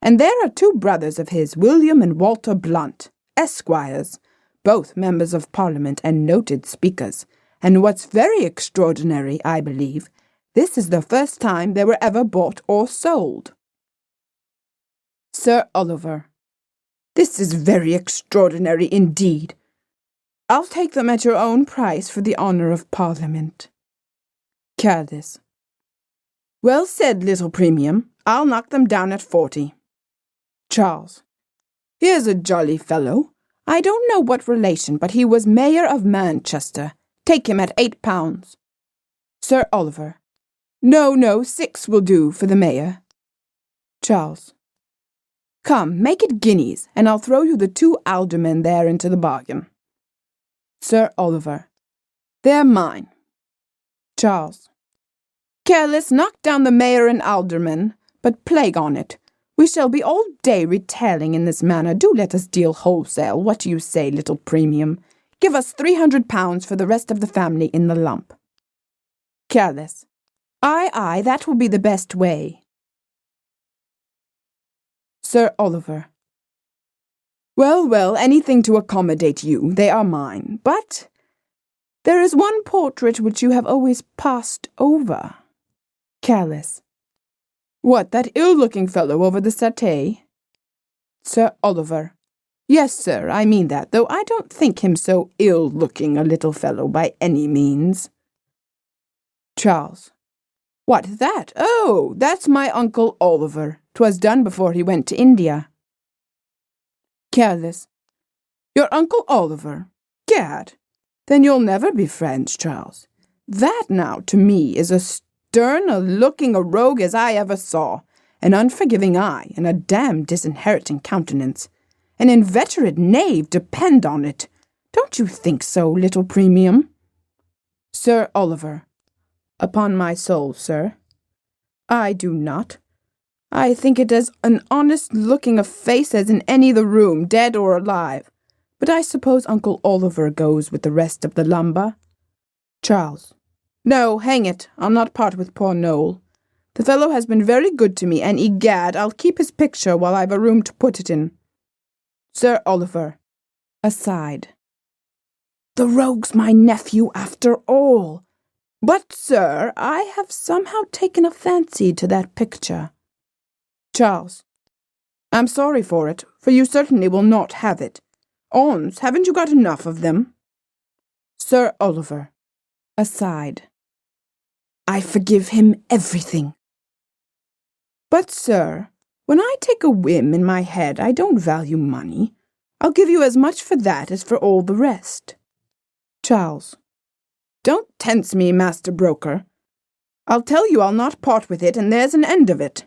And there are 2 brothers of his, William and Walter Blunt, Esquires, both members of Parliament and noted speakers. And what's very extraordinary, I believe, this is the first time they were ever bought or sold. Sir Oliver. This is very extraordinary indeed. I'll take them at your own price for the honour of Parliament. Cadis. Well said, little premium. I'll knock them down at 40. Charles. Here's a jolly fellow. I don't know what relation, but he was Mayor of Manchester. Take him at £8. Sir Oliver. No, 6 will do for the Mayor. Charles. Come, make it guineas, and I'll throw you the 2 aldermen there into the bargain. Sir Oliver. They're mine. Charles. Careless, knock down the Mayor and aldermen, but plague on it. We shall be all day retailing in this manner. Do let us deal wholesale. What do you say, little premium? Give us £300 for the rest of the family in the lump. Careless. Aye, that will be the best way. Sir Oliver. Well, anything to accommodate you. They are mine. But there is one portrait which you have always passed over. Careless. What, that ill-looking fellow over the settee? Sir Oliver. Yes, sir, I mean that, though I don't think him so ill-looking a little fellow by any means. Charles. What, that? Oh, that's my Uncle Oliver. 'Twas done before he went to India. Careless. Your Uncle Oliver? Gad. Then you'll never be friends, Charles. That now, to me, is a sterner-looking a rogue as I ever saw, an unforgiving eye, and a damned disinheriting countenance. An inveterate knave, depend on it. Don't you think so, little premium? Sir Oliver. Upon my soul, sir. I do not. I think it as an honest-looking a face as in any the room, dead or alive. But I suppose Uncle Oliver goes with the rest of the lumber. Charles. No, hang it, I'll not part with poor Noel. The fellow has been very good to me, and egad, I'll keep his picture while I've a room to put it in. Sir Oliver. Aside. The rogue's my nephew after all. But, sir, I have somehow taken a fancy to that picture. Charles. I'm sorry for it, for you certainly will not have it. Ons, haven't you got enough of them? Sir Oliver. Aside. I forgive him everything. But, sir, when I take a whim in my head, I don't value money. I'll give you as much for that as for all the rest. Charles. Don't tense me, Master Broker. I'll tell you I'll not part with it, and there's an end of it.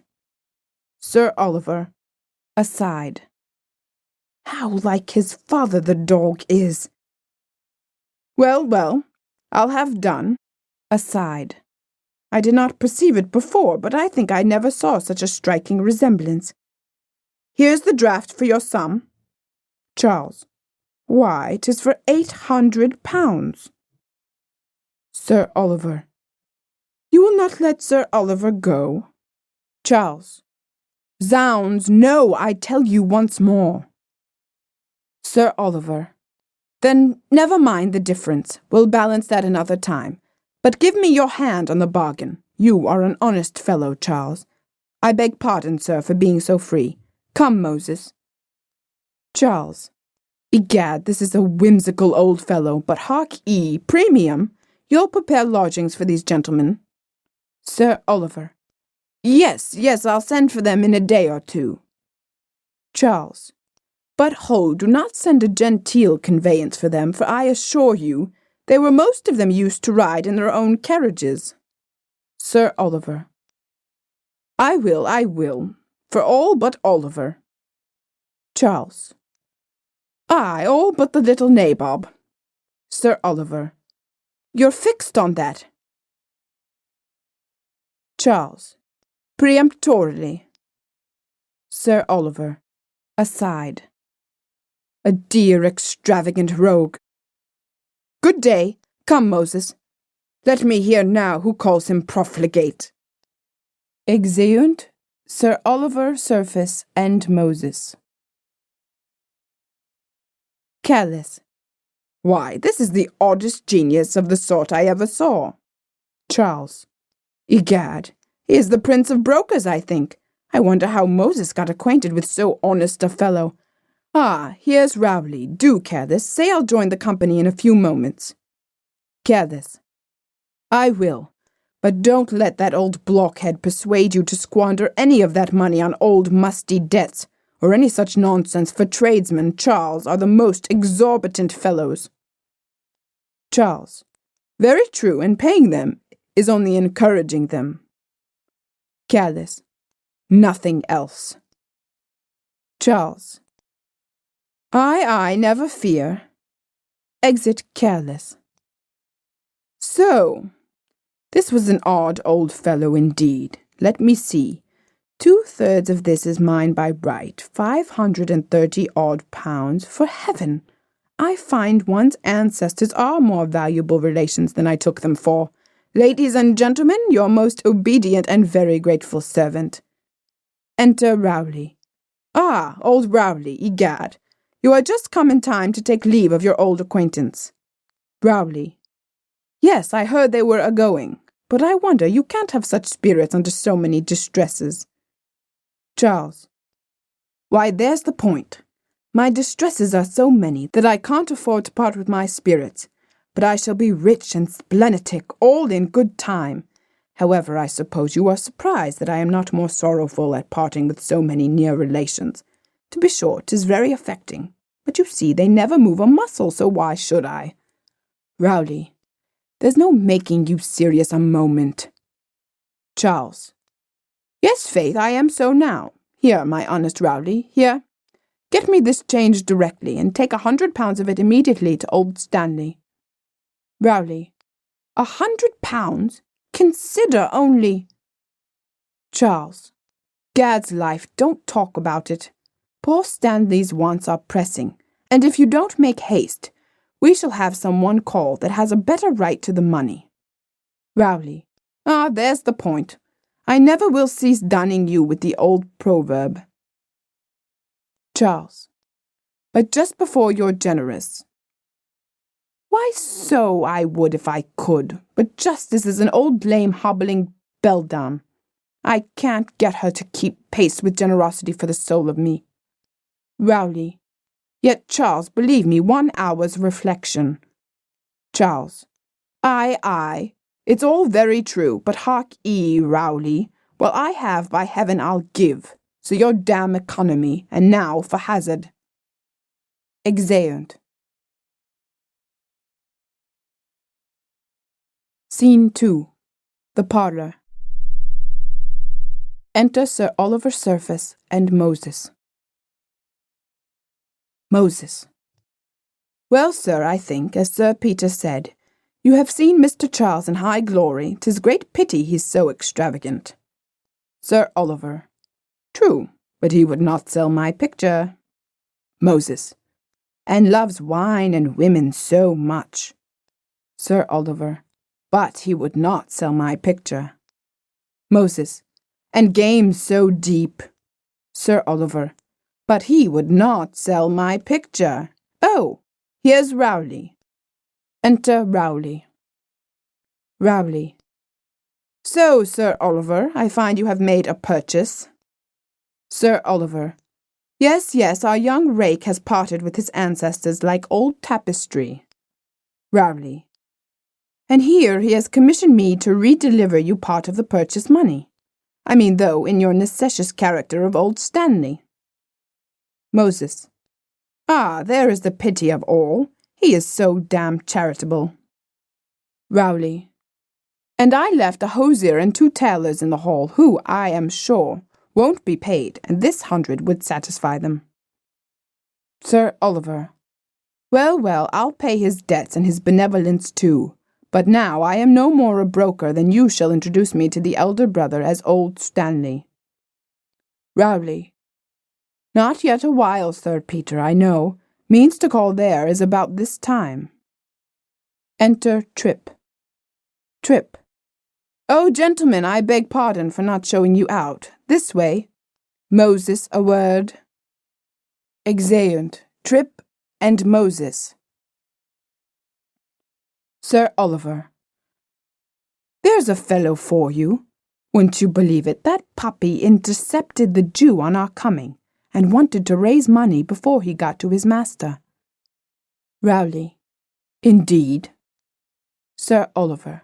Sir Oliver. Aside. How like his father the dog is. Well, I'll have done. Aside. I did not perceive it before, but I think I never saw such a striking resemblance. Here's the draft for your sum. Charles. Why, 'tis for £800. Sir Oliver. You will not let Sir Oliver go? Charles. Zounds, no, I tell you once more. Sir Oliver. Then never mind the difference. We'll balance that another time. But give me your hand on the bargain. You are an honest fellow, Charles. I beg pardon, sir, for being so free. Come, Moses. Charles. Egad, this is a whimsical old fellow, but hark ye, premium, you'll prepare lodgings for these gentlemen. Sir Oliver. Yes, I'll send for them in a day or 2. Charles. But hold, do not send a genteel conveyance for them, for I assure you, they were most of them used to ride in their own carriages. Sir Oliver. I will, for all but Oliver. Charles. Aye, all but the little nabob. Sir Oliver. You're fixed on that. Charles. Peremptorily. Sir Oliver. Aside. A dear extravagant rogue. Good day. Come, Moses. Let me hear now who calls him profligate. Exeunt, Sir Oliver Surface and Moses. Careless. Why, this is the oddest genius of the sort I ever saw. Charles. Egad, he is the prince of brokers, I think. I wonder how Moses got acquainted with so honest a fellow. Ah, here's Rowley. Do, Careless, say I'll join the company in a few moments. Careless. I will, but don't let that old blockhead persuade you to squander any of that money on old musty debts, or any such nonsense, for tradesmen, Charles, are the most exorbitant fellows. Charles. Very true, and paying them is only encouraging them. Careless. Nothing else. Charles. Aye, never fear. Exit Careless. So, this was an odd old fellow indeed. Let me see. 2/3 of this is mine by right, 530 odd pounds. For heaven! I find one's ancestors are more valuable relations than I took them for. Ladies and gentlemen, your most obedient and very grateful servant. Enter Rowley. Ah, old Rowley, egad. You are just come in time to take leave of your old acquaintance. Rowley. Yes, I heard they were a-going, but I wonder you can't have such spirits under so many distresses. Charles. Why, there's the point. My distresses are so many that I can't afford to part with my spirits, but I shall be rich and splenetic all in good time. However, I suppose you are surprised that I am not more sorrowful at parting with so many near relations. To be sure, 'tis very affecting, but you see they never move a muscle, so why should I? Rowley. There's no making you serious a moment. Charles. Yes, faith, I am so now. Here, my honest Rowley, here. Get me this change directly, and take 100 pounds of it immediately to old Stanley. Rowley. 100 pounds? Consider only. Charles. Gad's life, don't talk about it. Poor Stanley's wants are pressing, and if you don't make haste, we shall have someone call that has a better right to the money. Rowley. Ah, there's the point. I never will cease dunning you with the old proverb. Charles. But just before you're generous. Why, so I would if I could, but Justice is an old lame hobbling beldam. I can't get her to keep pace with generosity for the soul of me. Rowley. Yet, Charles, believe me, 1 hour's reflection. Charles. Aye, it's all very true, but hark ye, Rowley, what I have, by heaven, I'll give. So your damn economy, and now for hazard. Exeunt. Scene 2. The parlour. Enter Sir Oliver Surface and Moses. Moses. Well, sir, I think, as Sir Peter said, you have seen Mr. Charles in high glory. 'Tis great pity he's so extravagant. Sir Oliver. True, but he would not sell my picture. Moses. And loves wine and women so much. Sir Oliver. But he would not sell my picture. Moses. And game so deep. Sir Oliver. But he would not sell my picture. Oh, here's Rowley. Enter Rowley. Rowley. So, Sir Oliver, I find you have made a purchase. Sir Oliver. Yes, our young rake has parted with his ancestors like old tapestry. Rowley. And here he has commissioned me to redeliver you part of the purchase money. I mean, though, in your necessitous character of old Stanley. Moses. Ah, there is the pity of all. He is so damned charitable. Rowley. And I left a hosier and 2 tailors in the hall, who, I am sure, won't be paid, and this 100 would satisfy them. Sir Oliver. Well, I'll pay his debts and his benevolence too. But now I am no more a broker than you shall introduce me to the elder brother as old Stanley. Rowley. Not yet a while, Sir Peter, I know. Means to call there is about this time. Enter Trip. Trip. Oh, gentlemen, I beg pardon for not showing you out. This way. Moses, a word. Exeunt, Trip, and Moses. Sir Oliver. There's a fellow for you. Wouldn't you believe it, that puppy intercepted the Jew on our coming, and wanted to raise money before he got to his master. Rowley. Indeed. Sir Oliver.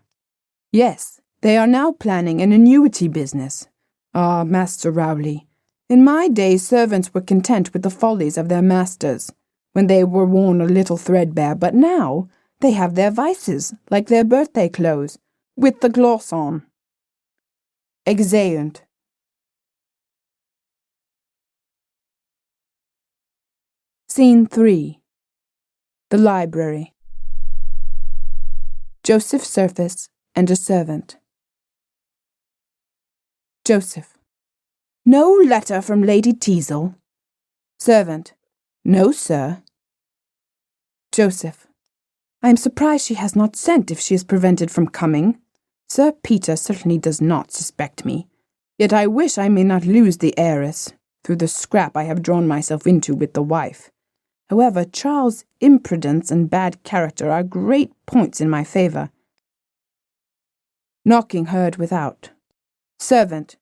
Yes, they are now planning an annuity business. Ah, Master Rowley, in my day servants were content with the follies of their masters, when they were worn a little threadbare, but now they have their vices, like their birthday clothes, with the gloss on. Exeunt. Scene 3. The library. Joseph Surface and a servant. Joseph. No letter from Lady Tizl. Servant. No, sir. Joseph. I am surprised she has not sent if she is prevented from coming. Sir Peter certainly does not suspect me, yet I wish I may not lose the heiress, through the scrap I have drawn myself into with the wife. However, Charles' imprudence and bad character are great points in my favour. Knocking heard without. Servant.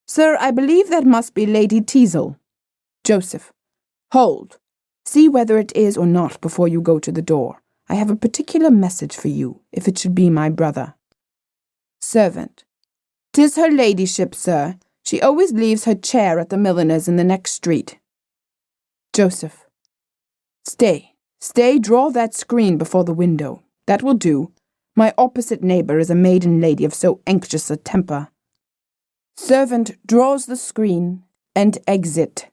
Sir, I believe that must be Lady Tizl. Joseph. Hold. See whether it is or not before you go to the door. I have a particular message for you, if it should be my brother. Servant. 'Tis her ladyship, sir. She always leaves her chair at the milliner's in the next street. Joseph. Stay, draw that screen before the window. That will do. My opposite neighbour is a maiden lady of so anxious a temper. Servant draws the screen, and exit.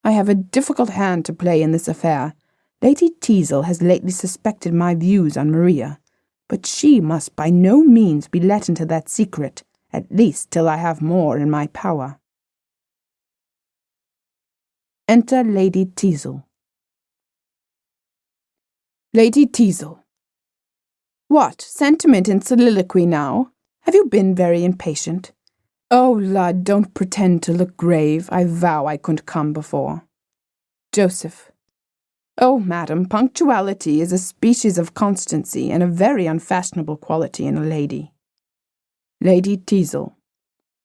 I have a difficult hand to play in this affair. Lady Tizl has lately suspected my views on Maria, but she must by no means be let into that secret, at least till I have more in my power. Enter Lady Tizl. Lady Tizl. What, sentiment in soliloquy now? Have you been very impatient? Oh, lud, don't pretend to look grave. I vow I couldn't come before. Joseph. Oh, madam, punctuality is a species of constancy and a very unfashionable quality in a lady. Lady Tizl.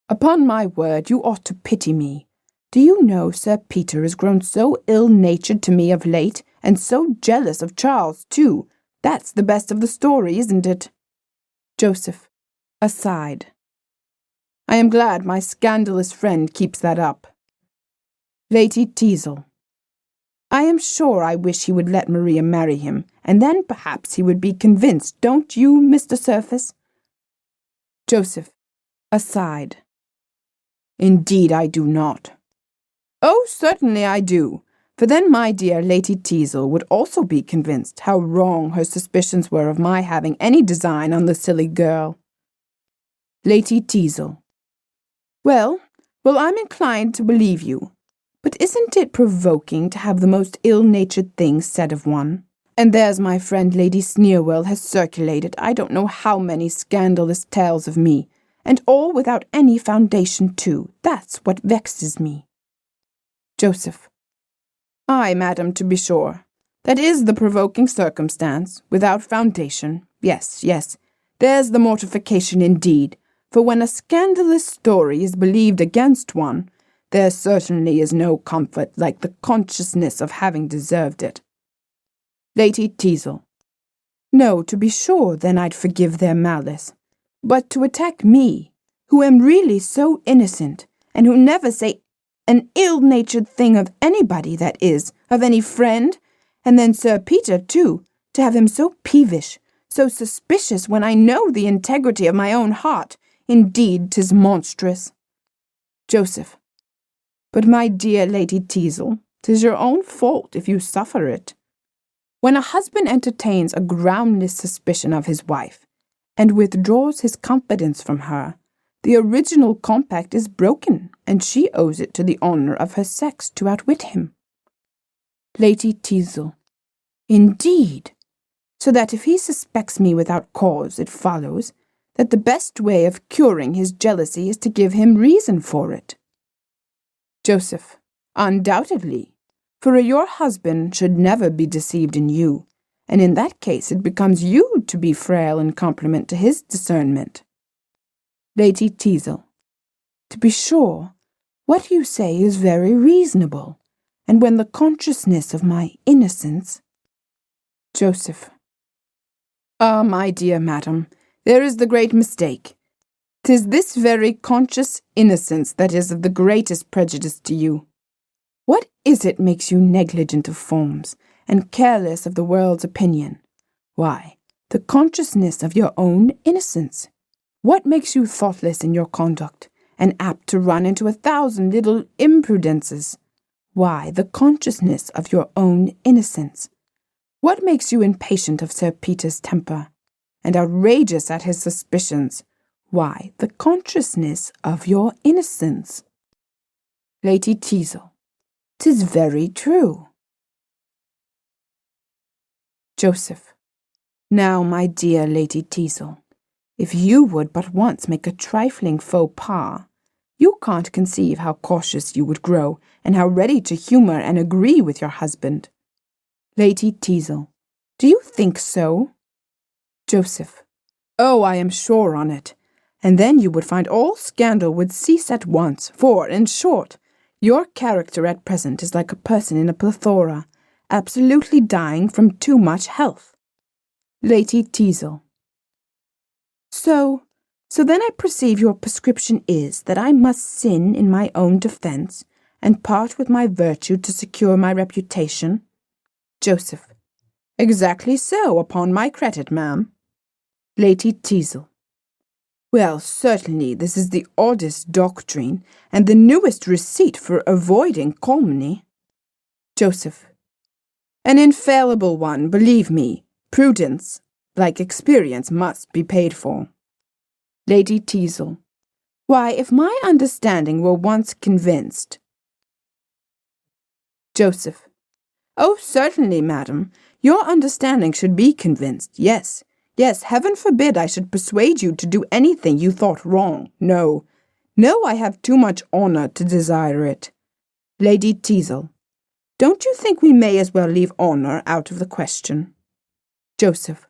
Upon my word, you ought to pity me. Do you know Sir Peter has grown so ill-natured to me of late, and so jealous of Charles, too? That's the best of the story, isn't it? Joseph. Aside. I am glad my scandalous friend keeps that up. Lady Tizl. I am sure I wish he would let Maria marry him, and then perhaps he would be convinced, don't you, Mr. Surface? Joseph. Aside. Indeed I do not. Oh, certainly I do, for then my dear Lady Tizl would also be convinced how wrong her suspicions were of my having any design on the silly girl. Lady Tizl. Well, I'm inclined to believe you. But isn't it provoking to have the most ill-natured things said of one? And there's my friend Lady Sneerwell has circulated I don't know how many scandalous tales of me, and all without any foundation too. That's what vexes me. Joseph. Ay, madam, to be sure. That is the provoking circumstance, without foundation. Yes, there's the mortification indeed, for when a scandalous story is believed against one, there certainly is no comfort like the consciousness of having deserved it. Lady Tizl. No, to be sure, then I'd forgive their malice. But to attack me, who am really so innocent, and who never say an ill-natured thing of anybody, that is, of any friend, and then Sir Peter, too, to have him so peevish, so suspicious when I know the integrity of my own heart, indeed 'tis monstrous. Joseph. But my dear Lady Tizl, 'tis your own fault if you suffer it. When a husband entertains a groundless suspicion of his wife, and withdraws his confidence from her, the original compact is broken, and she owes it to the honour of her sex to outwit him. Lady Tizl. Indeed, so that if he suspects me without cause, it follows that the best way of curing his jealousy is to give him reason for it. Joseph. Undoubtedly, for your husband should never be deceived in you, and in that case it becomes you to be frail in compliment to his discernment. Lady Tizl. To be sure, what you say is very reasonable, and when the consciousness of my innocence— Joseph. Ah, my dear madam, there is the great mistake. 'Tis this very conscious innocence that is of the greatest prejudice to you. What is it makes you negligent of forms, and careless of the world's opinion? Why, the consciousness of your own innocence. What makes you thoughtless in your conduct, and apt to run into 1,000 little imprudences? Why, the consciousness of your own innocence. What makes you impatient of Sir Peter's temper, and outrageous at his suspicions? Why, the consciousness of your innocence. Lady Tizl. 'Tis very true. Joseph. Now, my dear Lady Tizl, if you would but once make a trifling faux pas, you can't conceive how cautious you would grow, and how ready to humour and agree with your husband. Lady Tizl. Do you think so? Joseph. Oh, I am sure on it. And then you would find all scandal would cease at once, for, in short, your character at present is like a person in a plethora, absolutely dying from too much health. Lady Tizl. So then I perceive your prescription is that I must sin in my own defence, and part with my virtue to secure my reputation. Joseph. Exactly so, upon my credit, ma'am. Lady Tizl. Well, certainly this is the oddest doctrine, and the newest receipt for avoiding calumny. Joseph. An infallible one, believe me. Prudence, like experience, must be paid for. Lady Tizl. Why, if my understanding were once convinced— Joseph. Oh, certainly, madam. Your understanding should be convinced, yes. Yes, heaven forbid I should persuade you to do anything you thought wrong. No, I have too much honour to desire it. Lady Tizl. Don't you think we may as well leave honour out of the question? Joseph.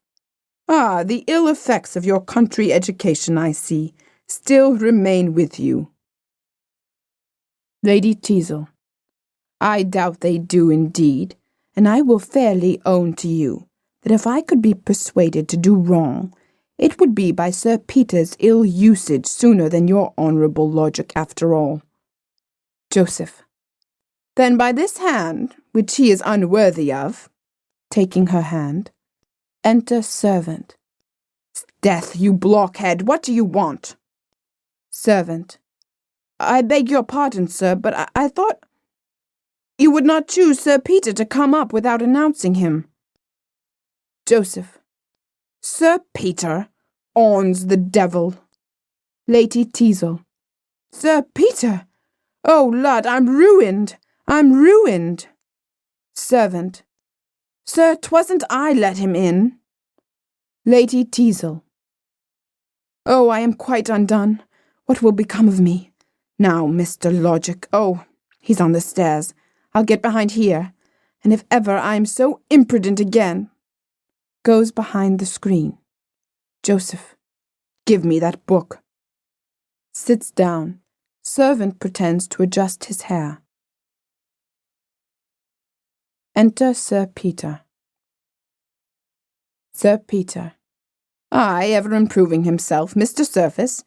Ah, the ill effects of your country education, I see, still remain with you. Lady Tizl. I doubt they do indeed, and I will fairly own to you that if I could be persuaded to do wrong, it would be by Sir Peter's ill usage sooner than your honourable logic after all. Joseph. Then by this hand, which he is unworthy of, taking her hand, enter servant. Death, you blockhead, what do you want? Servant. I beg your pardon, sir, but I thought you would not choose Sir Peter to come up without announcing him. Joseph. Sir Peter? Ons the devil. Lady Tizl. Sir Peter? Oh, lud, I'm ruined. Servant. Sir, 'twasn't I let him in. Lady Tizl. Oh, I am quite undone. What will become of me? Now, Mr. Logic. Oh, he's on the stairs. I'll get behind here, and if ever I am so imprudent again— Goes behind the screen. Joseph. Give me that book. Sits down. Servant pretends to adjust his hair. Enter Sir Peter. Sir Peter. Aye, ever improving himself, Mr. Surface.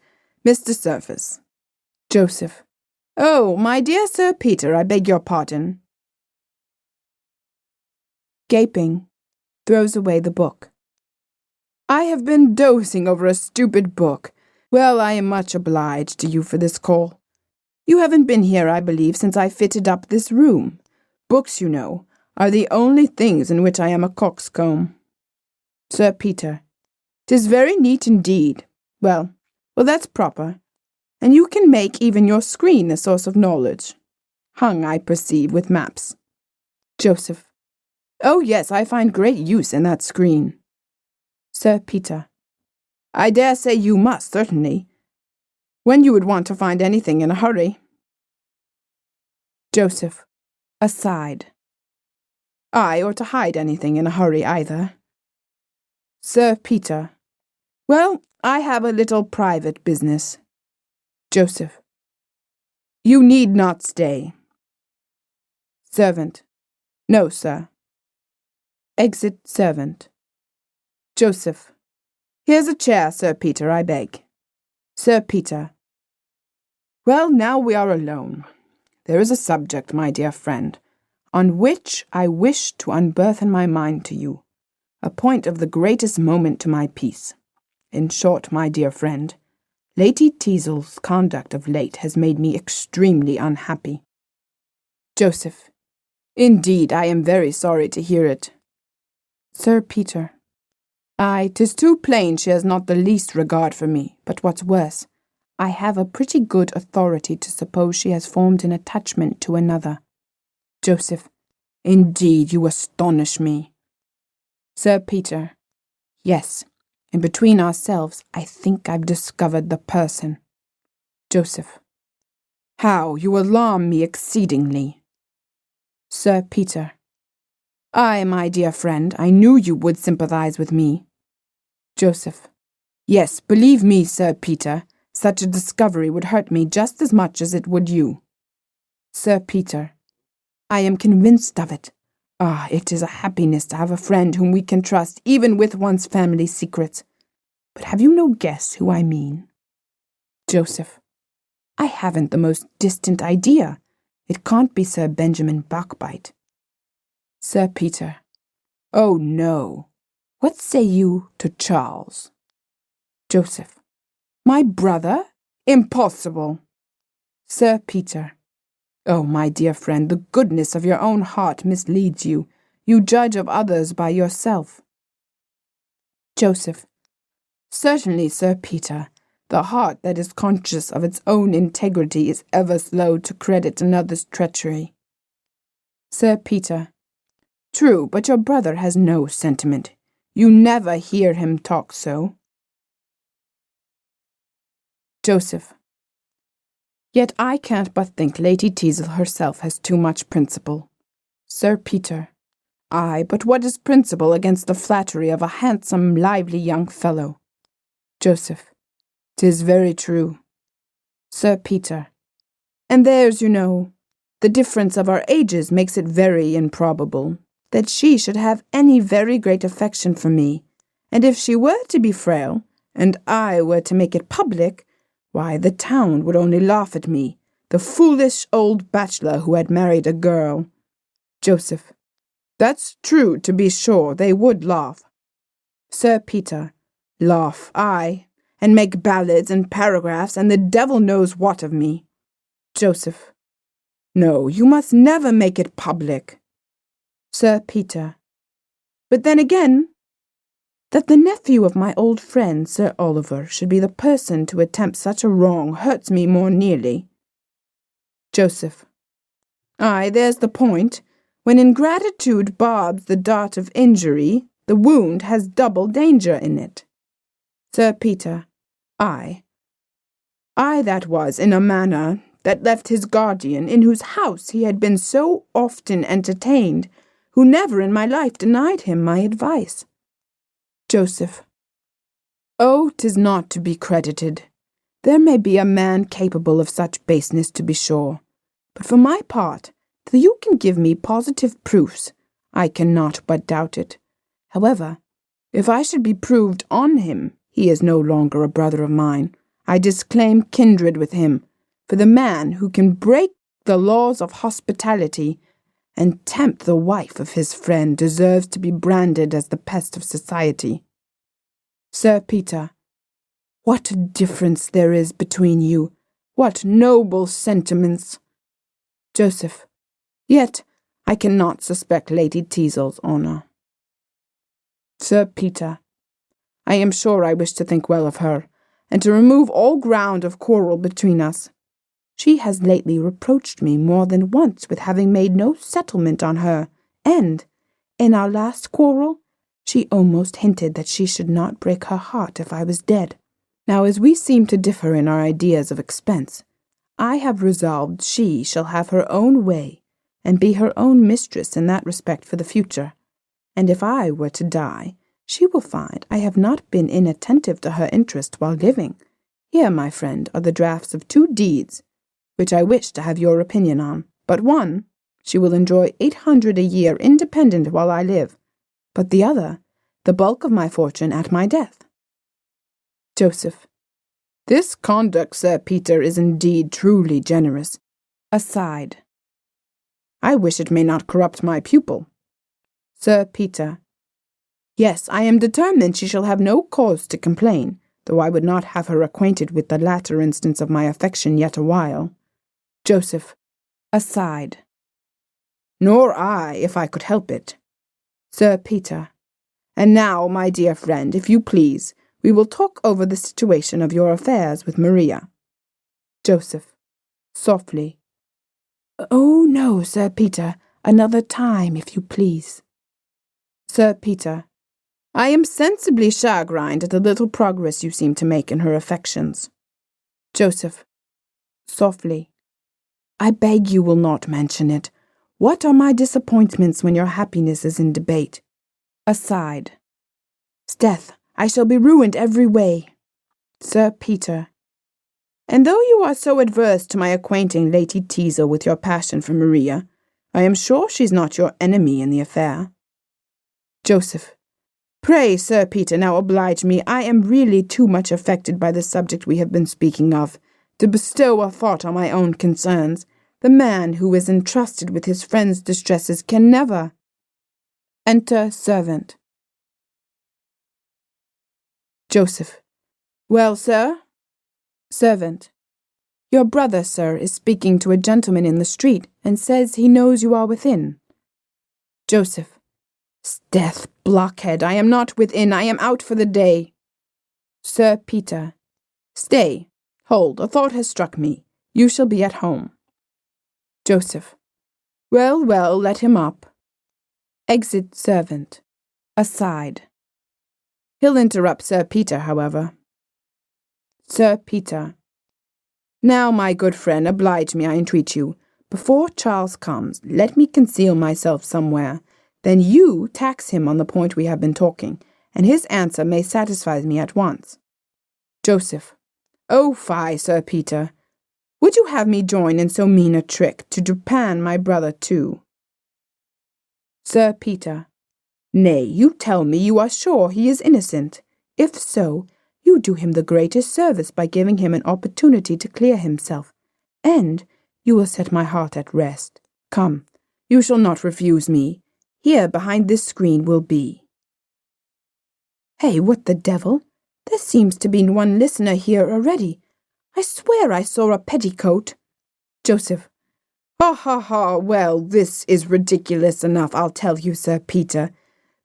Mr. Surface. Joseph. Oh, my dear Sir Peter, I beg your pardon. Gaping, throws away the book. I have been dozing over a stupid book. Well, I am much obliged to you for this call. You haven't been here, I believe, since I fitted up this room. Books, you know, are the only things in which I am a coxcomb. Sir Peter. 'Tis very neat indeed. Well, that's proper. And you can make even your screen a source of knowledge. Hung, I perceive, with maps. Joseph. Oh, yes, I find great use in that screen. Sir Peter. I dare say you must, certainly. When you would want to find anything in a hurry. Joseph, aside. Aye, or to hide anything in a hurry either. Sir Peter. Well, I have a little private business. Joseph. You need not stay. Servant. No, sir. Exit servant. Joseph. Here's a chair, Sir Peter, I beg. Sir Peter. Well, now we are alone. There is a subject, my dear friend, on which I wish to unburthen my mind to you, a point of the greatest moment to my peace. In short, my dear friend, Lady Tizl's conduct of late has made me extremely unhappy. Joseph. Indeed, I am very sorry to hear it. Sir Peter. Aye, 'tis too plain she has not the least regard for me, but what's worse, I have a pretty good authority to suppose she has formed an attachment to another. Joseph. Indeed, you astonish me. Sir Peter. Yes, and between ourselves, I think I've discovered the person. Joseph. How, you alarm me exceedingly. Sir Peter. Aye, my dear friend, I knew you would sympathize with me. Joseph. Yes, believe me, Sir Peter, such a discovery would hurt me just as much as it would you. Sir Peter. I am convinced of it. Ah, it is a happiness to have a friend whom we can trust even with one's family secrets. But have you no guess who I mean? Joseph. I haven't the most distant idea. It can't be Sir Benjamin Buckbite. Sir Peter. Oh, no. What say you to Charles? Joseph. My brother? Impossible. Sir Peter. Oh, my dear friend, the goodness of your own heart misleads you. You judge of others by yourself. Joseph. Certainly, Sir Peter, the heart that is conscious of its own integrity is ever slow to credit another's treachery. Sir Peter. True, but your brother has no sentiment. You never hear him talk so. Joseph. Yet I can't but think Lady Tizl herself has too much principle. Sir Peter. Aye, but what is principle against the flattery of a handsome, lively young fellow? Joseph. 'Tis very true. Sir Peter. And there's, you know, the difference of our ages makes it very improbable that she should have any very great affection for me, and if she were to be frail, and I were to make it public, why, the town would only laugh at me, the foolish old bachelor who had married a girl. Joseph. That's true, to be sure, they would laugh. Sir Peter. Laugh, aye, and make ballads and paragraphs, and the devil knows what of me. Joseph. No, you must never make it public. Sir Peter. But then again, that the nephew of my old friend Sir Oliver should be the person to attempt such a wrong hurts me more nearly. Joseph. Aye, there's the point. When ingratitude barbs the dart of injury, the wound has double danger in it. Sir Peter. I that was, in a manner, that left his guardian, in whose house he had been so often entertained, who never in my life denied him my advice. Joseph. Oh, 'tis not to be credited. There may be a man capable of such baseness, to be sure, but for my part, till you can give me positive proofs, I cannot but doubt it. However, if I should be proved on him, he is no longer a brother of mine. I disclaim kindred with him, for the man who can break the laws of hospitality and tempt the wife of his friend deserves to be branded as the pest of society. Sir Peter. What a difference there is between you! What noble sentiments! Joseph. Yet I cannot suspect Lady Tizl's honour. Sir Peter. I am sure I wish to think well of her, and to remove all ground of quarrel between us. She has lately reproached me more than once with having made no settlement on her, and, in our last quarrel, She almost hinted that she should not break her heart if I was dead. Now, as we seem to differ in our ideas of expense, I have resolved she shall have her own way, and be her own mistress in that respect for the future. And if I were to die, she will find I have not been inattentive to her interest while living. Here, my friend, are the drafts of 2 deeds, which I wish to have your opinion on. But one, she will enjoy 800 a year independent while I live, but the other, the bulk of my fortune at my death. Joseph. This conduct, Sir Peter, is indeed truly generous. Aside. I wish it may not corrupt my pupil. Sir Peter. Yes, I am determined she shall have no cause to complain, though I would not have her acquainted with the latter instance of my affection yet a while. Joseph. Aside. Nor I, if I could help it. Sir Peter. And now, my dear friend, if you please, we will talk over the situation of your affairs with Maria. Joseph. Softly. Oh, no, Sir Peter, another time, if you please. Sir Peter. I am sensibly chagrined at the little progress you seem to make in her affections. Joseph. Softly. I beg you will not mention it. What are my disappointments when your happiness is in debate? Aside. 'Sdeath, I shall be ruined every way. Sir Peter. And though you are so adverse to my acquainting Lady Tizl with your passion for Maria, I am sure she's not your enemy in the affair. Joseph. Pray, Sir Peter, now oblige me. I am really too much affected by the subject we have been speaking of, to bestow a thought on my own concerns. The man who is entrusted with his friend's distresses can never. Enter servant. Joseph. Well, sir? Servant. Your brother, sir, is speaking to a gentleman in the street, and says he knows you are within. Joseph. 'Sdeath, blockhead, I am not within, I am out for the day. Sir Peter. Stay, hold, a thought has struck me. You shall be at home. Joseph. Well, well, let him up. Exit servant. Aside. He'll interrupt Sir Peter, however. Sir Peter. Now, my good friend, oblige me, I entreat you. Before Charles comes, let me conceal myself somewhere. Then you tax him on the point we have been talking, and his answer may satisfy me at once. Joseph. Oh, fie, Sir Peter. Would you have me join in so mean a trick, to japan my brother too? Sir Peter. Nay, you tell me you are sure he is innocent. If so, you do him the greatest service by giving him an opportunity to clear himself, and you will set my heart at rest. Come, you shall not refuse me. Here behind this screen will be. Hey, what the devil? There seems to be one listener here already. I swear I saw a petticoat. Joseph. Ha, ha, ha, well, this is ridiculous enough, I'll tell you, Sir Peter.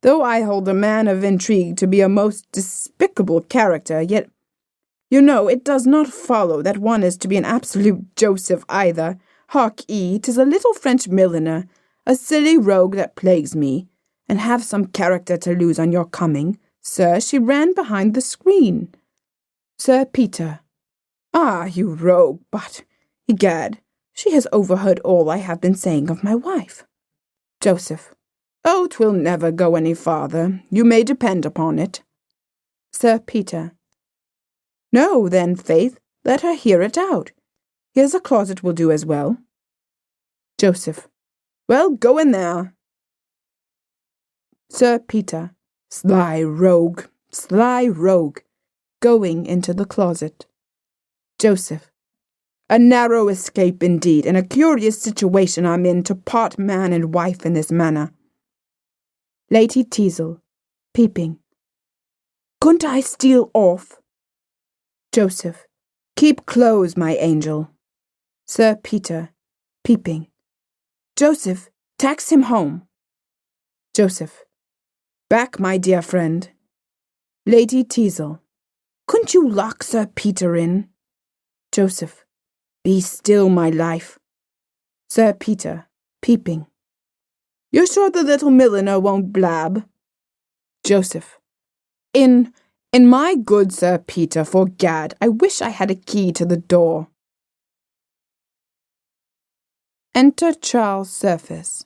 Though I hold a man of intrigue to be a most despicable character, yet, you know, it does not follow that one is to be an absolute Joseph either. Hark ye, 'tis a little French milliner, a silly rogue that plagues me, and have some character to lose on your coming. Sir, she ran behind the screen. Sir Peter. Ah, you rogue, but, egad, she has overheard all I have been saying of my wife. Joseph. Oh, 'twill never go any farther, you may depend upon it. Sir Peter. No, then, faith, let her hear it out. Here's a closet will do as well. Joseph. Well, go in there. Sir Peter. Sly rogue, going into the closet. Joseph. A narrow escape indeed, and a curious situation I'm in to part man and wife in this manner. Lady Tizl, peeping. Couldn't I steal off? Joseph. Keep close, my angel. Sir Peter, peeping. Joseph, tax him home. Joseph. Back, my dear friend. Lady Tizl. Couldn't you lock Sir Peter in? Joseph. Be still, my life. Sir Peter, peeping. You're sure the little milliner won't blab? Joseph. In my good Sir Peter, for gad, I wish I had a key to the door. Enter Charles Surface.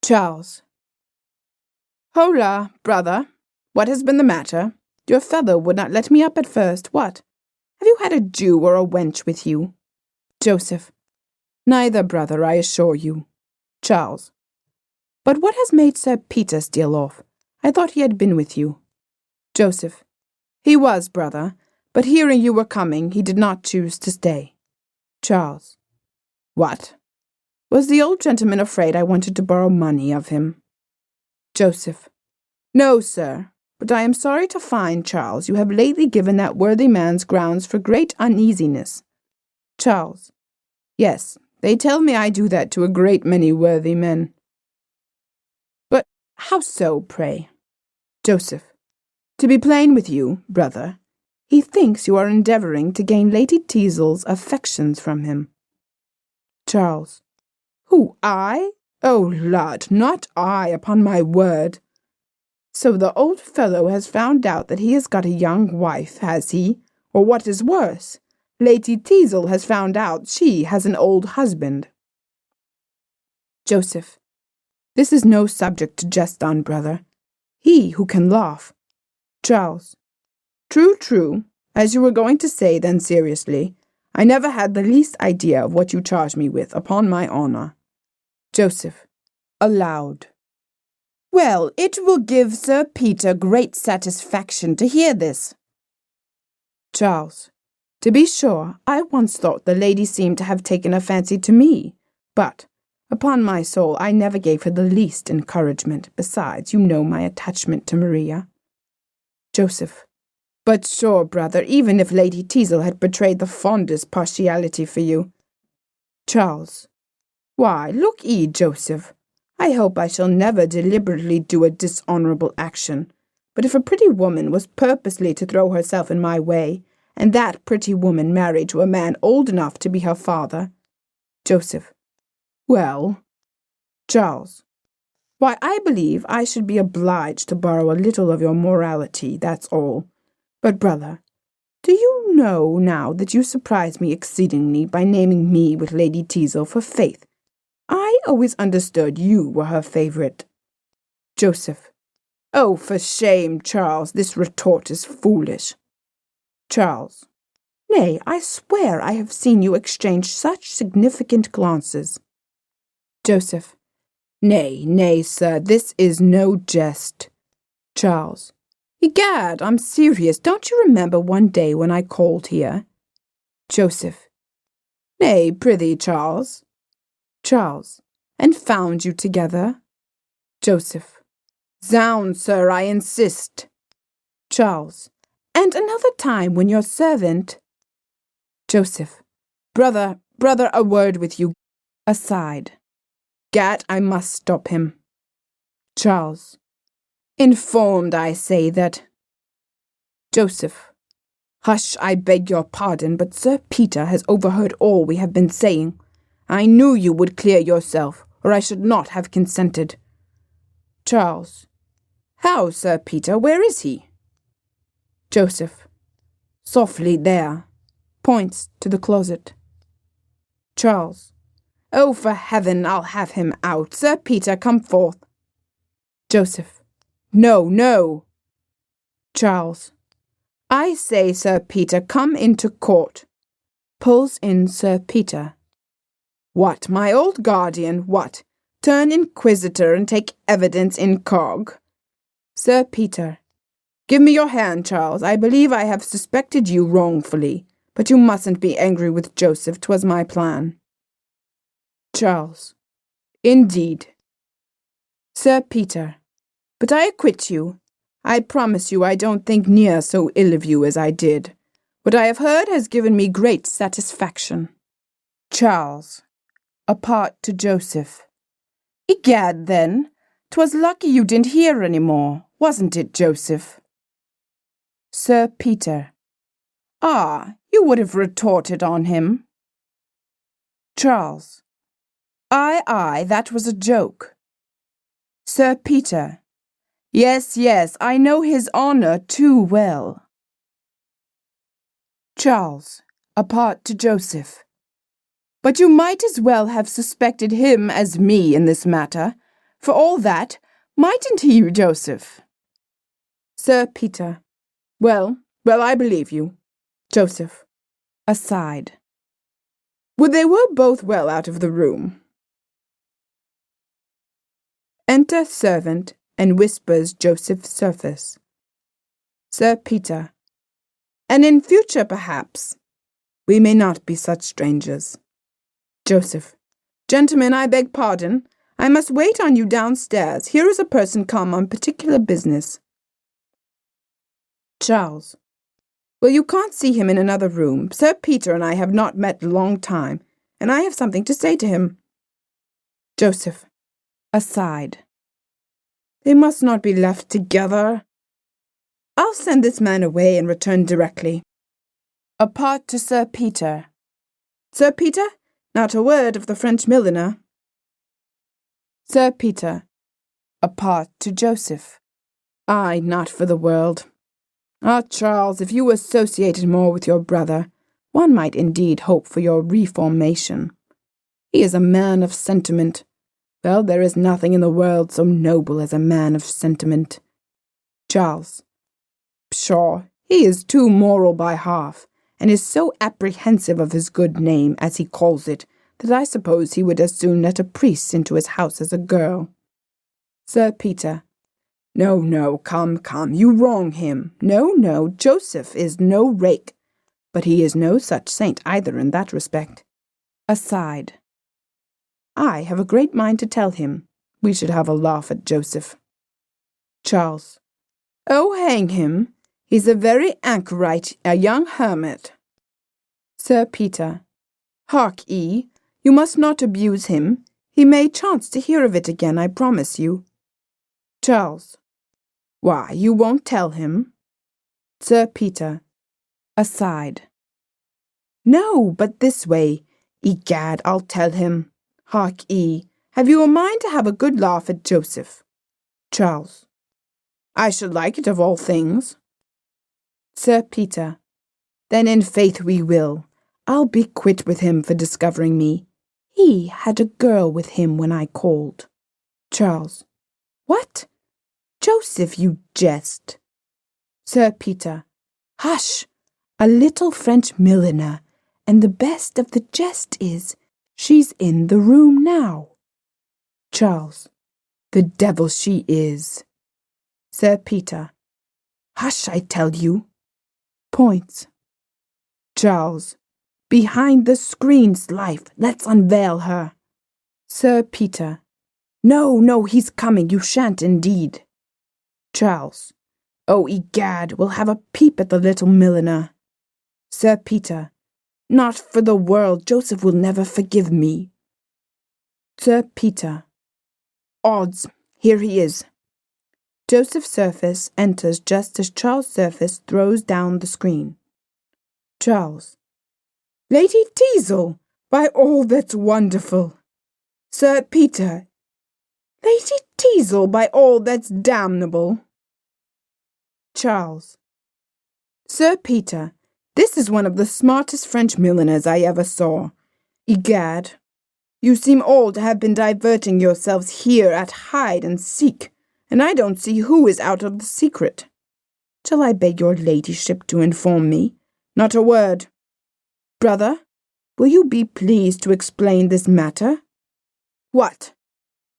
Charles. Hola, brother. What has been the matter? Your fellow would not let me up at first. What? Have you had a Jew or a wench with you? Joseph. Neither, brother, I assure you. Charles. But what has made Sir Peter steal off? I thought he had been with you. Joseph. He was, brother, but hearing you were coming, he did not choose to stay. Charles. What? Was the old gentleman afraid I wanted to borrow money of him? Joseph. No, sir, but I am sorry to find, Charles, you have lately given that worthy man's grounds for great uneasiness. Charles. Yes, they tell me I do that to a great many worthy men. But how so, pray? Joseph. To be plain with you, brother, he thinks you are endeavouring to gain Lady Tizl's affections from him. Charles. Who, I? Oh, lud, not I, upon my word. So the old fellow has found out that he has got a young wife, has he? Or what is worse, Lady Tizl has found out she has an old husband. Joseph. This is no subject to jest on, brother. He who can laugh. Charles. True, true. As you were going to say, then seriously, I never had the least idea of what you charge me with, upon my honour. Joseph. Aloud. Well, it will give Sir Peter great satisfaction to hear this. Charles. To be sure, I once thought the lady seemed to have taken a fancy to me, but, upon my soul, I never gave her the least encouragement. Besides, you know my attachment to Maria. Joseph. But sure, brother, even if Lady Tizl had betrayed the fondest partiality for you. Charles. Why, look ye, Joseph, I hope I shall never deliberately do a dishonourable action, but if a pretty woman was purposely to throw herself in my way, and that pretty woman married to a man old enough to be her father. Joseph. Well. Charles. Why, I believe I should be obliged to borrow a little of your morality, that's all. But, brother, do you know now that you surprise me exceedingly by naming me with Lady Tizl, for faith, I always understood you were her favourite. Joseph. Oh, for shame, Charles, this retort is foolish. Charles. Nay, I swear I have seen you exchange such significant glances. Joseph. Nay, nay, sir, this is no jest. Charles. Egad, I'm serious. Don't you remember one day when I called here? Joseph. Nay, prithee, Charles. Charles. And found you together? Joseph. Zounds, sir, I insist. Charles. And another time when your servant... Joseph. Brother, a word with you. Aside. Gad, I must stop him. Charles. Informed, I say, that... Joseph. Hush, I beg your pardon, but Sir Peter has overheard all we have been saying. I knew you would clear yourself, or I should not have consented. Charles. How, Sir Peter, where is he? Joseph. Softly there. Points to the closet. Charles. Oh, for heaven, I'll have him out. Sir Peter, come forth. Joseph. No, no. Charles. I say, Sir Peter, come into court. Pulls in Sir Peter. What, my old guardian, what? Turn inquisitor and take evidence incog. Sir Peter. Give me your hand, Charles. I believe I have suspected you wrongfully, but you mustn't be angry with Joseph. 'Twas my plan. Charles. Indeed. Sir Peter. But I acquit you. I promise you I don't think near so ill of you as I did. What I have heard has given me great satisfaction. Charles. Apart to Joseph. Egad, then, 'twas lucky you didn't hear any more, wasn't it, Joseph? Sir Peter. Ah, you would have retorted on him. Charles. Aye, that was a joke. Sir Peter. Yes, yes, I know his honour too well. Charles, apart to Joseph. But you might as well have suspected him as me in this matter. For all that, mightn't he, Joseph? Sir Peter. Well, I believe you. Joseph. Aside. Would they were both well out of the room. Enter servant and whispers Joseph's surface. Sir Peter. And in future, perhaps, we may not be such strangers. Joseph. Gentlemen, I beg pardon. I must wait on you downstairs. Here is a person come on particular business. Charles. Well, you can't see him in another room. Sir Peter and I have not met a long time, and I have something to say to him. Joseph. Aside. They must not be left together. I'll send this man away and return directly. Apart to Sir Peter. Sir Peter, not a word of the French milliner. Sir Peter. Apart to Joseph. Ay, not for the world. Ah, Charles, if you associated more with your brother, one might indeed hope for your reformation. He is a man of sentiment. Well, there is nothing in the world so noble as a man of sentiment. Charles. Pshaw, he is too moral by half, and is so apprehensive of his good name, as he calls it, that I suppose he would as soon let a priest into his house as a girl. Sir Peter. No, come, you wrong him. No, Joseph is no rake, but he is no such saint either in that respect. Aside. I have a great mind to tell him. We should have a laugh at Joseph. Charles. Oh, hang him. He's a very anchorite, a young hermit. Sir Peter. Hark ye, you must not abuse him. He may chance to hear of it again, I promise you. Charles. Why, you won't tell him? Sir Peter. Aside. No, but this way. Egad, I'll tell him. Hark ye, have you a mind to have a good laugh at Joseph? Charles. I should like it of all things. Sir Peter. Then in faith we will. I'll be quit with him for discovering me. He had a girl with him when I called. Charles. What? Joseph, you jest. Sir Peter. Hush! A little French milliner, and the best of the jest is, she's in the room now. Charles. The devil she is. Sir Peter. Hush, I tell you. Points. Charles. Behind the screen's life. Let's unveil her. Sir Peter. No, he's coming. You shan't indeed. Charles. Oh, egad, we'll have a peep at the little milliner. Sir Peter. Not for the world. Joseph will never forgive me. Sir Peter. Odds, here he is. Joseph Surface enters just as Charles Surface throws down the screen. Charles. Lady Tizl, by all that's wonderful. Sir Peter. Lady Tizl, by all that's damnable. Charles. Sir Peter, this is one of the smartest French milliners I ever saw. Egad, you seem all to have been diverting yourselves here at hide and seek, and I don't see who is out of the secret. Shall I beg your ladyship to inform me? Not a word. Brother, will you be pleased to explain this matter? What?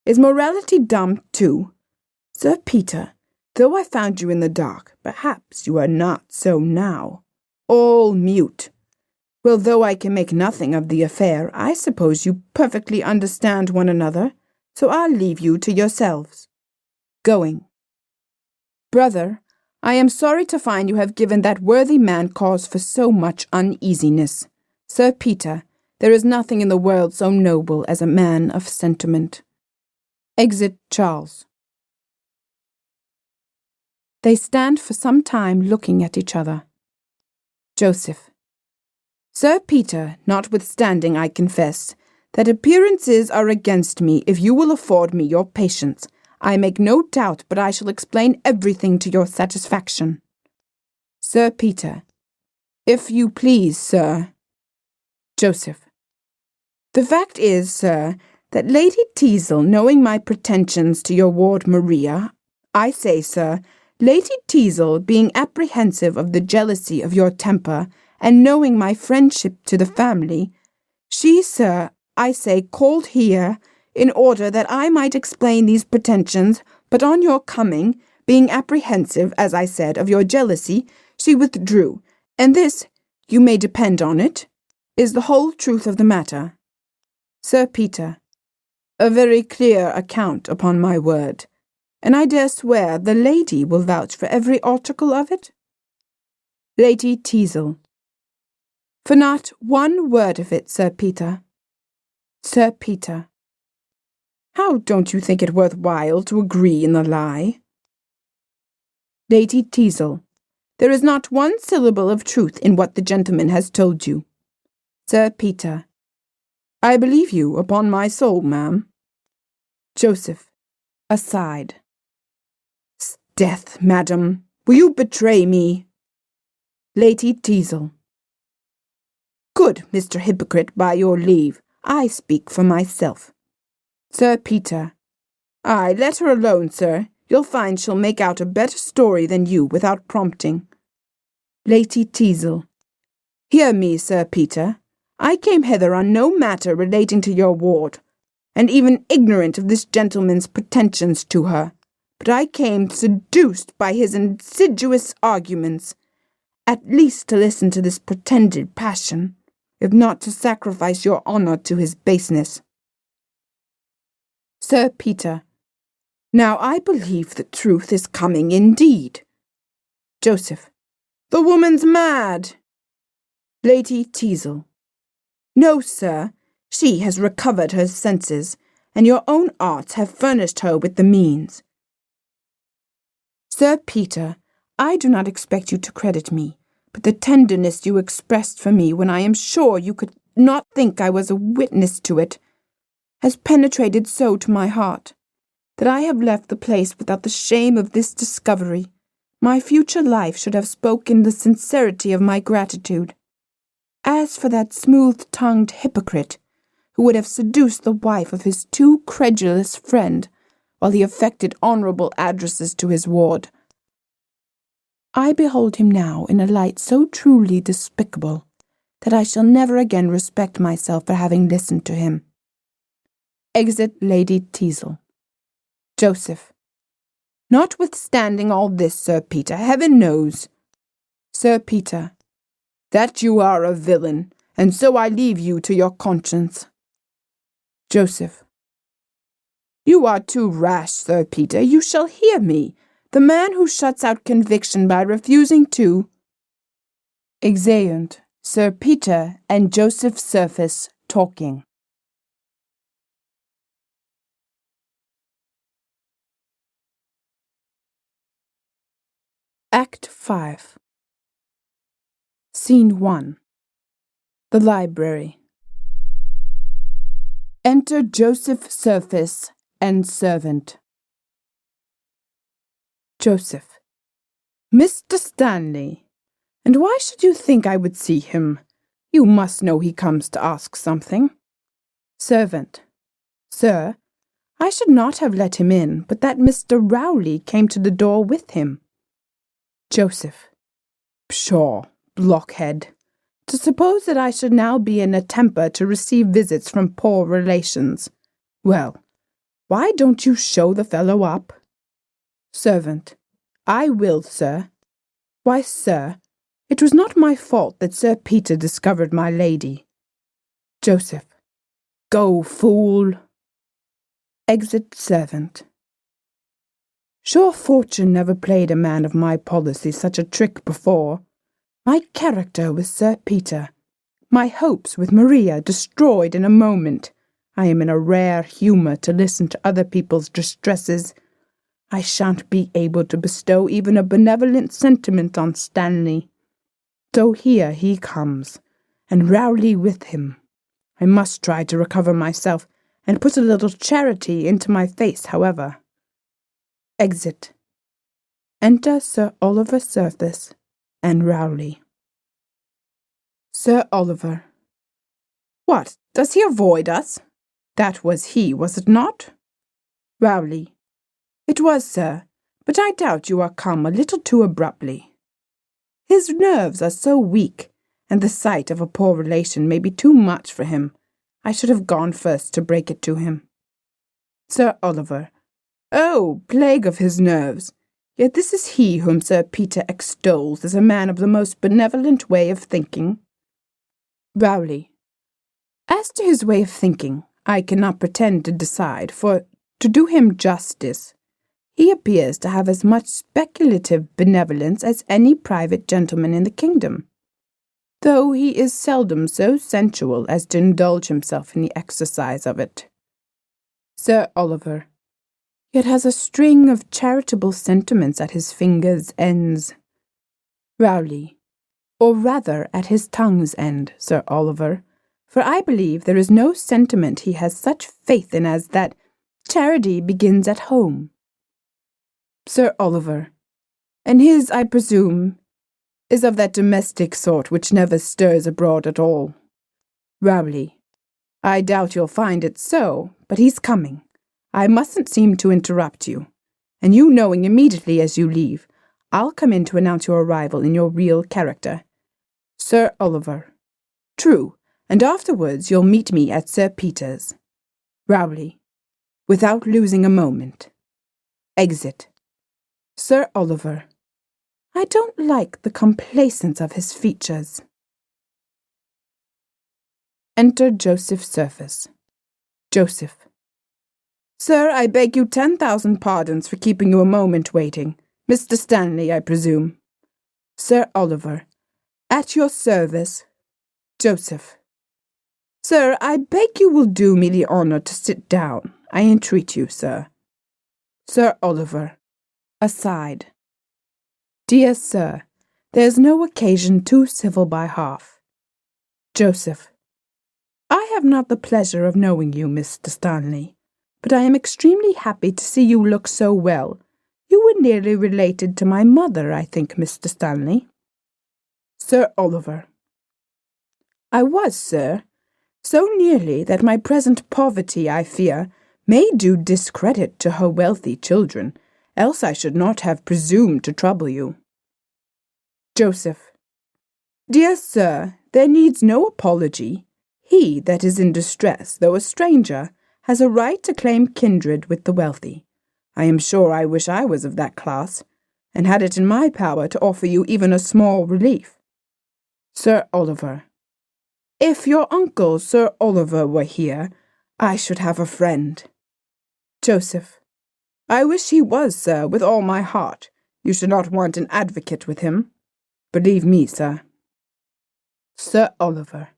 Is morality dumb too? Sir Peter, though I found you in the dark, perhaps you are not so now. All mute. Well, though I can make nothing of the affair, I suppose you perfectly understand one another, so I'll leave you to yourselves. Going. Brother, I am sorry to find you have given that worthy man cause for so much uneasiness. Sir Peter, there is nothing in the world so noble as a man of sentiment. Exit Charles. They stand for some time looking at each other. Joseph. Sir Peter, notwithstanding I confess that appearances are against me, if you will afford me your patience, I make no doubt but I shall explain everything to your satisfaction. Sir Peter. If you please, sir. Joseph. The fact is, sir, that Lady Tizl, knowing my pretensions to your ward Maria, I say, sir, Lady Tizl, being apprehensive of the jealousy of your temper, and knowing my friendship to the family, she, sir, I say, called here, in order that I might explain these pretensions, but on your coming, being apprehensive, as I said, of your jealousy, she withdrew, and this, you may depend on it, is the whole truth of the matter. Sir Peter. A very clear account, upon my word, and I dare swear the lady will vouch for every article of it. Lady Tizl. For not one word of it, Sir Peter. Sir Peter. How don't you think it worth while to agree in the lie? Lady Tizl. There is not one syllable of truth in what the gentleman has told you. Sir Peter. I believe you, upon my soul, ma'am. Joseph. Aside. 'Sdeath, madam, will you betray me? Lady Tizl. Good, Mr. Hypocrite, by your leave, I speak for myself. Sir Peter. Aye, let her alone, sir. You'll find she'll make out a better story than you without prompting. Lady Tizl. Hear me, Sir Peter. I came hither on no matter relating to your ward, and even ignorant of this gentleman's pretensions to her, but I came seduced by his insidious arguments, at least to listen to this pretended passion, if not to sacrifice your honour to his baseness. Sir Peter. Now I believe the truth is coming indeed. Joseph. The woman's mad. Lady Tizl. No, sir, she has recovered her senses, and your own arts have furnished her with the means. Sir Peter, I do not expect you to credit me, but the tenderness you expressed for me when I am sure you could not think I was a witness to it, has penetrated so to my heart, that I have left the place without the shame of this discovery. My future life should have spoken the sincerity of my gratitude. As for that smooth-tongued hypocrite, who would have seduced the wife of his too credulous friend, while he affected honourable addresses to his ward, I behold him now in a light so truly despicable, that I shall never again respect myself for having listened to him. Exit Lady Tizl. Joseph. Notwithstanding all this, Sir Peter, heaven knows. Sir Peter. That you are a villain, and so I leave you to your conscience. Joseph. You are too rash, Sir Peter. You shall hear me. The man who shuts out conviction by refusing to... Exeunt Sir Peter and Joseph Surface talking. Act 5. Scene 1. The library. Enter Joseph Surface and servant. Joseph. Mr. Stanley. And why should you think I would see him? You must know he comes to ask something. Servant. Sir, I should not have let him in, but that Mr. Rowley came to the door with him. Joseph. Pshaw, blockhead. To suppose that I should now be in a temper to receive visits from poor relations. Well, why don't you show the fellow up? Servant. I will, sir. Why, sir, it was not my fault that Sir Peter discovered my lady. Joseph. Go, fool. Exit servant. Sure fortune never played a man of my policy such a trick before. My character with Sir Peter, my hopes with Maria destroyed in a moment. I am in a rare humour to listen to other people's distresses. I shan't be able to bestow even a benevolent sentiment on Stanley. So here he comes, and Rowley with him. I must try to recover myself, and put a little charity into my face, however. Exit. Enter Sir Oliver Surface and Rowley. Sir Oliver. What, does he avoid us? That was he, was it not? Rowley. It was, sir, but I doubt you are come a little too abruptly. His nerves are so weak, and the sight of a poor relation may be too much for him. I should have gone first to break it to him. Sir Oliver. Oh, plague of his nerves! Yet this is he whom Sir Peter extols as a man of the most benevolent way of thinking. Rowley. As to his way of thinking, I cannot pretend to decide, for, to do him justice, he appears to have as much speculative benevolence as any private gentleman in the kingdom, though he is seldom so sensual as to indulge himself in the exercise of it. Sir Oliver. Yet has a string of charitable sentiments at his fingers' ends. Rowley. Or rather at his tongue's end, Sir Oliver, for I believe there is no sentiment he has such faith in as that charity begins at home. Sir Oliver. And his, I presume, is of that domestic sort which never stirs abroad at all. Rowley. I doubt you'll find it so, but he's coming. I mustn't seem to interrupt you, and you knowing immediately as you leave, I'll come in to announce your arrival in your real character. Sir Oliver. True, and afterwards you'll meet me at Sir Peter's. Rowley. Without losing a moment. Exit. Sir Oliver. I don't like the complacence of his features. Enter Joseph Surface. Joseph. Sir, I beg you 10,000 pardons for keeping you a moment waiting. Mr. Stanley, I presume. Sir Oliver. At your service. Joseph. Sir, I beg you will do me the honour to sit down. I entreat you, sir. Sir Oliver. Aside. Dear sir, there is no occasion too civil by half. Joseph. I have not the pleasure of knowing you, Mr. Stanley, but I am extremely happy to see you look so well. You were nearly related to my mother, I think, Mr. Stanley. Sir Oliver. I was, sir, so nearly that my present poverty, I fear, may do discredit to her wealthy children, else I should not have presumed to trouble you. Joseph. Dear sir, there needs no apology. He that is in distress, though a stranger, has a right to claim kindred with the wealthy. I am sure I wish I was of that class, and had it in my power to offer you even a small relief. Sir Oliver. If your uncle, Sir Oliver, were here, I should have a friend. Joseph. I wish he was, sir, with all my heart. You should not want an advocate with him. Believe me, sir. Sir Oliver.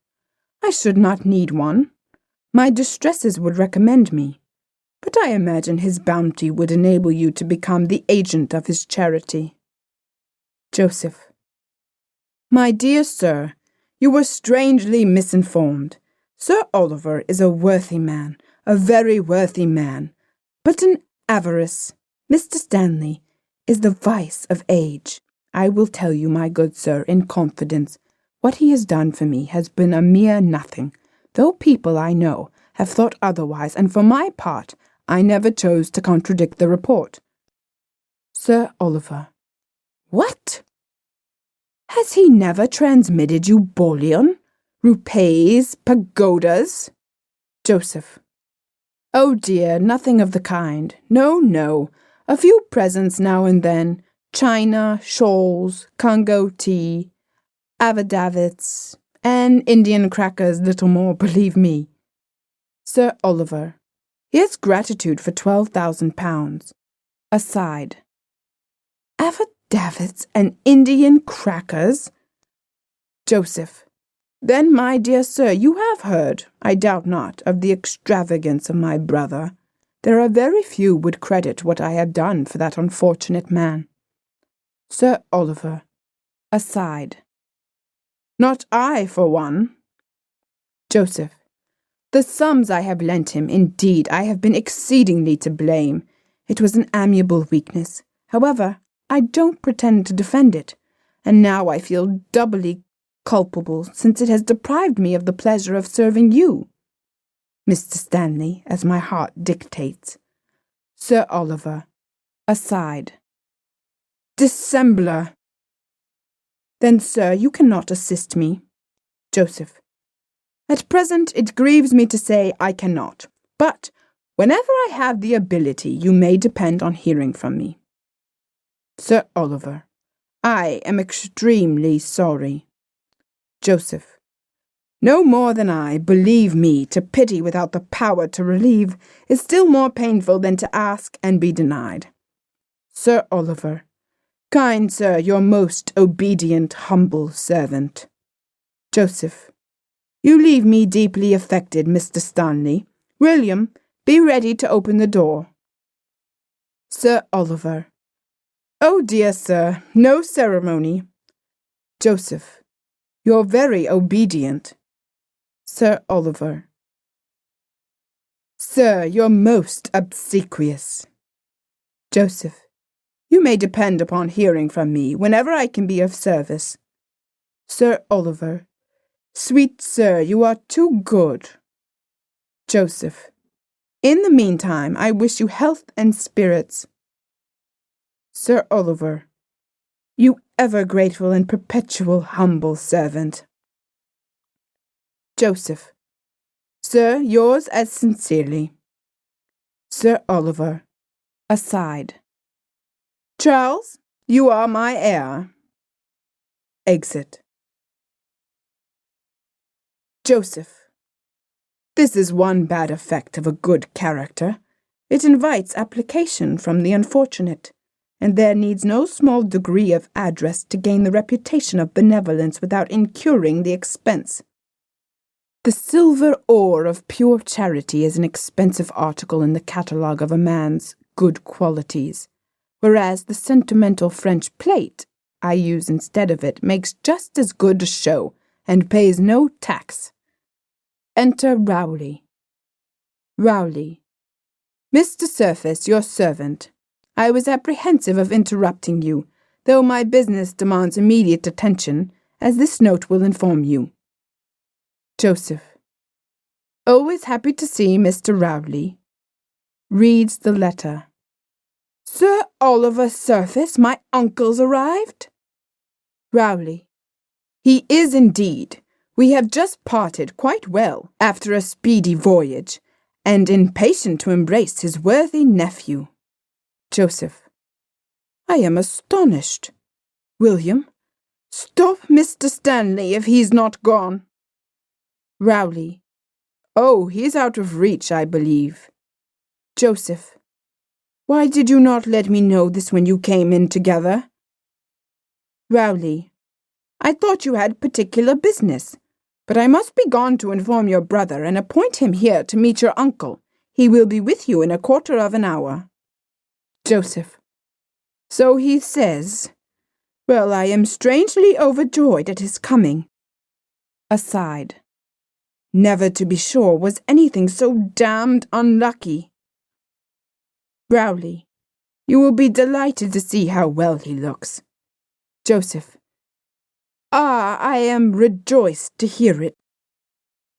I should not need one. My distresses would recommend me, but I imagine his bounty would enable you to become the agent of his charity. Joseph. My dear sir, you were strangely misinformed. Sir Oliver is a worthy man, a very worthy man, but an avarice, Mr. Stanley, is the vice of age. I will tell you, my good sir, in confidence, what he has done for me has been a mere nothing, though people I know have thought otherwise, and for my part, I never chose to contradict the report. Sir Oliver. What? Has he never transmitted you bullion, rupees, pagodas? Joseph. Oh dear, nothing of the kind. No, no. A few presents now and then. China, shawls, Congo tea, avadavits, and Indian crackers, little more, believe me. Sir Oliver. Here's gratitude for £12,000. Aside. Avadavits and Indian crackers? Joseph. Then, my dear sir, you have heard, I doubt not, of the extravagance of my brother. There are very few would credit what I have done for that unfortunate man. Sir Oliver. Aside. Not I, for one. Joseph. The sums I have lent him, indeed, I have been exceedingly to blame. It was an amiable weakness. However, I don't pretend to defend it, and now I feel doubly culpable since it has deprived me of the pleasure of serving you, Mr. Stanley, as my heart dictates. Sir Oliver, aside. Dissembler! Then, sir, you cannot assist me. Joseph. At present it grieves me to say I cannot, but whenever I have the ability you may depend on hearing from me. Sir Oliver. I am extremely sorry. Joseph. No more than I, believe me, to pity without the power to relieve is still more painful than to ask and be denied. Sir Oliver. Kind sir, your most obedient, humble servant. Joseph. You leave me deeply affected, Mr. Stanley. William, be ready to open the door. Sir Oliver. Oh dear sir, no ceremony. Joseph. You're very obedient. Sir Oliver. Sir, you're most obsequious. Joseph. You may depend upon hearing from me whenever I can be of service. Sir Oliver. Sweet sir, you are too good. Joseph. In the meantime, I wish you health and spirits. Sir Oliver. You ever grateful and perpetual humble servant. Joseph. Sir, yours as sincerely. Sir Oliver. Aside. Charles, you are my heir. Exit. Joseph. This is one bad effect of a good character. It invites application from the unfortunate, and there needs no small degree of address to gain the reputation of benevolence without incurring the expense. The silver ore of pure charity is an expensive article in the catalogue of a man's good qualities, whereas the sentimental French plate I use instead of it makes just as good a show and pays no tax. Enter Rowley. Rowley. Mr. Surface, your servant. I was apprehensive of interrupting you, though my business demands immediate attention, as this note will inform you. Joseph. Always happy to see Mr. Rowley. Reads the letter. Sir Oliver Surface, my uncle's arrived? Rowley. He is indeed. We have just parted quite well after a speedy voyage, and impatient to embrace his worthy nephew. Joseph. I am astonished. William. Stop Mr. Stanley if he's not gone. Rowley. Oh, he's out of reach, I believe. Joseph. Why did you not let me know this when you came in together? Rowley. I thought you had particular business, but I must be gone to inform your brother and appoint him here to meet your uncle. He will be with you in a quarter of an hour. Joseph. So he says. Well, I am strangely overjoyed at his coming. Aside. Never, to be sure, was anything so damned unlucky. Rowley. You will be delighted to see how well he looks. Joseph. Ah, I am rejoiced to hear it.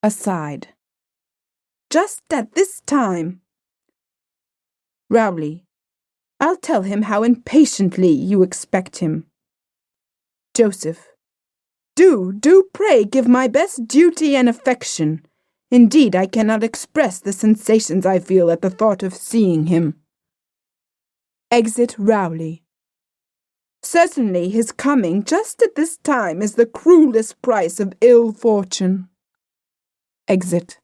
Aside. Just at this time. Rowley. I'll tell him how impatiently you expect him. Joseph. Do pray give my best duty and affection. Indeed, I cannot express the sensations I feel at the thought of seeing him. Exit Rowley. Certainly his coming just at this time is the cruelest price of ill fortune. Exit.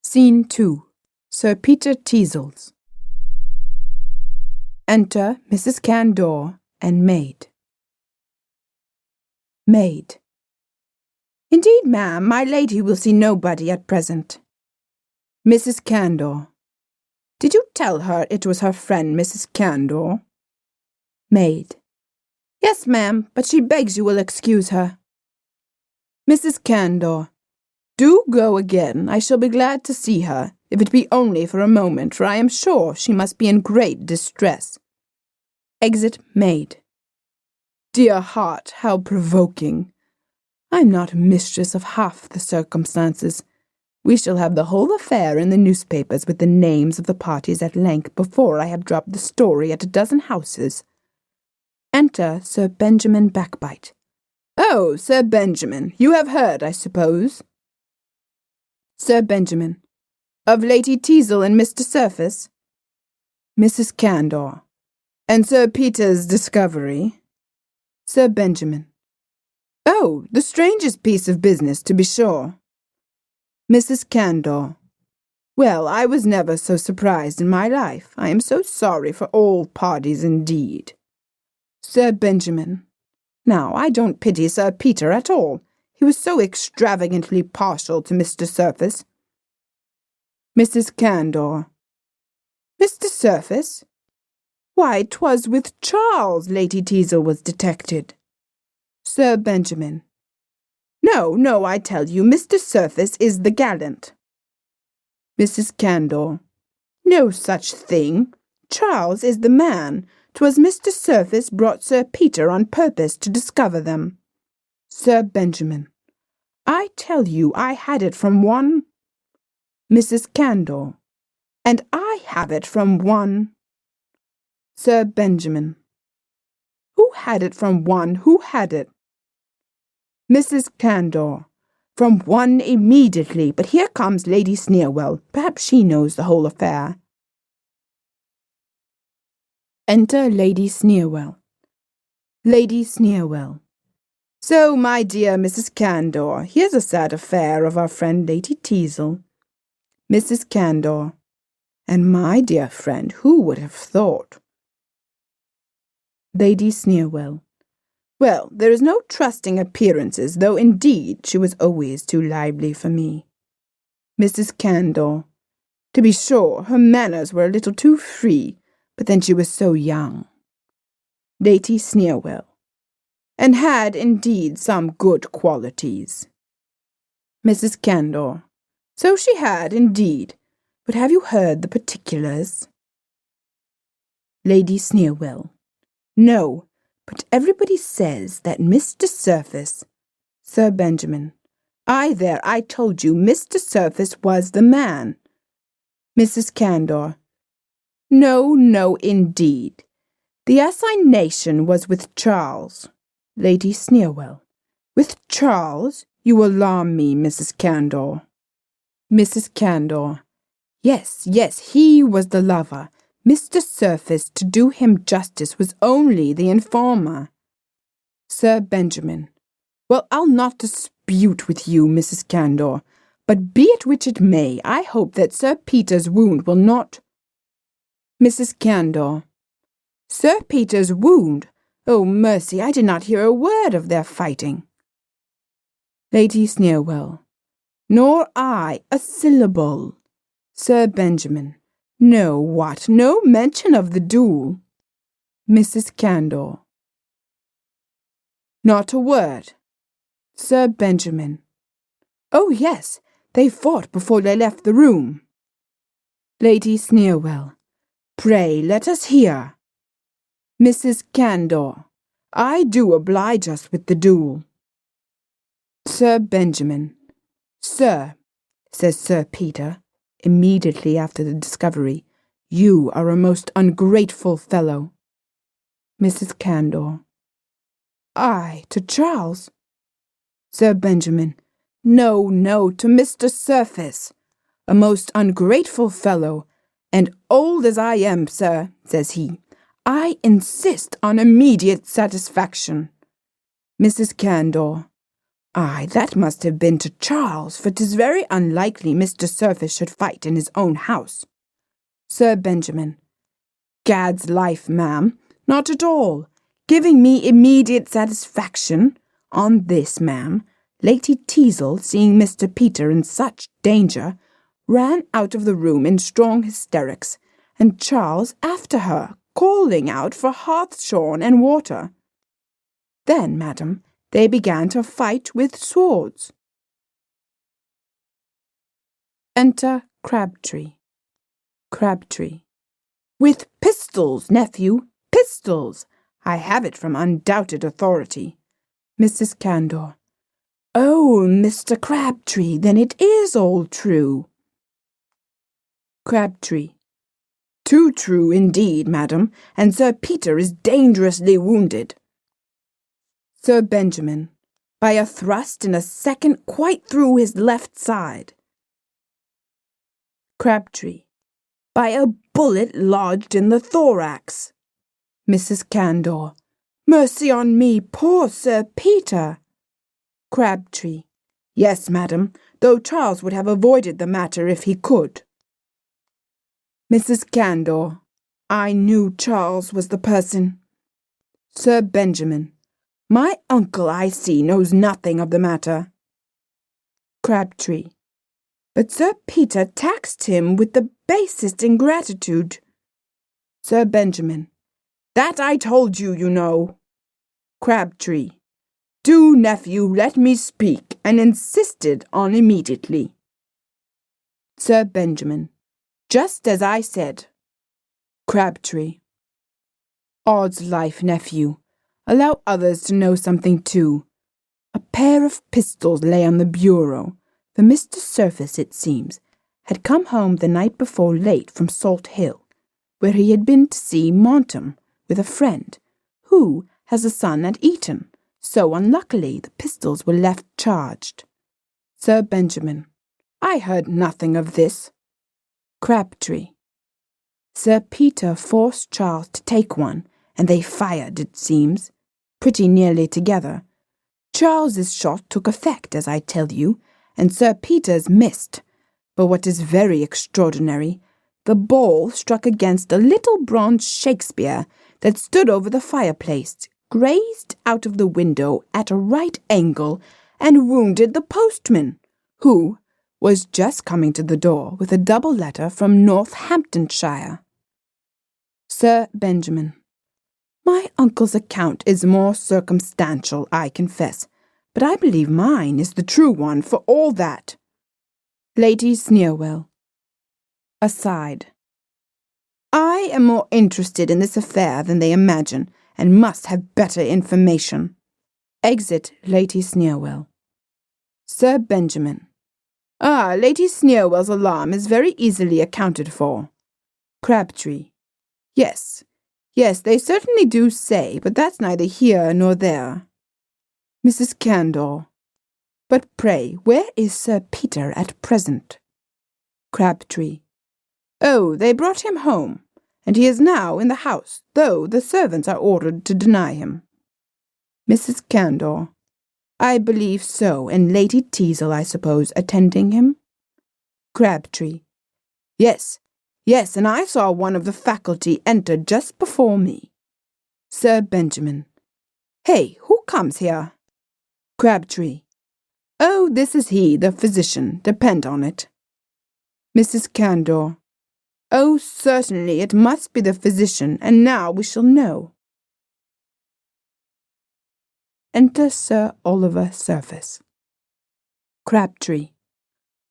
Scene 2. Sir Peter Teazles. Enter Mrs. Candor and maid. Maid. Indeed, ma'am, my lady will see nobody at present. Mrs. Candor. Did you tell her it was her friend, Mrs. Candor? Maid. Yes, ma'am, but she begs you will excuse her. Mrs. Candor. Do go again. I shall be glad to see her, if it be only for a moment, for I am sure she must be in great distress. Exit maid. Dear heart, how provoking! I am not mistress of half the circumstances. We shall have the whole affair in the newspapers with the names of the parties at length before I have dropped the story at a dozen houses. Enter Sir Benjamin Backbite. Oh, Sir Benjamin, you have heard, I suppose? Sir Benjamin. Of Lady Tizl and Mr. Surface? Mrs. Candor. And Sir Peter's discovery? Sir Benjamin. Oh, the strangest piece of business, to be sure. Mrs. Candor. Well, I was never so surprised in my life. I am so sorry for all parties indeed. Sir Benjamin. Now, I don't pity Sir Peter at all. He was so extravagantly partial to Mr. Surface. Mrs. Candor. Mr. Surface? Why, 'twas with Charles Lady Tizl was detected. Sir Benjamin. No, I tell you, Mr. Surface is the gallant. Mrs. Candor. No such thing. Charles is the man. 'Twas Mr. Surface brought Sir Peter on purpose to discover them. Sir Benjamin. I tell you, I had it from one. Mrs. Candor. And I have it from one. Sir Benjamin. Who had it from one? Who had it? Mrs. Candor. From one immediately, but here comes Lady Sneerwell. Perhaps she knows the whole affair. Enter Lady Sneerwell. Lady Sneerwell. So, my dear Mrs. Candor, here's a sad affair of our friend Lady Tizl. Mrs. Candor. And my dear friend, who would have thought? Lady Sneerwell. Well, there is no trusting appearances, though indeed she was always too lively for me. Mrs. Candor. To be sure, her manners were a little too free, but then she was so young. Lady Sneerwell. And had indeed some good qualities. Mrs. Candor. So she had indeed, but have you heard the particulars? Lady Sneerwell. No, but everybody says that Mr. Surface. Sir Benjamin. I told you Mr. Surface was the man. Mrs. Candor. No, indeed. The assignation was with Charles. Lady Sneerwell. With Charles? You alarm me, Mrs. Candor. Mrs. Candor. Yes, he was the lover. Mr. Surface, to do him justice, was only the informer. Sir Benjamin. Well, I'll not dispute with you, Mrs. Candor, but be it which it may, I hope that Sir Peter's wound will not... Mrs. Candor. Sir Peter's wound? Oh, mercy, I did not hear a word of their fighting. Lady Sneerwell. Nor I, a syllable. Sir Benjamin. No, what? No mention of the duel. Mrs. Candor. Not a word. Sir Benjamin. Oh, yes, they fought before they left the room. Lady Sneerwell. Pray, let us hear. Mrs. Candor. I do oblige us with the duel. Sir Benjamin. Sir, says Sir Peter, immediately after the discovery, you are a most ungrateful fellow. Mrs. Candor. I, to Charles? Sir Benjamin. No, to Mr. Surface. A most ungrateful fellow, and old as I am, sir, says he, I insist on immediate satisfaction. Mrs. Candor. Aye, that must have been to Charles, for 'tis very unlikely Mr. Surface should fight in his own house. Sir Benjamin. Gad's life, ma'am, not at all. Giving me immediate satisfaction. On this, ma'am, Lady Tizl, seeing Mr. Peter in such danger, ran out of the room in strong hysterics, and Charles after her, calling out for hartshorn and water. Then, madam, they began to fight with swords. Enter Crabtree. Crabtree. With pistols, nephew, pistols. I have it from undoubted authority. Mrs. Candor. Oh, Mr. Crabtree, then it is all true. Crabtree. Too true indeed, madam, and Sir Peter is dangerously wounded. Sir Benjamin. By a thrust in a second quite through his left side. Crabtree. By a bullet lodged in the thorax. Mrs. Candor. Mercy on me, poor Sir Peter. Crabtree. Yes, madam, though Charles would have avoided the matter if he could. Mrs. Candor. I knew Charles was the person. Sir Benjamin. My uncle, I see, knows nothing of the matter. Crabtree. But Sir Peter taxed him with the basest ingratitude. Sir Benjamin. That I told you, you know. Crabtree. Do, nephew, let me speak, and insisted on immediately. Sir Benjamin. Just as I said. Crabtree. Odd's life, nephew. Allow others to know something too. A pair of pistols lay on the bureau, for Mr. Surface, it seems, had come home the night before late from Salt Hill, where he had been to see Montam with a friend, who has a son at Eton, so unluckily the pistols were left charged. Sir Benjamin. I heard nothing of this. Crabtree. Sir Peter forced Charles to take one, and they fired, it seems, pretty nearly together. Charles's shot took effect, as I tell you, and Sir Peter's missed. But what is very extraordinary, the ball struck against a little bronze Shakespeare that stood over the fireplace, grazed out of the window at a right angle, and wounded the postman, who was just coming to the door with a double letter from Northamptonshire. Sir Benjamin. My uncle's account is more circumstantial, I confess, but I believe mine is the true one for all that. Lady Sneerwell. Aside. I am more interested in this affair than they imagine, and must have better information. Exit Lady Sneerwell. Sir Benjamin. Ah, Lady Sneerwell's alarm is very easily accounted for. Crabtree. Yes, they certainly do say, but that's neither here nor there. Mrs. Candor. But pray, where is Sir Peter at present? Crabtree. Oh, they brought him home, and he is now in the house, though the servants are ordered to deny him. Mrs. Candor. I believe so, and Lady Tizl, I suppose, attending him? Crabtree. Yes, and I saw one of the faculty enter just before me. Sir Benjamin. Hey, who comes here? Crabtree. Oh, this is he, the physician, depend on it. Mrs. Candor. Oh, certainly, it must be the physician, and now we shall know. Enter Sir Oliver Surface. Crabtree.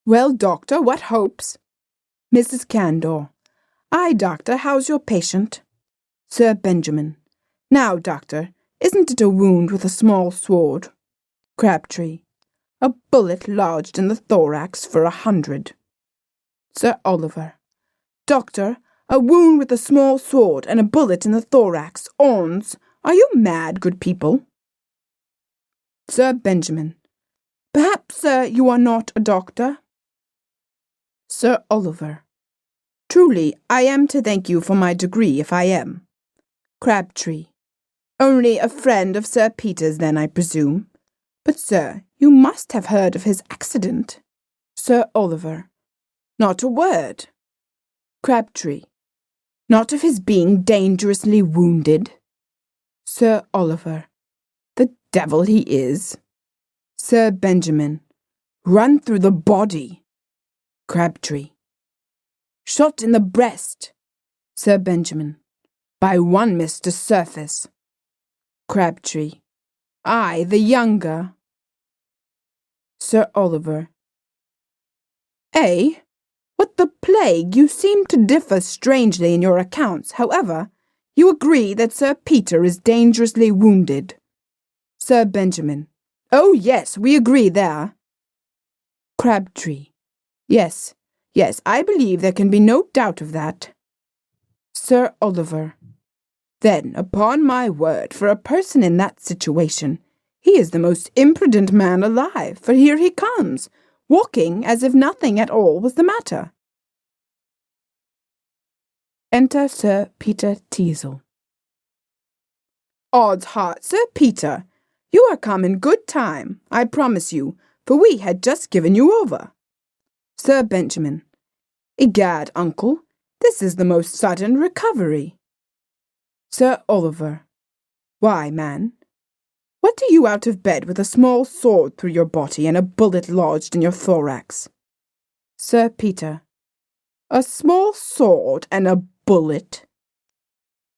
Well, doctor, what hopes? Mrs. Candor. Aye, doctor, how's your patient? Sir Benjamin. Now, doctor, isn't it a wound with a small sword? Crabtree. A bullet lodged in the thorax for 100. Sir Oliver. Doctor, a wound with a small sword and a bullet in the thorax. Ons, are you mad, good people? Sir Benjamin. Perhaps, sir, you are not a doctor? Sir Oliver. Truly, I am to thank you for my degree, if I am. Crabtree. Only a friend of Sir Peter's, then, I presume. But, sir, you must have heard of his accident. Sir Oliver. Not a word. Crabtree. Not of his being dangerously wounded. Sir Oliver. The devil he is. Sir Benjamin. Run through the body. Crabtree. Shot in the breast. Sir Benjamin. By one Mr. Surface. Crabtree. I, the younger. Sir Oliver. Eh? What the plague, you seem to differ strangely in your accounts. However, you agree that Sir Peter is dangerously wounded. Sir Benjamin. Oh, yes, we agree there. Crabtree. Yes, I believe there can be no doubt of that. Sir Oliver. Then, upon my word, for a person in that situation, he is the most imprudent man alive, for here he comes, walking as if nothing at all was the matter. Enter Sir Peter Tizl. Odds heart, Sir Peter, you are come in good time, I promise you, for we had just given you over. Sir Benjamin. Egad, uncle, this is the most sudden recovery. Sir Oliver. Why, man? What do you out of bed with a small sword through your body and a bullet lodged in your thorax? Sir Peter. A small sword and a bullet?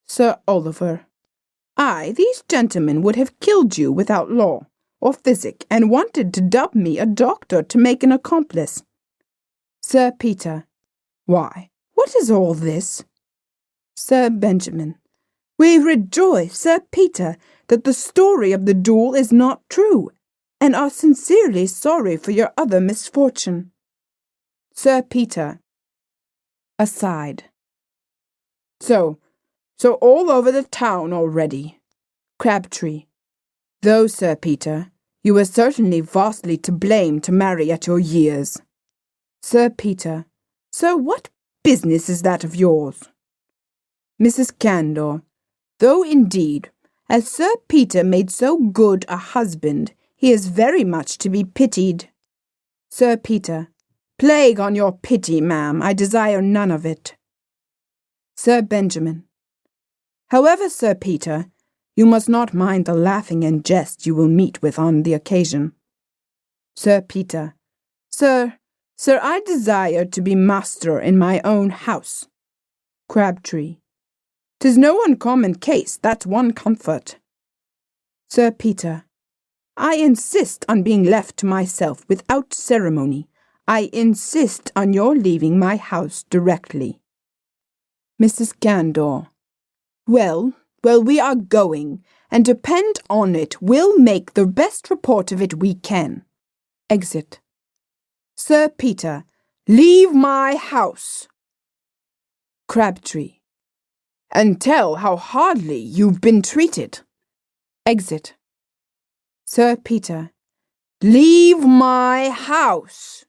Sir Oliver. Aye, these gentlemen would have killed you without law or physic, and wanted to dub me a doctor to make an accomplice. Sir Peter. Why, what is all this? Sir Benjamin. We rejoice, Sir Peter, that the story of the duel is not true, and are sincerely sorry for your other misfortune. Sir Peter. Aside. So all over the town already. Crabtree. Though, Sir Peter, you were certainly vastly to blame to marry at your years. Sir Peter. Sir, what business is that of yours? Mrs. Candor. Though indeed, as Sir Peter made so good a husband, he is very much to be pitied. Sir Peter. Plague on your pity, ma'am, I desire none of it. Sir Benjamin. However, Sir Peter, you must not mind the laughing and jest you will meet with on the occasion. Sir Peter. Sir, I desire to be master in my own house. Crabtree. 'Tis no uncommon case, that's one comfort. Sir Peter. I insist on being left to myself without ceremony. I insist on your leaving my house directly. Mrs. Candor. Well, we are going, and depend on it, we'll make the best report of it we can. Exit. Sir Peter. Leave my house. Crabtree. And tell how hardly you've been treated. Exit. Sir Peter. Leave my house.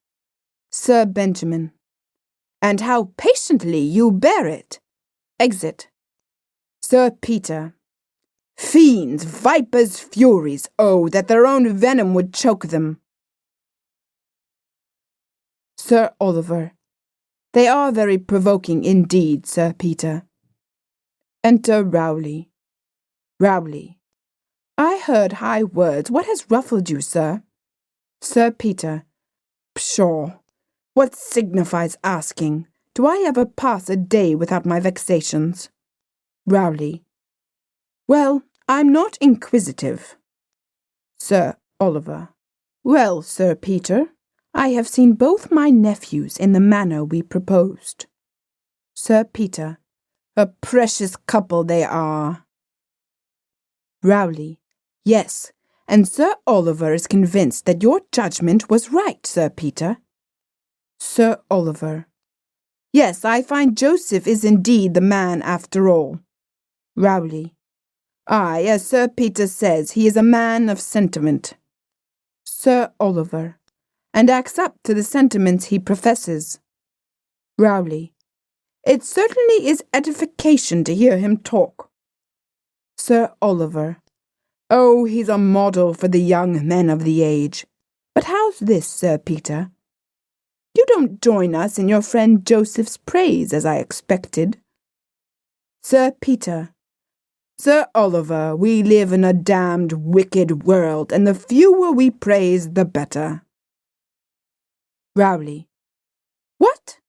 Sir Benjamin. And how patiently you bear it. Exit. Sir Peter. Fiends, vipers, furies, oh, that their own venom would choke them. Sir Oliver. They are very provoking indeed, Sir Peter. Enter Rowley. Rowley. I heard high words. What has ruffled you, sir? Sir Peter. Pshaw! What signifies asking? Do I ever pass a day without my vexations? Rowley. Well, I'm not inquisitive. Sir Oliver. Well, Sir Peter, I have seen both my nephews in the manner we proposed. Sir Peter. A precious couple they are. Rowley. Yes, and Sir Oliver is convinced that your judgment was right, Sir Peter. Sir Oliver. Yes, I find Joseph is indeed the man after all. Rowley. Aye, as Sir Peter says, he is a man of sentiment. Sir Oliver. And acts up to the sentiments he professes. Rowley. It certainly is edification to hear him talk. Sir Oliver. Oh, he's a model for the young men of the age. But how's this, Sir Peter? You don't join us in your friend Joseph's praise, as I expected. Sir Peter. Sir Oliver, we live in a damned wicked world, and the fewer we praise, the better. Rowley. What?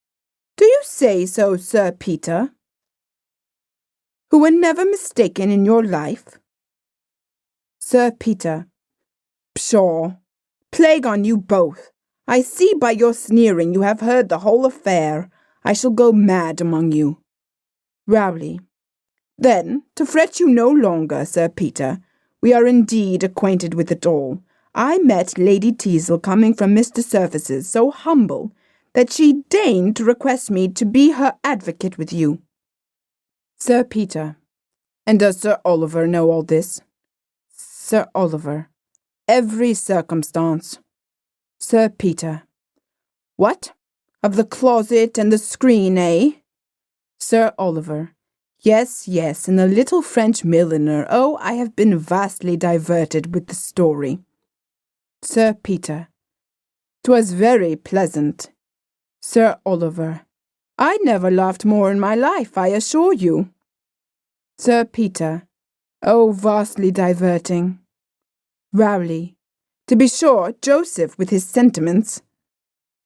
Do you say so, Sir Peter? Who were never mistaken in your life? Sir Peter. Pshaw! Plague on you both! I see by your sneering you have heard the whole affair. I shall go mad among you. Rowley. Then, to fret you no longer, Sir Peter, we are indeed acquainted with it all. I met Lady Tizl coming from Mr. Surface's, so humble that she deigned to request me to be her advocate with you. Sir Peter. And does Sir Oliver know all this? Sir Oliver. Every circumstance. Sir Peter. What? Of the closet and the screen, eh? Sir Oliver. Yes, yes, and the little French milliner. Oh, I have been vastly diverted with the story. Sir Peter. 'Twas very pleasant. Sir Oliver. I never laughed more in my life, I assure you. Sir Peter. Oh, vastly diverting. Rowley. To be sure, Joseph with his sentiments.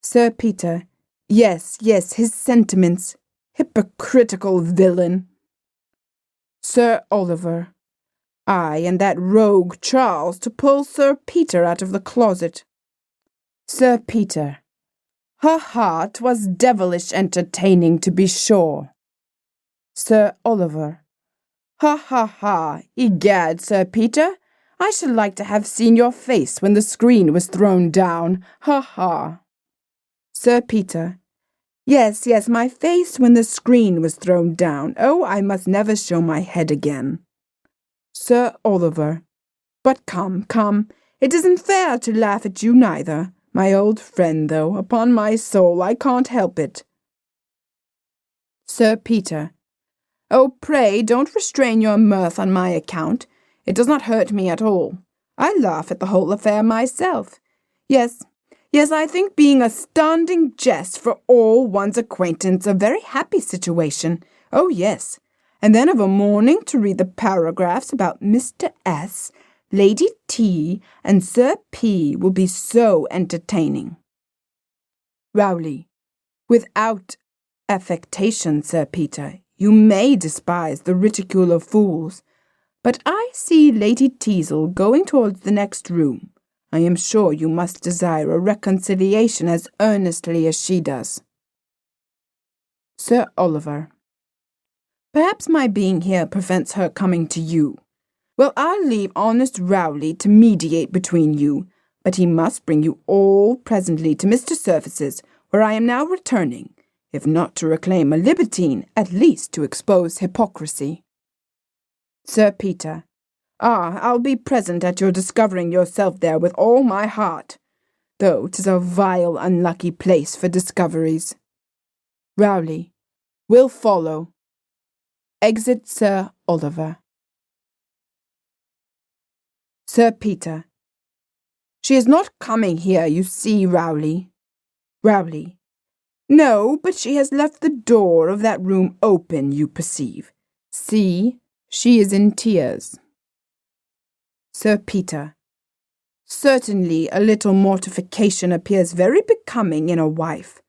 Sir Peter. Yes, yes, his sentiments. Hypocritical villain. Sir Oliver. Ay, and that rogue Charles to pull Sir Peter out of the closet. Sir Peter. Ha ha, 'twas devilish entertaining to be sure. Sir Oliver. Ha ha ha, egad, Sir Peter, I should like to have seen your face when the screen was thrown down. Ha ha. Sir Peter. Yes, yes, my face when the screen was thrown down. Oh, I must never show my head again. Sir Oliver. But come, come, it isn't fair to laugh at you neither. My old friend, though, upon my soul, I can't help it. Sir Peter. Oh, pray, don't restrain your mirth on my account. It does not hurt me at all. I laugh at the whole affair myself. Yes, yes, I think being a standing jest for all one's acquaintance a very happy situation. Oh, yes. And then of a morning to read the paragraphs about Mr. S., Lady T., and Sir P. will be so entertaining. Rowley. Without affectation, Sir Peter, you may despise the ridicule of fools, but I see Lady Tizl going towards the next room. I am sure you must desire a reconciliation as earnestly as she does. Sir Oliver. Perhaps my being here prevents her coming to you. Well, I'll leave honest Rowley to mediate between you, but he must bring you all presently to Mr. Surface's, where I am now returning, if not to reclaim a libertine, at least to expose hypocrisy. Sir Peter. Ah, I'll be present at your discovering yourself there with all my heart, though 'tis a vile, unlucky place for discoveries. Rowley. Will follow. Exit Sir Oliver. Sir Peter. She is not coming here, you see, Rowley. Rowley. No, but she has left the door of that room open, you perceive. See, she is in tears. Sir Peter. Certainly a little mortification appears very becoming in a wife.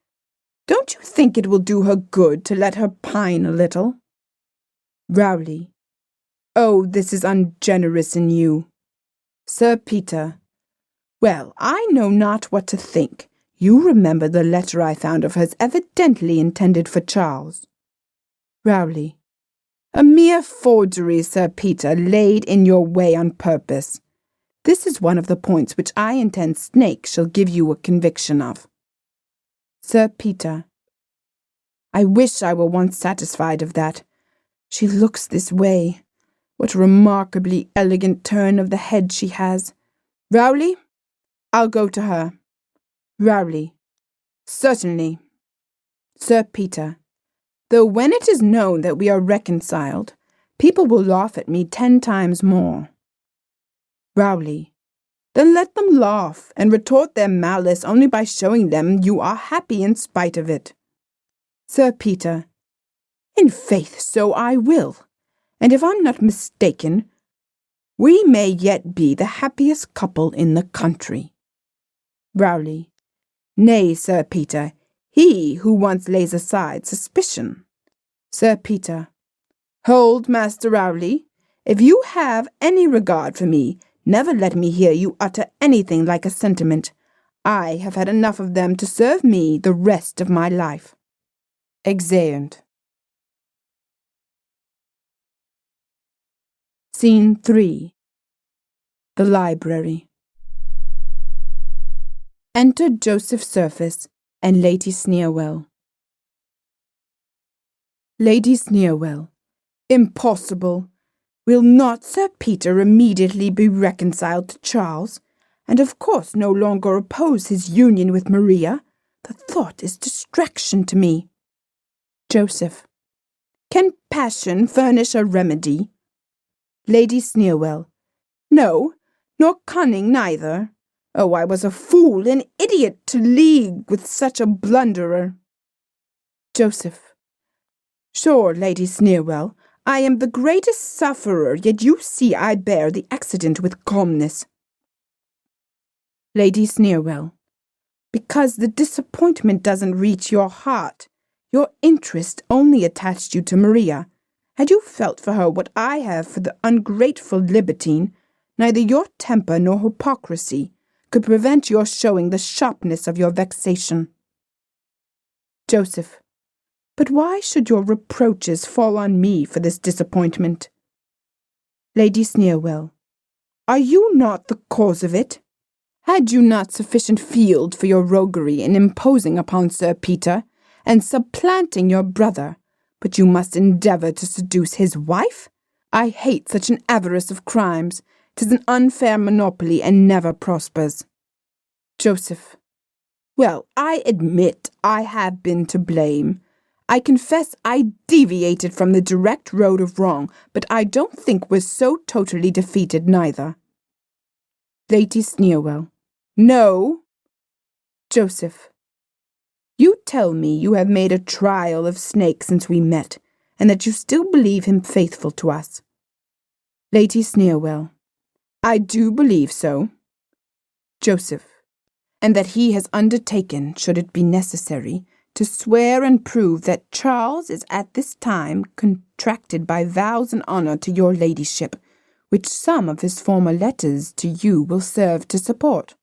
Don't you think it will do her good to let her pine a little? Rowley. Oh, this is ungenerous in you. Sir Peter. Well, I know not what to think. You remember the letter I found of hers evidently intended for Charles. Rowley. A mere forgery, Sir Peter, laid in your way on purpose. This is one of the points which I intend Snake shall give you a conviction of. Sir Peter. I wish I were once satisfied of that. She looks this way. What a remarkably elegant turn of the head she has. Rowley, I'll go to her. Rowley. Certainly. Sir Peter. Though when it is known that we are reconciled, people will laugh at me 10 times more. Rowley. Then let them laugh, and retort their malice only by showing them you are happy in spite of it. Sir Peter. In faith, so I will, and if I'm not mistaken, we may yet be the happiest couple in the country. Rowley. Nay, Sir Peter, he who once lays aside suspicion. Sir Peter. Hold, Master Rowley. If you have any regard for me, never let me hear you utter anything like a sentiment. I have had enough of them to serve me the rest of my life. Exeunt. Scene 3. The library. Enter Joseph Surface and Lady Sneerwell. Lady Sneerwell. Impossible! Will not Sir Peter immediately be reconciled to Charles, and of course no longer oppose his union with Maria? The thought is distraction to me. Joseph. Can passion furnish a remedy? Lady Sneerwell. No, nor cunning neither. Oh, I was a fool, an idiot, to league with such a blunderer. Joseph. Sure, Lady Sneerwell, I am the greatest sufferer, yet you see I bear the accident with calmness. Lady Sneerwell. Because the disappointment doesn't reach your heart. Your interest only attached you to Maria. Had you felt for her what I have for the ungrateful libertine, neither your temper nor hypocrisy could prevent your showing the sharpness of your vexation. Joseph. But why should your reproaches fall on me for this disappointment? Lady Sneerwell. Are you not the cause of it? Had you not sufficient field for your roguery in imposing upon Sir Peter, and supplanting your brother, but you must endeavour to seduce his wife? I hate such an avarice of crimes. 'Tis an unfair monopoly, and never prospers. Joseph. Well, I admit I have been to blame. I confess I deviated from the direct road of wrong, but I don't think we're so totally defeated neither. Lady Sneerwell. No. Joseph. You tell me you have made a trial of Snake since we met, and that you still believe him faithful to us. Lady Sneerwell. I do believe so. Joseph. And that he has undertaken, should it be necessary, to swear and prove that Charles is at this time contracted by vows and honour to your ladyship, which some of his former letters to you will serve to support.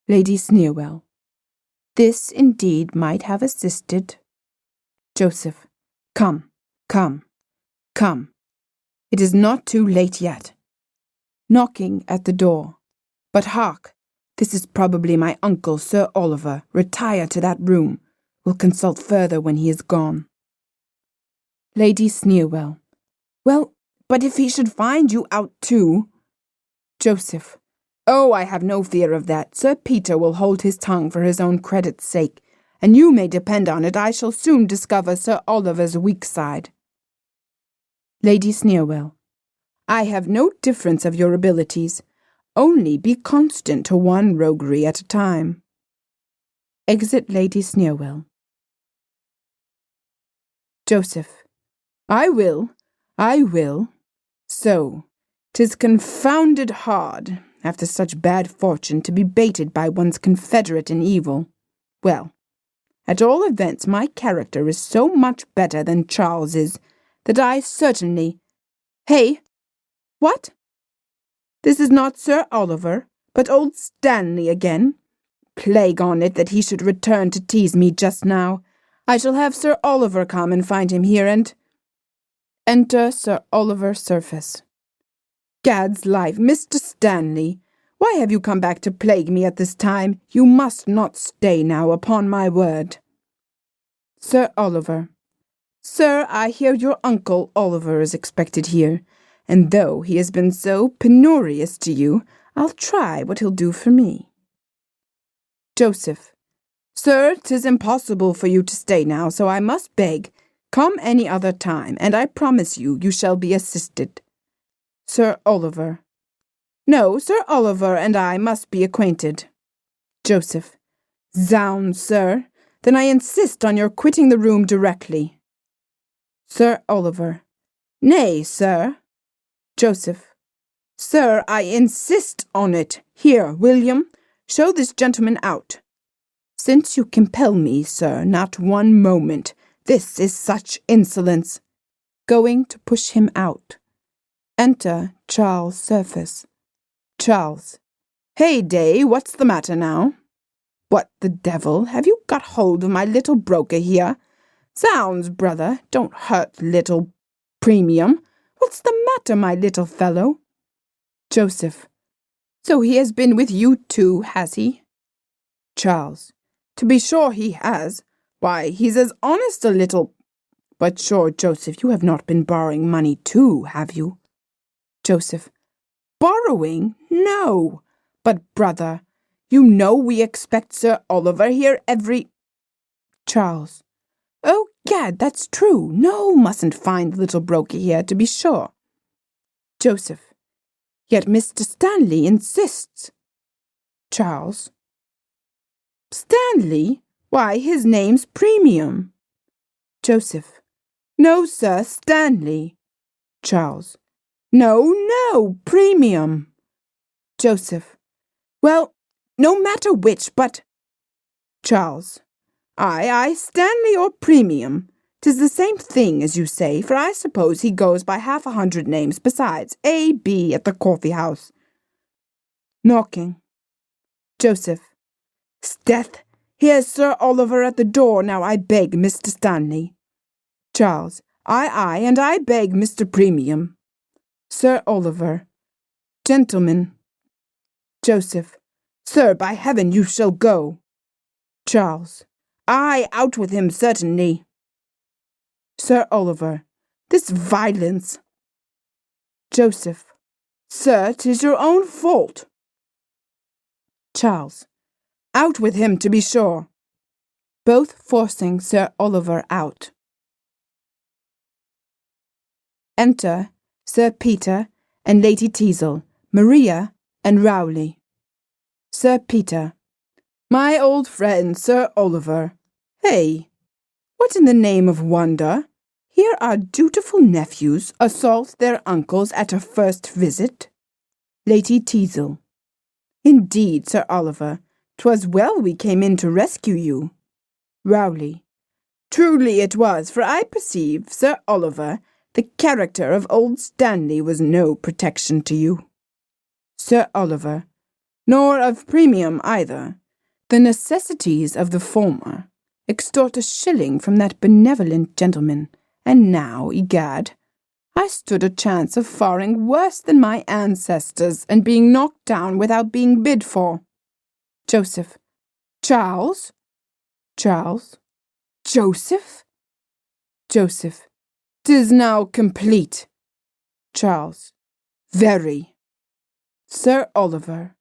Lady Sneerwell. This indeed might have assisted. Joseph. Come, come, come. It is not too late yet. Knocking at the door. But hark, this is probably my uncle, Sir Oliver. Retire to that room. We'll consult further when he is gone. Lady Sneerwell. Well, but if he should find you out too? Joseph. Oh, I have no fear of that. Sir Peter will hold his tongue for his own credit's sake, and you may depend on it I shall soon discover Sir Oliver's weak side. Lady Sneerwell. I have no difference of your abilities. Only be constant to one roguery at a time. Exit Lady Sneerwell. Joseph. I will. So, 'tis confounded hard, after such bad fortune, to be baited by one's confederate in evil. Well, at all events my character is so much better than Charles's, that I certainly— Hey! What? This is not Sir Oliver, but old Stanley again. Plague on it that he should return to tease me just now. I shall have Sir Oliver come and find him here, and— Enter Sir Oliver Surface. Gad's life, Mr. Stanley, why have you come back to plague me at this time? You must not stay now, upon my word. Sir Oliver. Sir, I hear your uncle Oliver is expected here, and though he has been so penurious to you, I'll try what he'll do for me. Joseph. Sir, 'tis impossible for you to stay now, so I must beg. Come any other time, and I promise you shall be assisted. Sir Oliver. No, Sir Oliver and I must be acquainted. Joseph. Zounds, sir, then I insist on your quitting the room directly. Sir Oliver. Nay, sir. Joseph. Sir, I insist on it. Here, William, show this gentleman out. Since you compel me, sir, not one moment. This is such insolence. Going to push him out. Enter Charles Surface. Charles. Hey, Day, what's the matter now? What the devil? Have you got hold of my little broker here? Zounds, brother, don't hurt little premium. What's the matter, my little fellow? Joseph. So he has been with you too, has he? Charles. To be sure he has. Why, he's as honest a little... But sure, Joseph, you have not been borrowing money too, have you? Joseph. Borrowing? No. But, brother, you know we expect Sir Oliver here every... Charles. Oh, gad, that's true. No, mustn't find little broker here, to be sure. Joseph. Yet Mr. Stanley insists. Charles. Stanley? Why, his name's Premium. Joseph. No, sir, Stanley. Charles. No, Premium. Joseph. Well, no matter which, but... Charles. Aye, Stanley or Premium. 'Tis the same thing, as you say, for I suppose he goes by 100 names besides, A, B, at the coffee-house. Knocking. Joseph. 'Sdeath, here's Sir Oliver at the door, now I beg, Mr. Stanley. Charles. Aye, and I beg, Mr. Premium. Sir Oliver. Gentlemen. Joseph. Sir, by heaven, you shall go. Charles. Aye, out with him, certainly. Sir Oliver. This violence. Joseph. Sir, 'tis your own fault. Charles. Out with him, to be sure. Both forcing Sir Oliver out. Enter Sir Peter and Lady Tizl, Maria and Rowley. Sir Peter. My old friend, Sir Oliver. Hey, what in the name of wonder? Here our dutiful nephews assault their uncles at a first visit. Lady Tizl. Indeed, Sir Oliver, 'twas well we came in to rescue you. Rowley. Truly it was, for I perceive, Sir Oliver, the character of old Stanley was no protection to you. Sir Oliver. Nor of Premium either. The necessities of the former extort a shilling from that benevolent gentleman, and now, egad, I stood a chance of faring worse than my ancestors and being knocked down without being bid for. Joseph. Charles. Charles. Joseph. Joseph. 'Tis now complete. Charles. Very. Sir Oliver.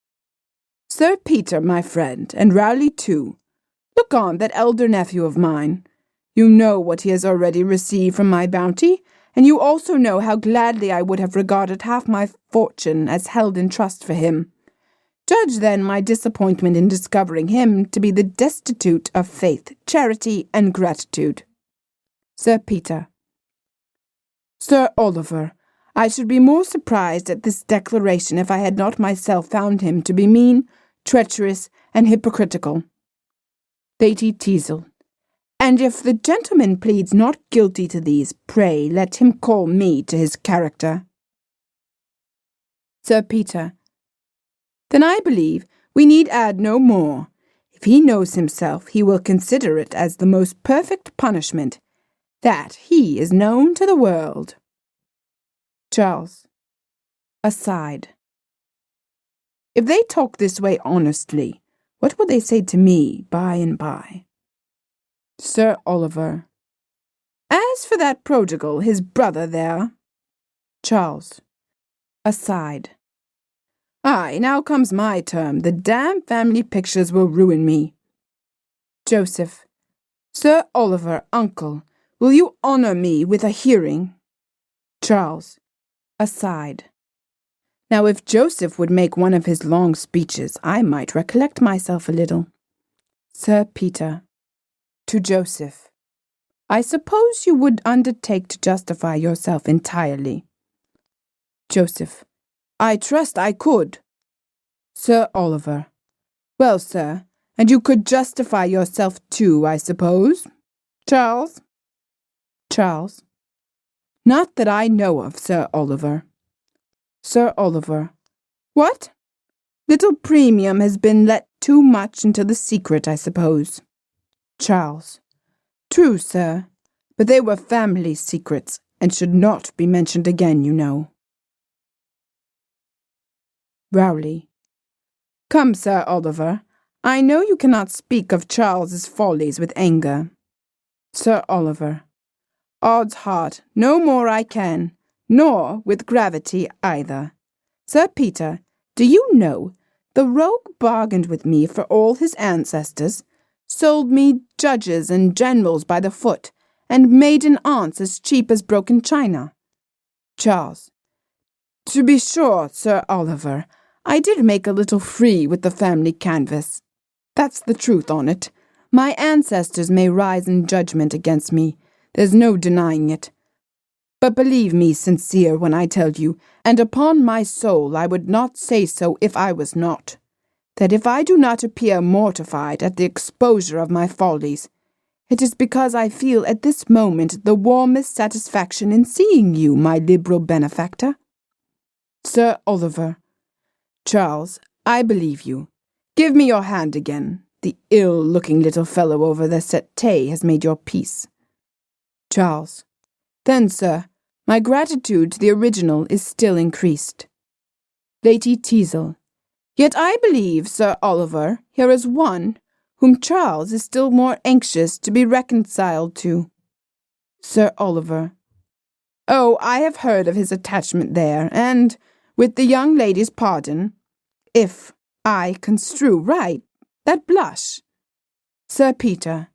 Sir Peter, my friend, and Rowley too. Look on that elder nephew of mine. You know what he has already received from my bounty, and you also know how gladly I would have regarded half my fortune as held in trust for him. Judge then my disappointment in discovering him to be the destitute of faith, charity, and gratitude. Sir Peter. Sir Oliver, I should be more surprised at this declaration if I had not myself found him to be mean, treacherous, and hypocritical. Lady Tizl. And if the gentleman pleads not guilty to these, pray let him call me to his character. Sir Peter. Then I believe we need add no more. If he knows himself, he will consider it as the most perfect punishment, that he is known to the world. Charles. Aside. If they talk this way honestly, what will they say to me by and by? Sir Oliver. As for that prodigal, his brother there. Charles. Aside. Aye, now comes my term. The damn family pictures will ruin me. Joseph. Sir Oliver, uncle, will you honour me with a hearing? Charles. Aside. Now if Joseph would make one of his long speeches, I might recollect myself a little. Sir Peter. To Joseph. I suppose you would undertake to justify yourself entirely. Joseph. I trust I could. Sir Oliver. Well, sir, and you could justify yourself too, I suppose. Charles? Charles. Not that I know of, Sir Oliver. Sir Oliver. What? Little Premium has been let too much into the secret, I suppose. Charles. True, sir, but they were family secrets, and should not be mentioned again, you know. Rowley. Come, Sir Oliver, I know you cannot speak of Charles's follies with anger. Sir Oliver. Odds heart, no more I can, nor with gravity either. Sir Peter, do you know, the rogue bargained with me for all his ancestors, sold me judges and generals by the foot, and maiden aunts as cheap as broken china. Charles. To be sure, Sir Oliver, I did make a little free with the family canvas. That's the truth on't. My ancestors may rise in judgment against me, there's no denying it. But believe me sincere when I tell you, and upon my soul I would not say so if I was not, that if I do not appear mortified at the exposure of my follies, it is because I feel at this moment the warmest satisfaction in seeing you, my liberal benefactor. Sir Oliver. Charles, I believe you. Give me your hand again. The ill-looking little fellow over the settee has made your peace. Charles. Then, sir, my gratitude to the original is still increased. Lady Tizl. Yet I believe, Sir Oliver, here is one whom Charles is still more anxious to be reconciled to. Sir Oliver. Oh, I have heard of his attachment there, and, with the young lady's pardon, if I construe right, that blush. Sir Peter.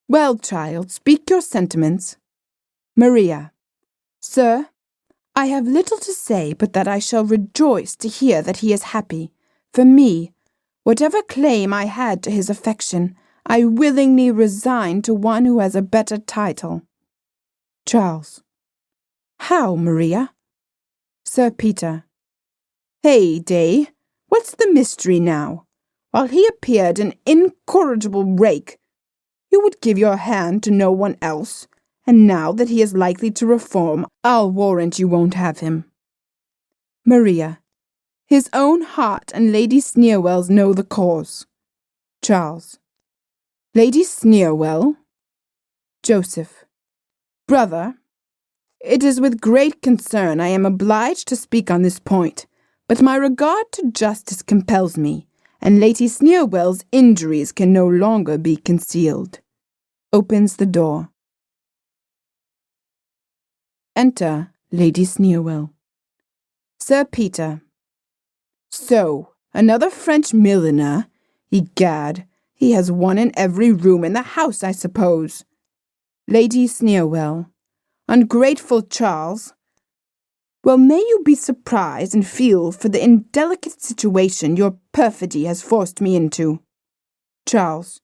Well, child, speak your sentiments. Maria. Sir, I have little to say but that I shall rejoice to hear that he is happy. For me, whatever claim I had to his affection, I willingly resign to one who has a better title. Charles. How, Maria? Sir Peter. Hey, day, what's the mystery now? While he appeared an incorrigible rake, you would give your hand to no one else, and now that he is likely to reform, I'll warrant you won't have him. Maria. His own heart and Lady Sneerwell's know the cause. Charles. Lady Sneerwell? Joseph. Brother, it is with great concern I am obliged to speak on this point, but my regard to justice compels me, and Lady Sneerwell's injuries can no longer be concealed. Opens the door. Enter Lady Sneerwell. Sir Peter. So, another French milliner? Egad, he has one in every room in the house, I suppose. Lady Sneerwell. Ungrateful Charles. Well, may you be surprised and feel for the indelicate situation your perfidy has forced me into. Charles.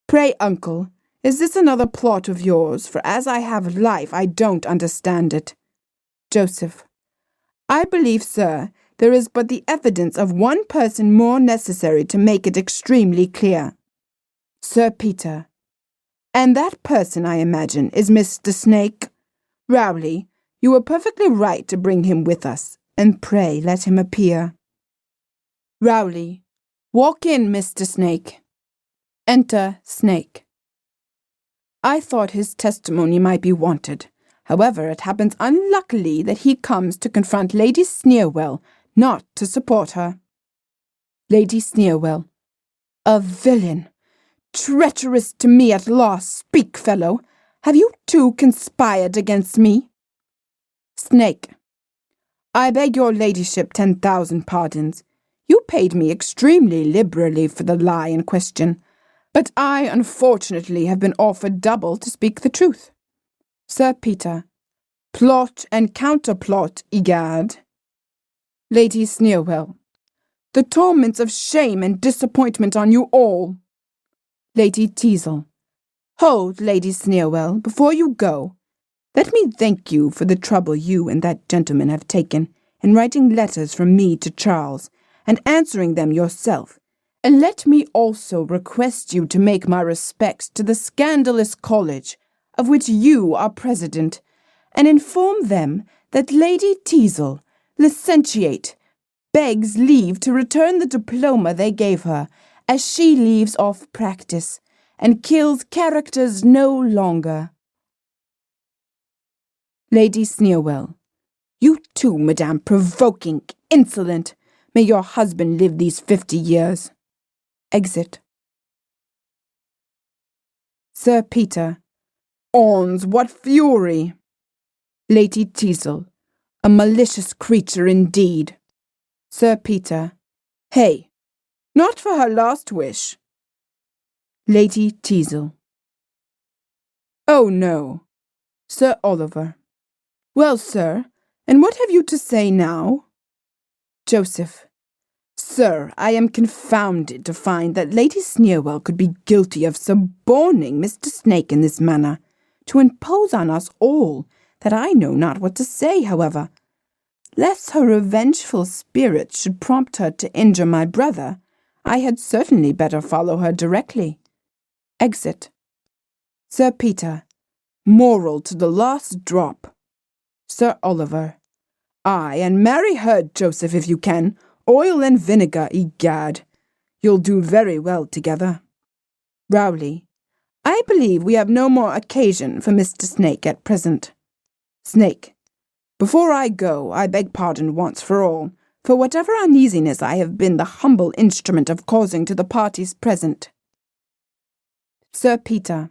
Pray, uncle, is this another plot of yours? For as I have life, I don't understand it. Joseph. I believe, sir, there is but the evidence of one person more necessary to make it extremely clear. Sir Peter. And that person, I imagine, is Mr. Snake. Rowley, you were perfectly right to bring him with us, and pray let him appear. Rowley. Walk in, Mr. Snake. Enter Snake. I thought his testimony might be wanted. However, it happens unluckily that he comes to confront Lady Sneerwell, not to support her. Lady Sneerwell. A villain! Treacherous to me at last! Speak, fellow! Have you two conspired against me? Snake. I beg your ladyship 10,000 pardons. You paid me extremely liberally for the lie in question, but I unfortunately have been offered double to speak the truth. Sir Peter. Plot and counterplot, egad. Lady Sneerwell. The torments of shame and disappointment on you all. Lady Tizl. Hold, Lady Sneerwell, before you go. Let me thank you for the trouble you and that gentleman have taken in writing letters from me to Charles, and answering them yourself, and let me also request you to make my respects to the scandalous college, of which you are president, and inform them that Lady Tizl, licentiate, begs leave to return the diploma they gave her, as she leaves off practice and kills characters no longer. Lady Sneerwell. You too, madame, provoking, insolent. May your husband live these 50 years. Exit. Sir Peter. Ons, what fury! Lady Tizl. A malicious creature indeed. Sir Peter. Hey, not for her last wish. Lady Tizl. Oh no. Sir Oliver. Well, sir, and what have you to say now? Joseph. Sir, I am confounded to find that Lady Sneerwell could be guilty of suborning Mr. Snake in this manner, to impose on us all, that I know not what to say, however. Lest her revengeful spirit should prompt her to injure my brother, I had certainly better follow her directly. Exit. Sir Peter. Moral to the last drop. Sir Oliver. Aye, and marry her, Joseph, if you can. Oil and vinegar, egad. You'll do very well together. Rowley. I believe we have no more occasion for Mr. Snake at present. Snake. Before I go, I beg pardon once for all, for whatever uneasiness I have been the humble instrument of causing to the parties present. Sir Peter.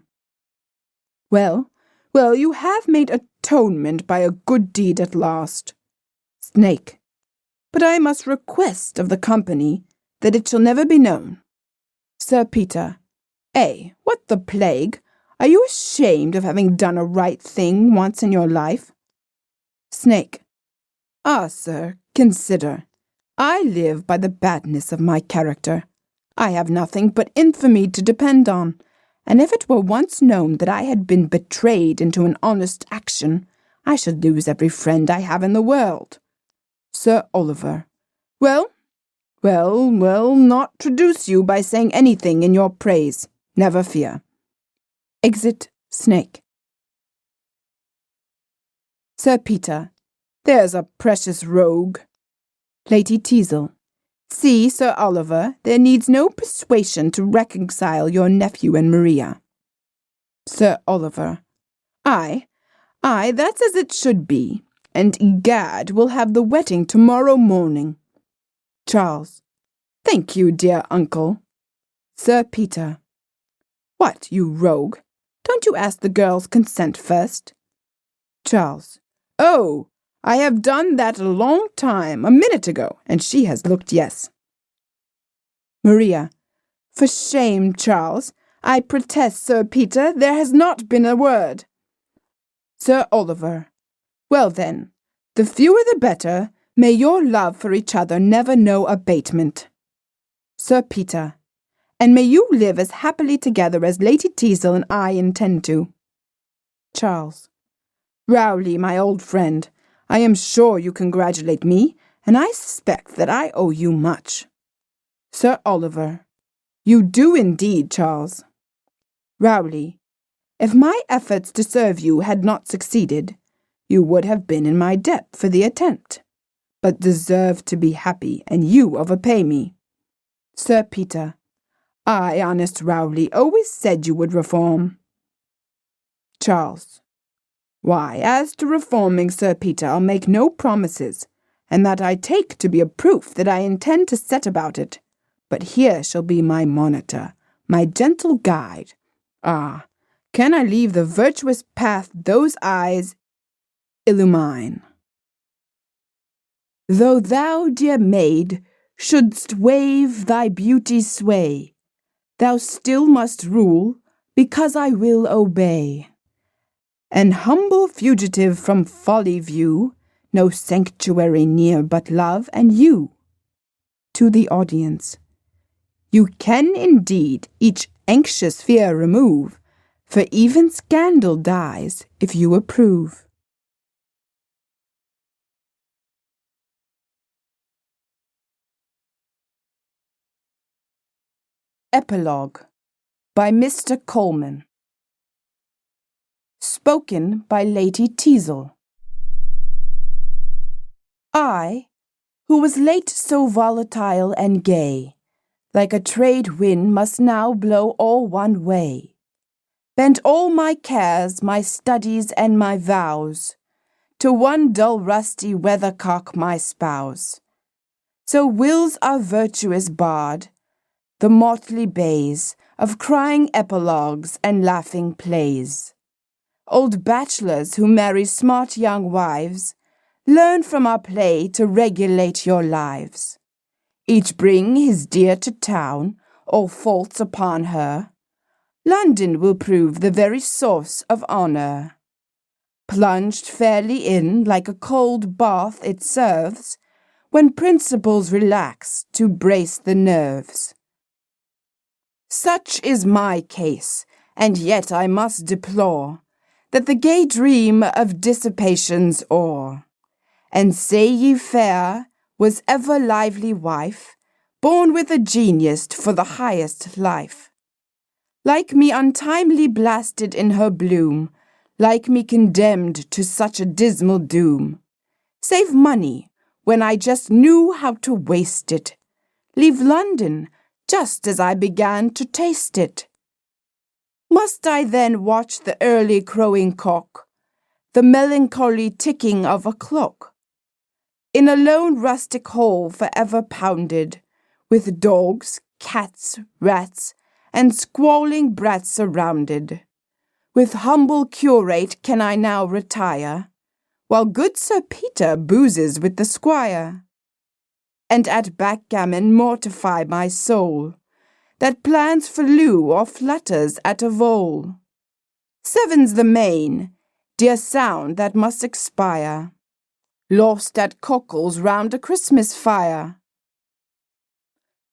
Well, you have made atonement by a good deed at last. Snake. But I must request of the company that it shall never be known. Sir Peter. What the plague? Are you ashamed of having done a right thing once in your life? Snake. Ah, sir, consider. I live by the badness of my character. I have nothing but infamy to depend on, and if it were once known that I had been betrayed into an honest action, I should lose every friend I have in the world. Sir Oliver. Well, not traduce you by saying anything in your praise. Never fear. Exit Snake. Sir Peter. There's a precious rogue. Lady Tizl. See, Sir Oliver, there needs no persuasion to reconcile your nephew and Maria. Sir Oliver. Aye, that's as it should be, and egad, we'll have the wedding tomorrow morning. Charles. Thank you, dear uncle. Sir Peter. What, you rogue? Don't you ask the girl's consent first? Charles. Oh, I have done that a long time, a minute ago, and she has looked yes. Maria. For shame, Charles. I protest, Sir Peter, there has not been a word. Sir Oliver. Well then, the fewer the better. May your love for each other never know abatement. Sir Peter. And may you live as happily together as Lady Tizl and I intend to. Charles. Rowley, my old friend, I am sure you congratulate me, and I suspect that I owe you much. Sir Oliver. You do indeed, Charles. Rowley. If my efforts to serve you had not succeeded, you would have been in my debt for the attempt, but deserve to be happy, and you overpay me. Sir Peter. I, honest Rowley, always said you would reform. Charles. Why, as to reforming, Sir Peter, I'll make no promises, and that I take to be a proof that I intend to set about it. But here shall be my monitor, my gentle guide. Ah, can I leave the virtuous path those eyes illumine? Though thou, dear maid, shouldst wave thy beauty's sway, thou still must rule, because I will obey. An humble fugitive from folly view, no sanctuary near but love and you. To the audience. You can indeed each anxious fear remove, for even scandal dies if you approve. Epilogue by Mr. Coleman. Spoken by Lady Tizl. I, who was late so volatile and gay, like a trade wind must now blow all one way. Bend all my cares, my studies, and my vows, to one dull rusty weathercock my spouse. So wills our virtuous bard, the motley bays of crying epilogues and laughing plays. Old bachelors who marry smart young wives, learn from our play to regulate your lives. Each bring his dear to town, all faults upon her. London will prove the very source of honour. Plunged fairly in, like a cold bath it serves, when principles relax to brace the nerves. Such is my case, and yet I must deplore that the gay dream of dissipation's o'er. And say ye fair was ever lively wife, born with a genius for the highest life. Like me untimely blasted in her bloom, like me condemned to such a dismal doom. Save money, when I just knew how to waste it. Leave London, just as I began to taste it. Must I then watch the early crowing cock, the melancholy ticking of a clock? In a lone rustic hole forever pounded, with dogs, cats, rats, and squalling brats surrounded. With humble curate can I now retire, while good Sir Peter boozes with the squire, and at backgammon mortify my soul, that plans for loo or flutters at a vole. Seven's the main, dear sound that must expire, lost at cockles round a Christmas fire.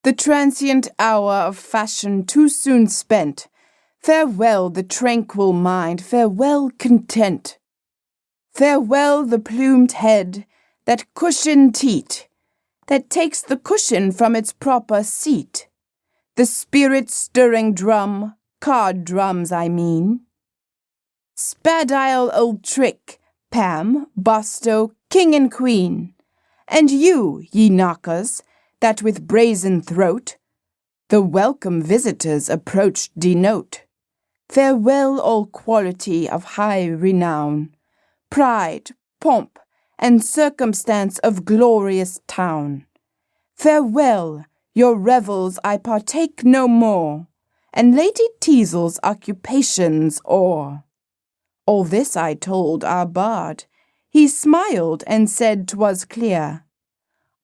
The transient hour of fashion too soon spent, farewell the tranquil mind, farewell content. Farewell the plumed head, that cushioned teat, that takes the cushion from its proper seat. The spirit-stirring drum, card drums I mean. Spadile old trick, Pam, Busto, king and queen. And you, ye knockers, that with brazen throat the welcome visitors approach denote. Farewell all quality of high renown, pride, pomp, and circumstance of glorious town. Farewell, your revels I partake no more, and Lady Tizl's occupations o'er. All this I told our bard. He smiled and said 'twas clear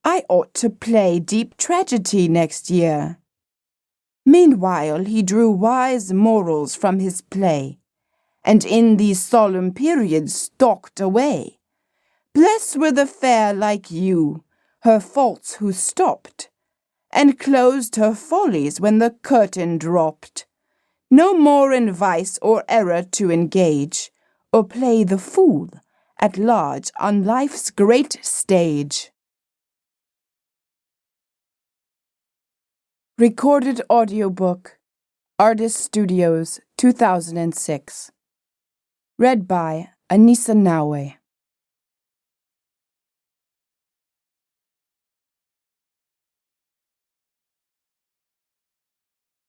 I ought to play deep tragedy next year. Meanwhile he drew wise morals from his play, and in these solemn periods stalked away. Blessed were the fair like you, her faults who stopped, and closed her follies when the curtain dropped. No more in vice or error to engage, or play the fool at large on life's great stage. Recorded audiobook, Artist Studios, 2006. Read by Anissa Nawe.